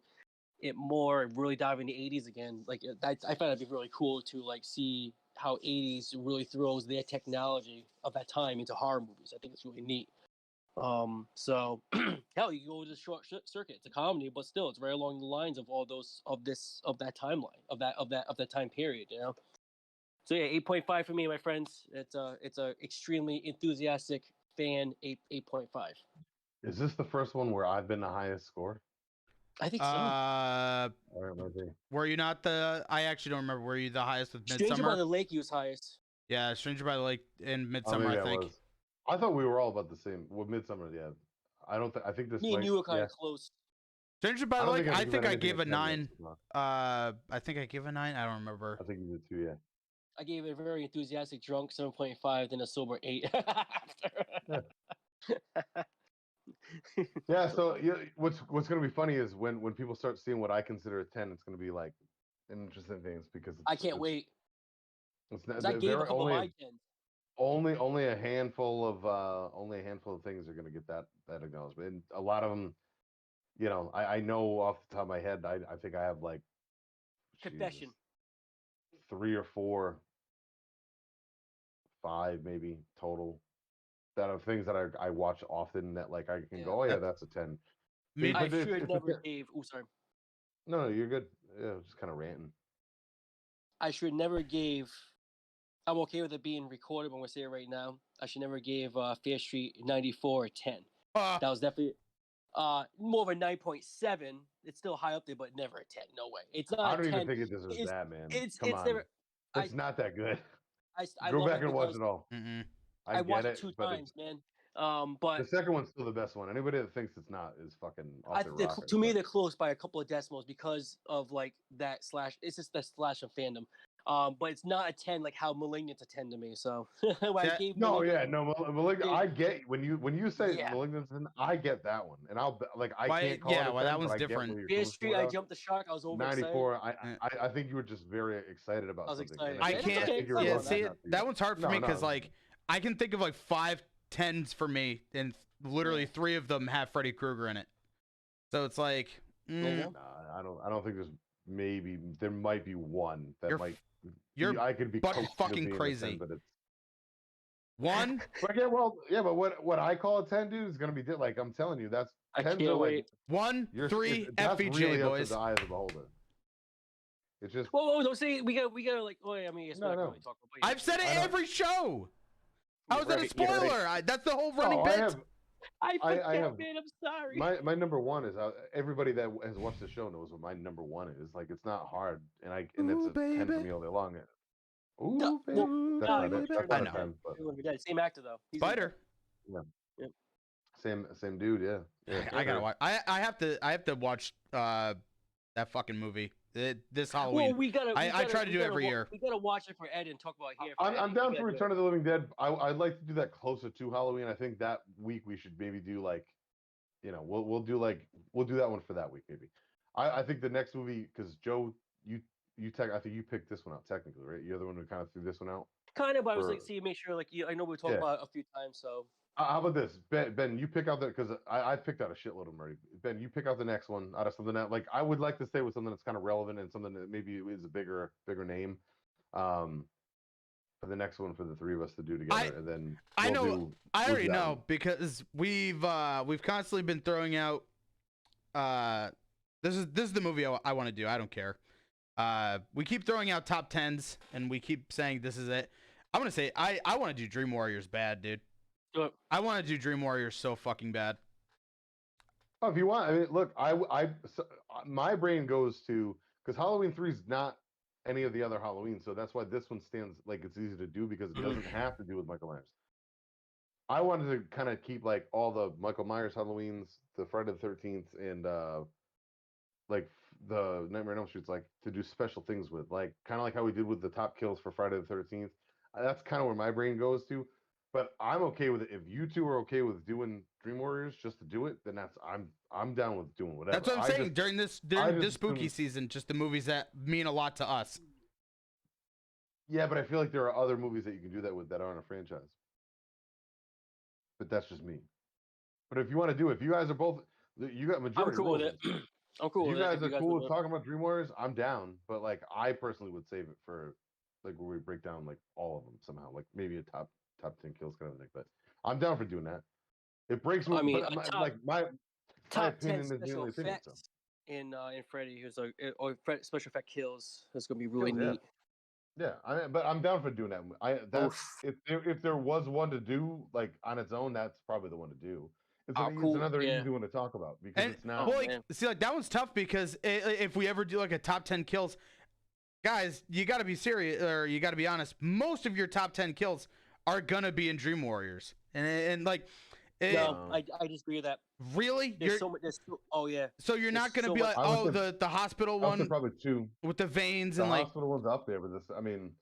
it more and really dive into 80s again, like I find that'd be really cool to like see how 80s really throws their technology of that time into horror movies. I think it's really neat. So hell, you go to short circuit. It's a comedy, but still, it's right along the lines of all those of that timeline of that time period. You know. So yeah, 8.5 for me, my friends. It's a extremely enthusiastic fan. 8.5. Is this the first one where I've been the highest score? I think so. Were you not the? I actually don't remember. Were you the highest with Midsummer? Stranger by the Lake, you was highest. Yeah, Stranger by the Lake and Midsummer. I think. I thought we were all about the same. With Midsummer, yeah. I don't. I think this. Me and you were kind of close. Stranger by the Lake. I think I gave a 9. I think I gave a 9. I don't remember. I think you did too. Yeah. I gave it a very enthusiastic drunk 7.5, then a sober 8 after. Yeah. So what's going to be funny is when people start seeing what I consider a 10, it's going to be like an interesting things because I can't wait. It's not, I gave a couple of my 10s. Only a handful of things are going to get that acknowledgement, and a lot of them, you know, I know off the top of my head, I think I have like Confession. 3 or 4, 5 maybe total that are things that I watch often that like I can go, oh yeah, that's a 10. I should never gave. Oh, sorry. No, you're good. Yeah, just kind of ranting. I should never gave. I'm okay with it being recorded, but I'm gonna say it right now. I should never give Fear Street 94 a 10. That was definitely more of a 9.7. It's still high up there, but never a 10. No way. It's not. I don't even think it deserves that, man. Come on. Never, it's not that good. I go back and watch it all. I watched it 2 times, man. But The second one's still the best one. Anybody that thinks it's not is fucking off their rocker. to me, they're close by a couple of decimals because of like that slash. It's just the slash of fandom. But it's not a 10 like how Malignant's a 10 to me. So when I gave Malignant. I get when you say Yeah. Malignant, I get that one, and I Why- can't call yeah, it a well, 10, that one's but I get different. where you're Fear coming Street, from. I jumped the shark. I was over 94. I think you were just very excited about I was something. excited. and I That's can't. okay. you're Yeah, wrong. see, That's not that one's hard for No, me no. because like I can think of like 5 10s for me, and literally 3 of them have Freddy Krueger in it. So it's like, There you go. Nah, I don't think there might be one that You're- might. you're I could be fucking close to being a 10, crazy. but it's. one. But but what I call a 10, dude, is gonna be like I'm telling you, that's I 10s can't are like wait. 1, 3 that's FVJ really up to boys. the eye of the beholder. It's just Whoa, don't say we gotta like. Oh, yeah, I mean, it's not No. really talk about. But yeah, I've said it I don't- every show. Yeah, How is that a right, yeah, right. spoiler? That's the whole running Oh, bit. I forget, have- man. I'm sorry. my number one is everybody that has watched the show knows what my number one is. Like it's not hard, and Ooh, it's a 10 for baby. me all day long. Ooh, No, baby. Ooh, That's no, not it. baby. That's I not a know. 10, but We're dead. Same actor though. He's in Spider. same dude. Yeah. I gotta watch. I have to watch that fucking movie this Halloween. Well, we gotta. I try to do it every year. We gotta watch it for Ed and talk about it here. I'm down for Return of the Living Dead. I'd like to do that closer to Halloween. I think that week we should maybe do like, we'll do that one for that week maybe. I think the next movie, because Joe, I think you picked this one out technically, right? You're the one who kind of threw this one out. Kind of, but I was for- like, see, make sure like I know we talked about it a few times, so. How about this, Ben? You pick out because I picked out a shitload of them already. Ben, you pick out the next one out of something that like I would like to stay with something that's kind of relevant and something that maybe is a bigger name. For the next one for the three of us to do together, and then I already that know one. because we've constantly been throwing out. This is the movie I want to do. I don't care. We keep throwing out top 10s, and we keep saying this is it. I'm gonna say I want to do Dream Warriors bad, dude. Do it. I want to do Dream Warriors so fucking bad. Oh, if you want, I mean, look, my brain goes to because Halloween 3 is not any of the other Halloween, so that's why this one stands like it's easy to do because it doesn't have to do with Michael Myers. I wanted to kind of keep like all the Michael Myers Halloweens, the Friday the 13th, and like the Nightmare on Elm Street's, like to do special things with, like kind of like how we did with the top kills for Friday the 13th. That's kind of where my brain goes to. But I'm okay with it. If you two are okay with doing Dream Warriors just to do it, then I'm down with doing whatever. That's what I'm saying. During this spooky season, just the movies that mean a lot to us. Yeah, but I feel like there are other movies that you can do that with that aren't a franchise. But that's just me. But if you want to do it, if you guys are both, you got majority. I'm cool with it. I'm cool If with you it. guys are cool with talking about Dream Warriors, I'm down. But like, I personally would save it for like where we break down like all of them somehow, like maybe a top 10 kills kind of thing. But I'm down for doing that. It breaks me. I mean, my top 10 opinion is the special only opinion. So. effects in Freddy, who's like or special effect kills. That's gonna be really Kills, yeah. neat. Yeah, but I'm down for doing that. If there was one to do like on its own, that's probably the one to do. It's another easy one to talk about because it's not. Well, see, like that one's tough because if we ever do like a top 10 kills, guys, you got to be serious or you got to be honest. Most of your top 10 kills are gonna be in Dream Warriors, and like. No, I disagree with that. Really? Oh yeah. So you're not gonna be like, the hospital one, probably 2 with the veins the and like. The hospital one's up there, but this, I mean,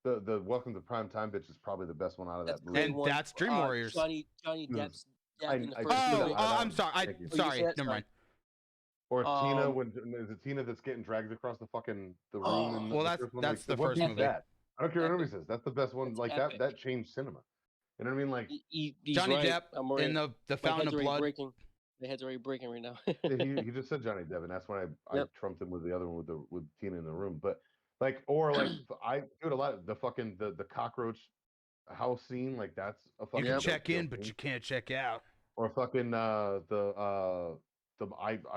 the Welcome to Prime Time bitch is probably the best one out of that movie. And that's Dream Warriors. Johnny Depp's death in the first I'm sorry. Sorry. Never mind. Or Tina, is it Tina that's getting dragged across the room? Well, that's the first movie. I don't care what anybody says. That's the best one. Like that changed cinema. You know what I mean? Like Johnny Depp in the Fountain of Blood. The head's already breaking right now. he just said Johnny Depp, and that's when I trumped him with the other one with Tina in the room. But I do it a lot. The fucking the cockroach house scene, like that's a fucking. You can check in, but you can't check out. Or fucking I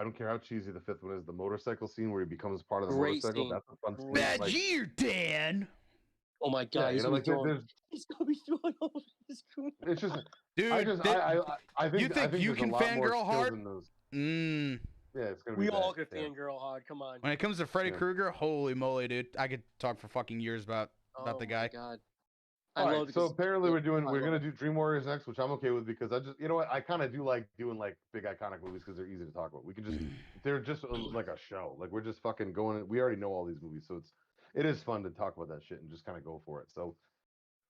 don't care how cheesy the fifth one is. The motorcycle scene where he becomes part of the motorcycle. Scene. That's a fun scene. Bad year, Dan. Oh my god, he's gonna be throwing over his screen. It's just, dude. I think you think you can fangirl hard? Yeah, it's gonna be. We all can fangirl hard. Come on. When it comes to Freddy Krueger, holy moly, dude! I could talk for fucking years about the guy. God. I All love right, it so because apparently yep, we're I love gonna it. do Dream Warriors next, which I'm okay with because I just, you know what, I kind of do like doing like big iconic movies because they're easy to talk about. We can just, they're just like a show. Like we're just fucking going. We already know all these movies, so it is fun to talk about that shit and just kind of go for it. So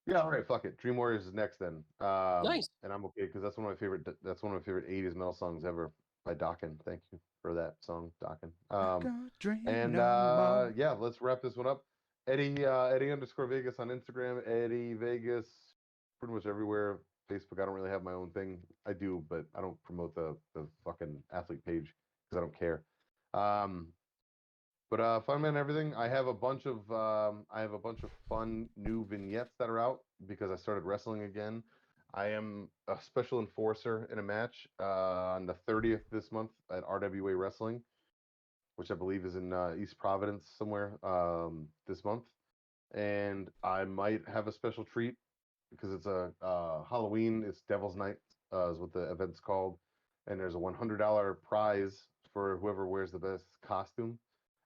yeah, all right, fuck it. Dream Warriors is next then. Nice. And I'm okay because that's one of my favorite. That's one of my favorite '80s metal songs ever by Dokken. Thank you for that song, Dokken. Gonna dream And no more. yeah, let's wrap this one up. Eddie underscore Vegas on Instagram. Eddie Vegas, pretty much everywhere. Facebook, I don't really have my own thing. I do, but I don't promote the fucking athlete page because I don't care. But fun man, everything. I have a bunch of fun new vignettes that are out because I started wrestling again. I am a special enforcer in a match on the 30th this month at RWA Wrestling, which I believe is in East Providence somewhere this month. And I might have a special treat because it's a Halloween. It's Devil's Night is what the event's called, and there's a $100 prize for whoever wears the best costume.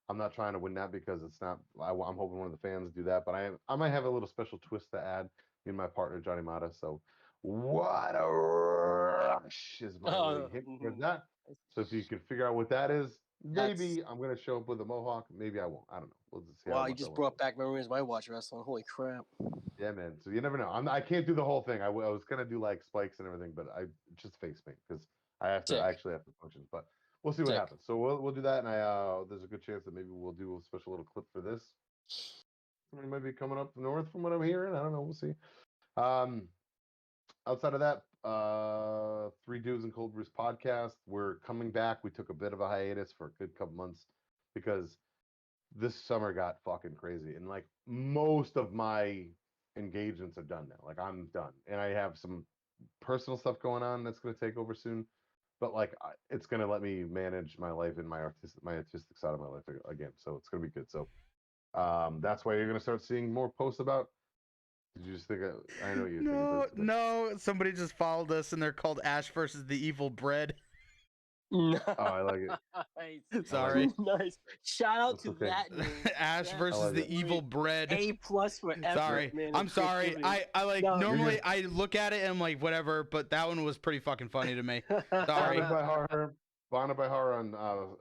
I'm not trying to win that because it's not. I'm hoping one of the fans do that, but I might have a little special twist to add. Me and my partner Johnny Mata. So what a rush is my only hint for that. So if you can figure out what that is, That's maybe I'm gonna show up with a mohawk. Maybe I won't. I don't know. We'll just see how wow. You much I just want to brought go. back memories of my watch wrestling. Holy crap. Yeah, man. So you never know. I can't do the whole thing. I was gonna do like spikes and everything, but I just face paint because Sick. I actually have to function. But we'll see what Sick. happens. So we'll do that, and there's a good chance that maybe we'll do a special little clip for this. Somebody might be coming up north from what I'm hearing. I don't know. We'll see. Um, outside of that, Three Dudes and Cold Brews podcast. We're coming back. We took a bit of a hiatus for a good couple months because this summer got fucking crazy, and like most of my engagements are done now. Like I'm done, and I have some personal stuff going on that's going to take over soon. But like, it's going to let me manage my life and my artistic side of my life again. So it's going to be good. So that's why you're going to start seeing more posts about. Did you just think? I know you're thinking. No, no. Somebody just followed us, and they're called Ash versus the Evil Bread. Nice. Oh, I like it. Sorry. Nice. Shout out That's to okay. that name. Ash That versus like the it. Evil Bread. A+ for effort, Sorry, man. I'm and sorry. creativity. I like No, normally I look at it and I'm like whatever, but that one was pretty fucking funny to me. Sorry. Bonded by Horror. Bonded by Horror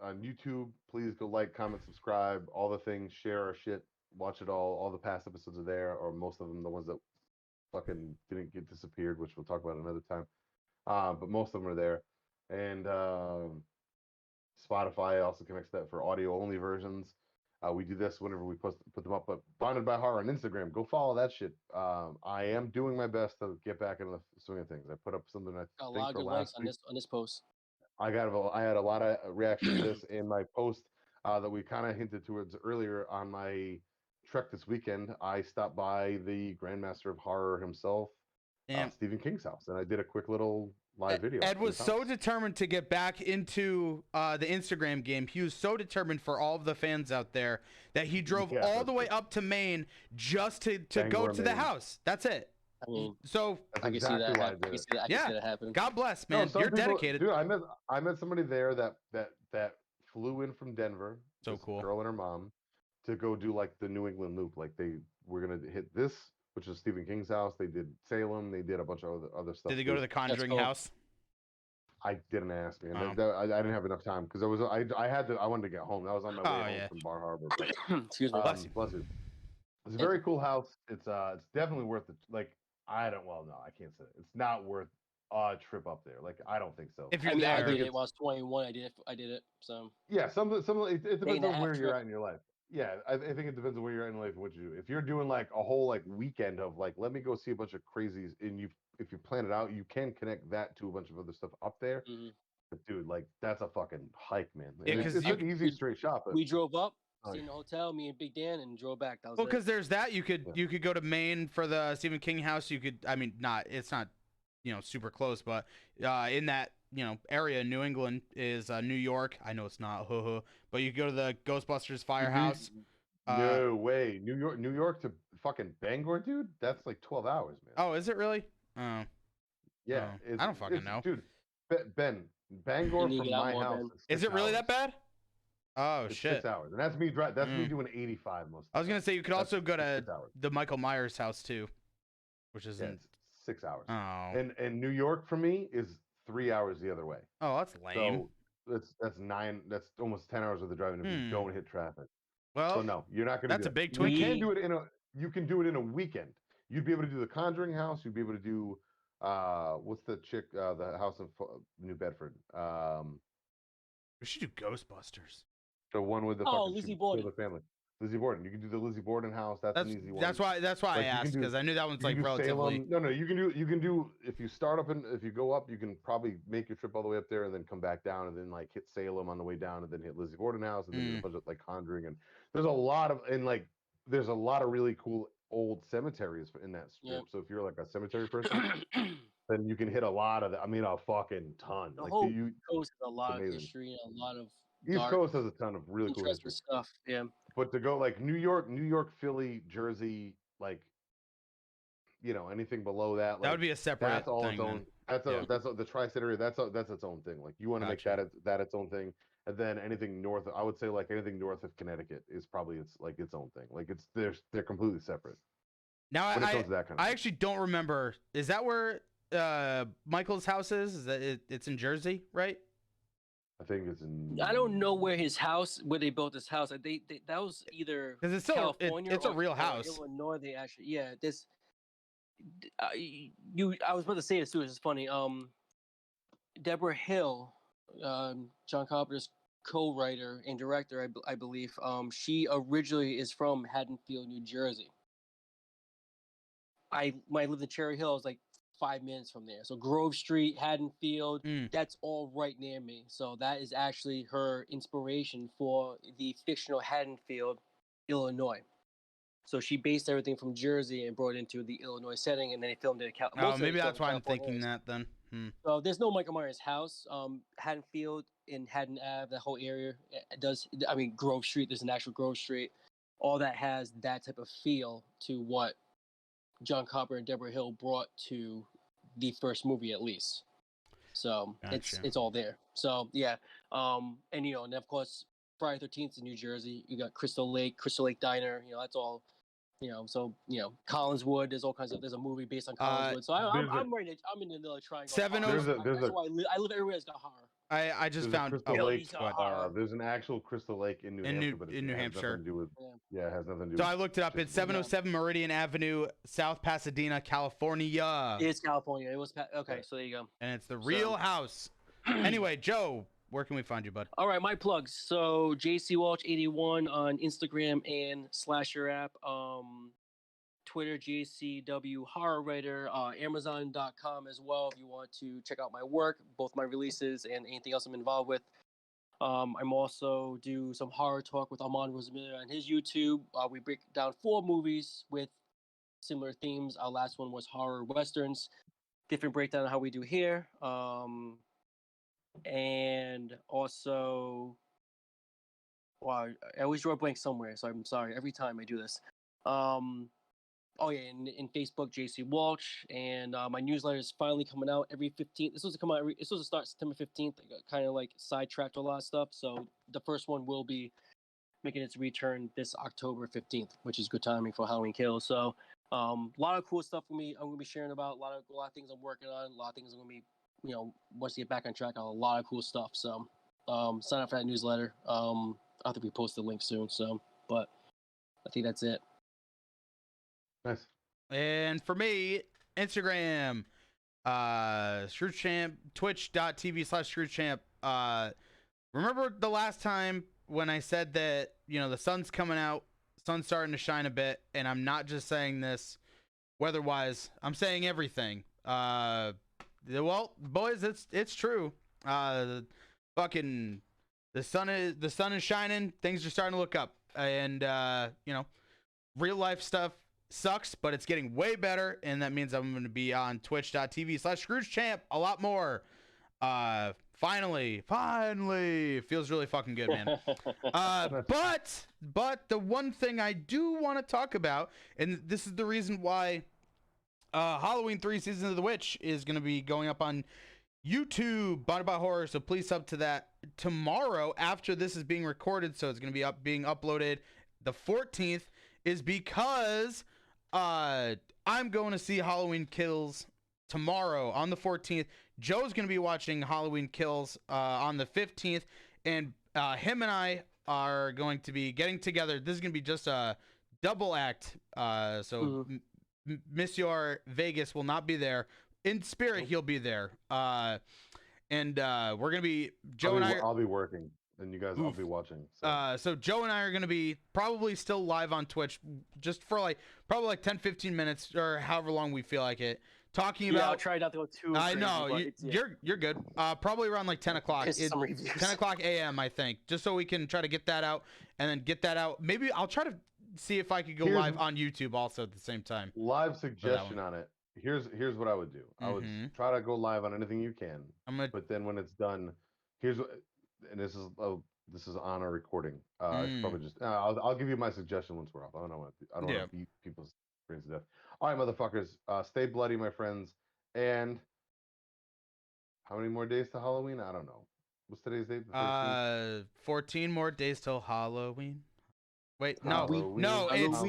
on YouTube. Please go like, comment, subscribe, all the things. Share our shit. Watch it all. All the past episodes are there, or most of them, the ones that fucking didn't get disappeared, which we'll talk about another time. But most of them are there, and Spotify also connects that for audio only versions. We do this whenever we put them up. But Bonded by Horror on Instagram, go follow that shit. I am doing my best to get back into the swing of things. I put up something I got a think lot of for good likes last on week. this post. I had a lot of reaction to this in my post that we kind of hinted towards earlier on my trek this weekend. I stopped by the Grandmaster of Horror himself, Damn. Stephen King's house, and I did a quick little live video. Ed at was his so house. determined to get back into the Instagram game. He was so determined for all of the fans out there that he drove Yeah, all that's the way true. up to Maine just to go Bangor, to the Maine. house. That's it. I mean, So That's I can see exactly that. why I I did can it. see that. I can see that happen. God bless, No, man. some You're people, dedicated. dude. I met somebody there that flew in from Denver. So this cool. Girl and her mom to go do like the New England loop. Like they were gonna hit this, which is Stephen King's house. They did Salem. They did a bunch of other stuff. Did they go too. to the Conjuring cool. house? I didn't ask, man. Oh. I didn't have enough time because I wanted to get home. That was on my way Oh, home yeah. from Bar Harbor. But, Excuse me. Bless you. Bless you. It's a very cool house. It's definitely worth it. Like I don't. Well, no, I can't say it. It's not worth a trip up there. Like I don't think so. If I you're mean, I there. did it when I was 21. I did it. So Yeah, it day depends and a on half where you're trip. at in your life. Yeah, I think it depends on where you're at in life and what you do. If you're doing like a whole like weekend of like, let me go see a bunch of crazies, and if you plan it out, you can connect that to a bunch of other stuff up there. Mhm. But dude, like that's a fucking hike, man. Yeah, And 'cause it's you- an easy straight shot. But We drove up, Oh, stayed in the hotel, me and Big Dan, and drove back. That was Well, it. because there's that you could Yeah. go to Maine for the Stephen King house. You could, I mean, it's not super close, but in that area, New England is New York. I know it's not, but you could go to the Ghostbusters firehouse. no way, New York to fucking Bangor, dude. That's like 12 hours, man. Oh, is it really? Oh, Yeah, oh, I don't fucking know, dude. Ben, Bangor You need to from get out my more, house. Ben. Is is it really hours. that bad? Oh It's shit! 6 hours, and that's me. That's me Mm. doing 85 most. Of I was the gonna time. say you could also go It's to 6 hours. the Michael Myers house too. which Yeah, isn't. it's 6 hours. Oh. And New York for me is 3 hours the other way. Oh, that's lame. So that's 9. That's almost 10 hours of the driving if you don't hit traffic. Well, so no, you're not going to do that's a that. big You can Twinkie. do it in a. You can do it in a weekend. You'd be able to do the Conjuring house. You'd be able to do what's the chick? The House of New Bedford. We should do Ghostbusters. The one with the Lizzie Borden. the family. Lizzie Borden. You can do the Lizzie Borden house. That's an easy one. That's why I asked, because I knew that one's like relatively. Salem. No, you can do if you start up and if you go up, you can probably make your trip all the way up there and then come back down and then like hit Salem on the way down and then hit Lizzie Borden house and then there's a bunch of like Conjuring and there's a lot of really cool old cemeteries in that strip. Yep. So if you're like a cemetery person, then you can hit a lot of that. I mean, a fucking ton. The like whole you, coast has a lot of amazing. history and a lot of East dark, Coast has a ton of really cool interesting history. stuff. Yeah. But to go like New York, Philly, Jersey, like anything below that, like That would be a separate that's all thing. its own. That's the tri-state area. That's its own thing. Like you want to make Gotcha. that its own thing, and then anything north. I would say like anything north of Connecticut is probably its own thing. Like they're completely separate. Now When it comes to that kind of I thing. actually don't remember. Is that where Michael's house is? Is that it's in Jersey, right? I think it's in. I don't know where they built his house. They that was either Because it's still California it's a or- real or house. Illinois. They actually this. I was about to say this too. It's funny. Deborah Hill, John Carpenter's co-writer and director, I believe. She originally is from Haddonfield, New Jersey. When I lived in Cherry Hill, I was like 5 minutes from there. So Grove Street, Haddonfield, that's all right near me. So that is actually her inspiration for the fictional Haddonfield, Illinois. So she based everything from Jersey and brought it into the Illinois setting, and then they filmed it. Maybe that's why I'm thinking that then. So there's no Michael Myers house. Haddonfield and Haddon Ave, that whole area does. I mean, Grove Street. There's an actual Grove Street. All that has that type of feel to what John Carpenter and Deborah Hill brought to the first movie, at least. So Gotcha. it's all there. So yeah, and and of course Friday 13th in New Jersey. You got Crystal Lake Diner. That's all. So Collinswood. There's all kinds of. There's a movie based on Collinswood. So I'm in the triangle. 707. That's why I live everywhere that's got horror. I just found Crystal Lake. There's an actual Crystal Lake in New Hampshire, but in New Hampshire. Nothing to do with, it has nothing to do. So I looked it up. It's 707 Meridian Avenue, South Pasadena, California. It's California. It was okay. So there you go. And it's the real house. Anyway, Joe, where can we find you, bud? All right, my plugs. So JCWalsh81 on Instagram and Slasher app. Twitter, JCW Horror Writer, Amazon.com as well if you want to check out my work, both my releases and anything else I'm involved with. I'm also do some horror talk with Armand Rosamiller on his YouTube. We break down 4 movies with similar themes. Our last one was horror westerns. Different breakdown of how we do here. And also, wow, I always draw a blank somewhere, so I'm sorry. Every time I do this. Oh yeah, in Facebook, JC Walsh, and my newsletter is finally coming out every 15th. This was to start September 15th. I got kind of like sidetracked a lot of stuff, so the first one will be making its return this October 15th, which is good timing for Halloween Kills. So a lot of cool stuff for me. I'm gonna be sharing about a lot of things I'm working on, a lot of things I'm gonna be, once you get back on track, a lot of cool stuff. So sign up for that newsletter. I have to repost the link soon. So, but I think that's it. Nice. And for me, Instagram, ScroogeChamp, twitch.tv/ScroogeChamp. Remember the last time when I said that, the sun's coming out, sun's starting to shine a bit, and I'm not just saying this weather-wise, I'm saying everything. Well, boys, it's true. The sun is shining, things are starting to look up, and real life stuff sucks, but it's getting way better, and that means I'm going to be on twitch.tv/ScroogeChamp a lot more. Finally, it feels really fucking good, man. But the one thing I do want to talk about, and this is the reason why Halloween 3 Season of the Witch is going to be going up on YouTube, Bonded by Horror, so please sub to that tomorrow after this is being recorded, so it's going to be being uploaded the 14th, is because I I'm going to see Halloween Kills tomorrow on the 14th. Joe's going to be watching Halloween Kills on the 15th, and him and I are going to be getting together. This is going to be just a double act. So Monsieur Vegas will not be there. In spirit, he'll be there. And we're going to be, Joe and I. I'll be working. And you guys, I'll be watching. So Joe and I are going to be probably still live on Twitch just for probably 10, 15 minutes or however long we feel like it. Talking about. I'll try not to go too. I crazy, know you're good. Probably around 10 o'clock. 10 o'clock a.m. I think, just so we can try to get that out and then get that out. Maybe I'll try to see if I could go live on YouTube also at the same time. Live suggestion on it. Here's what I would do. I would try to go live on anything you can. But then when it's done, here's what. And this is on a recording. I should probably just I'll give you my suggestion once we're off. I don't want to beat people's brains to death. All right, motherfuckers, stay bloody, my friends. And how many more days to Halloween? I don't know. What's today's date? 14 more days till Halloween. Wait, Halloween. no, it's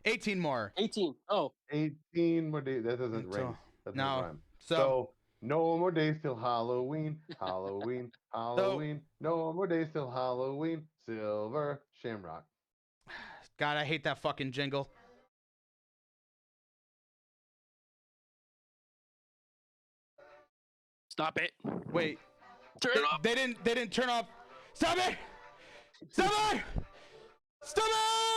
18 more. 18. Oh, 18 more days. That doesn't ring. That doesn't rhyme. So no more days till Halloween. Halloween. Halloween. No more days till Halloween. Silver Shamrock. God, I hate that fucking jingle. stop it. Wait. Turn it off. They didn't turn off. Stop it! Stop it! Stop it!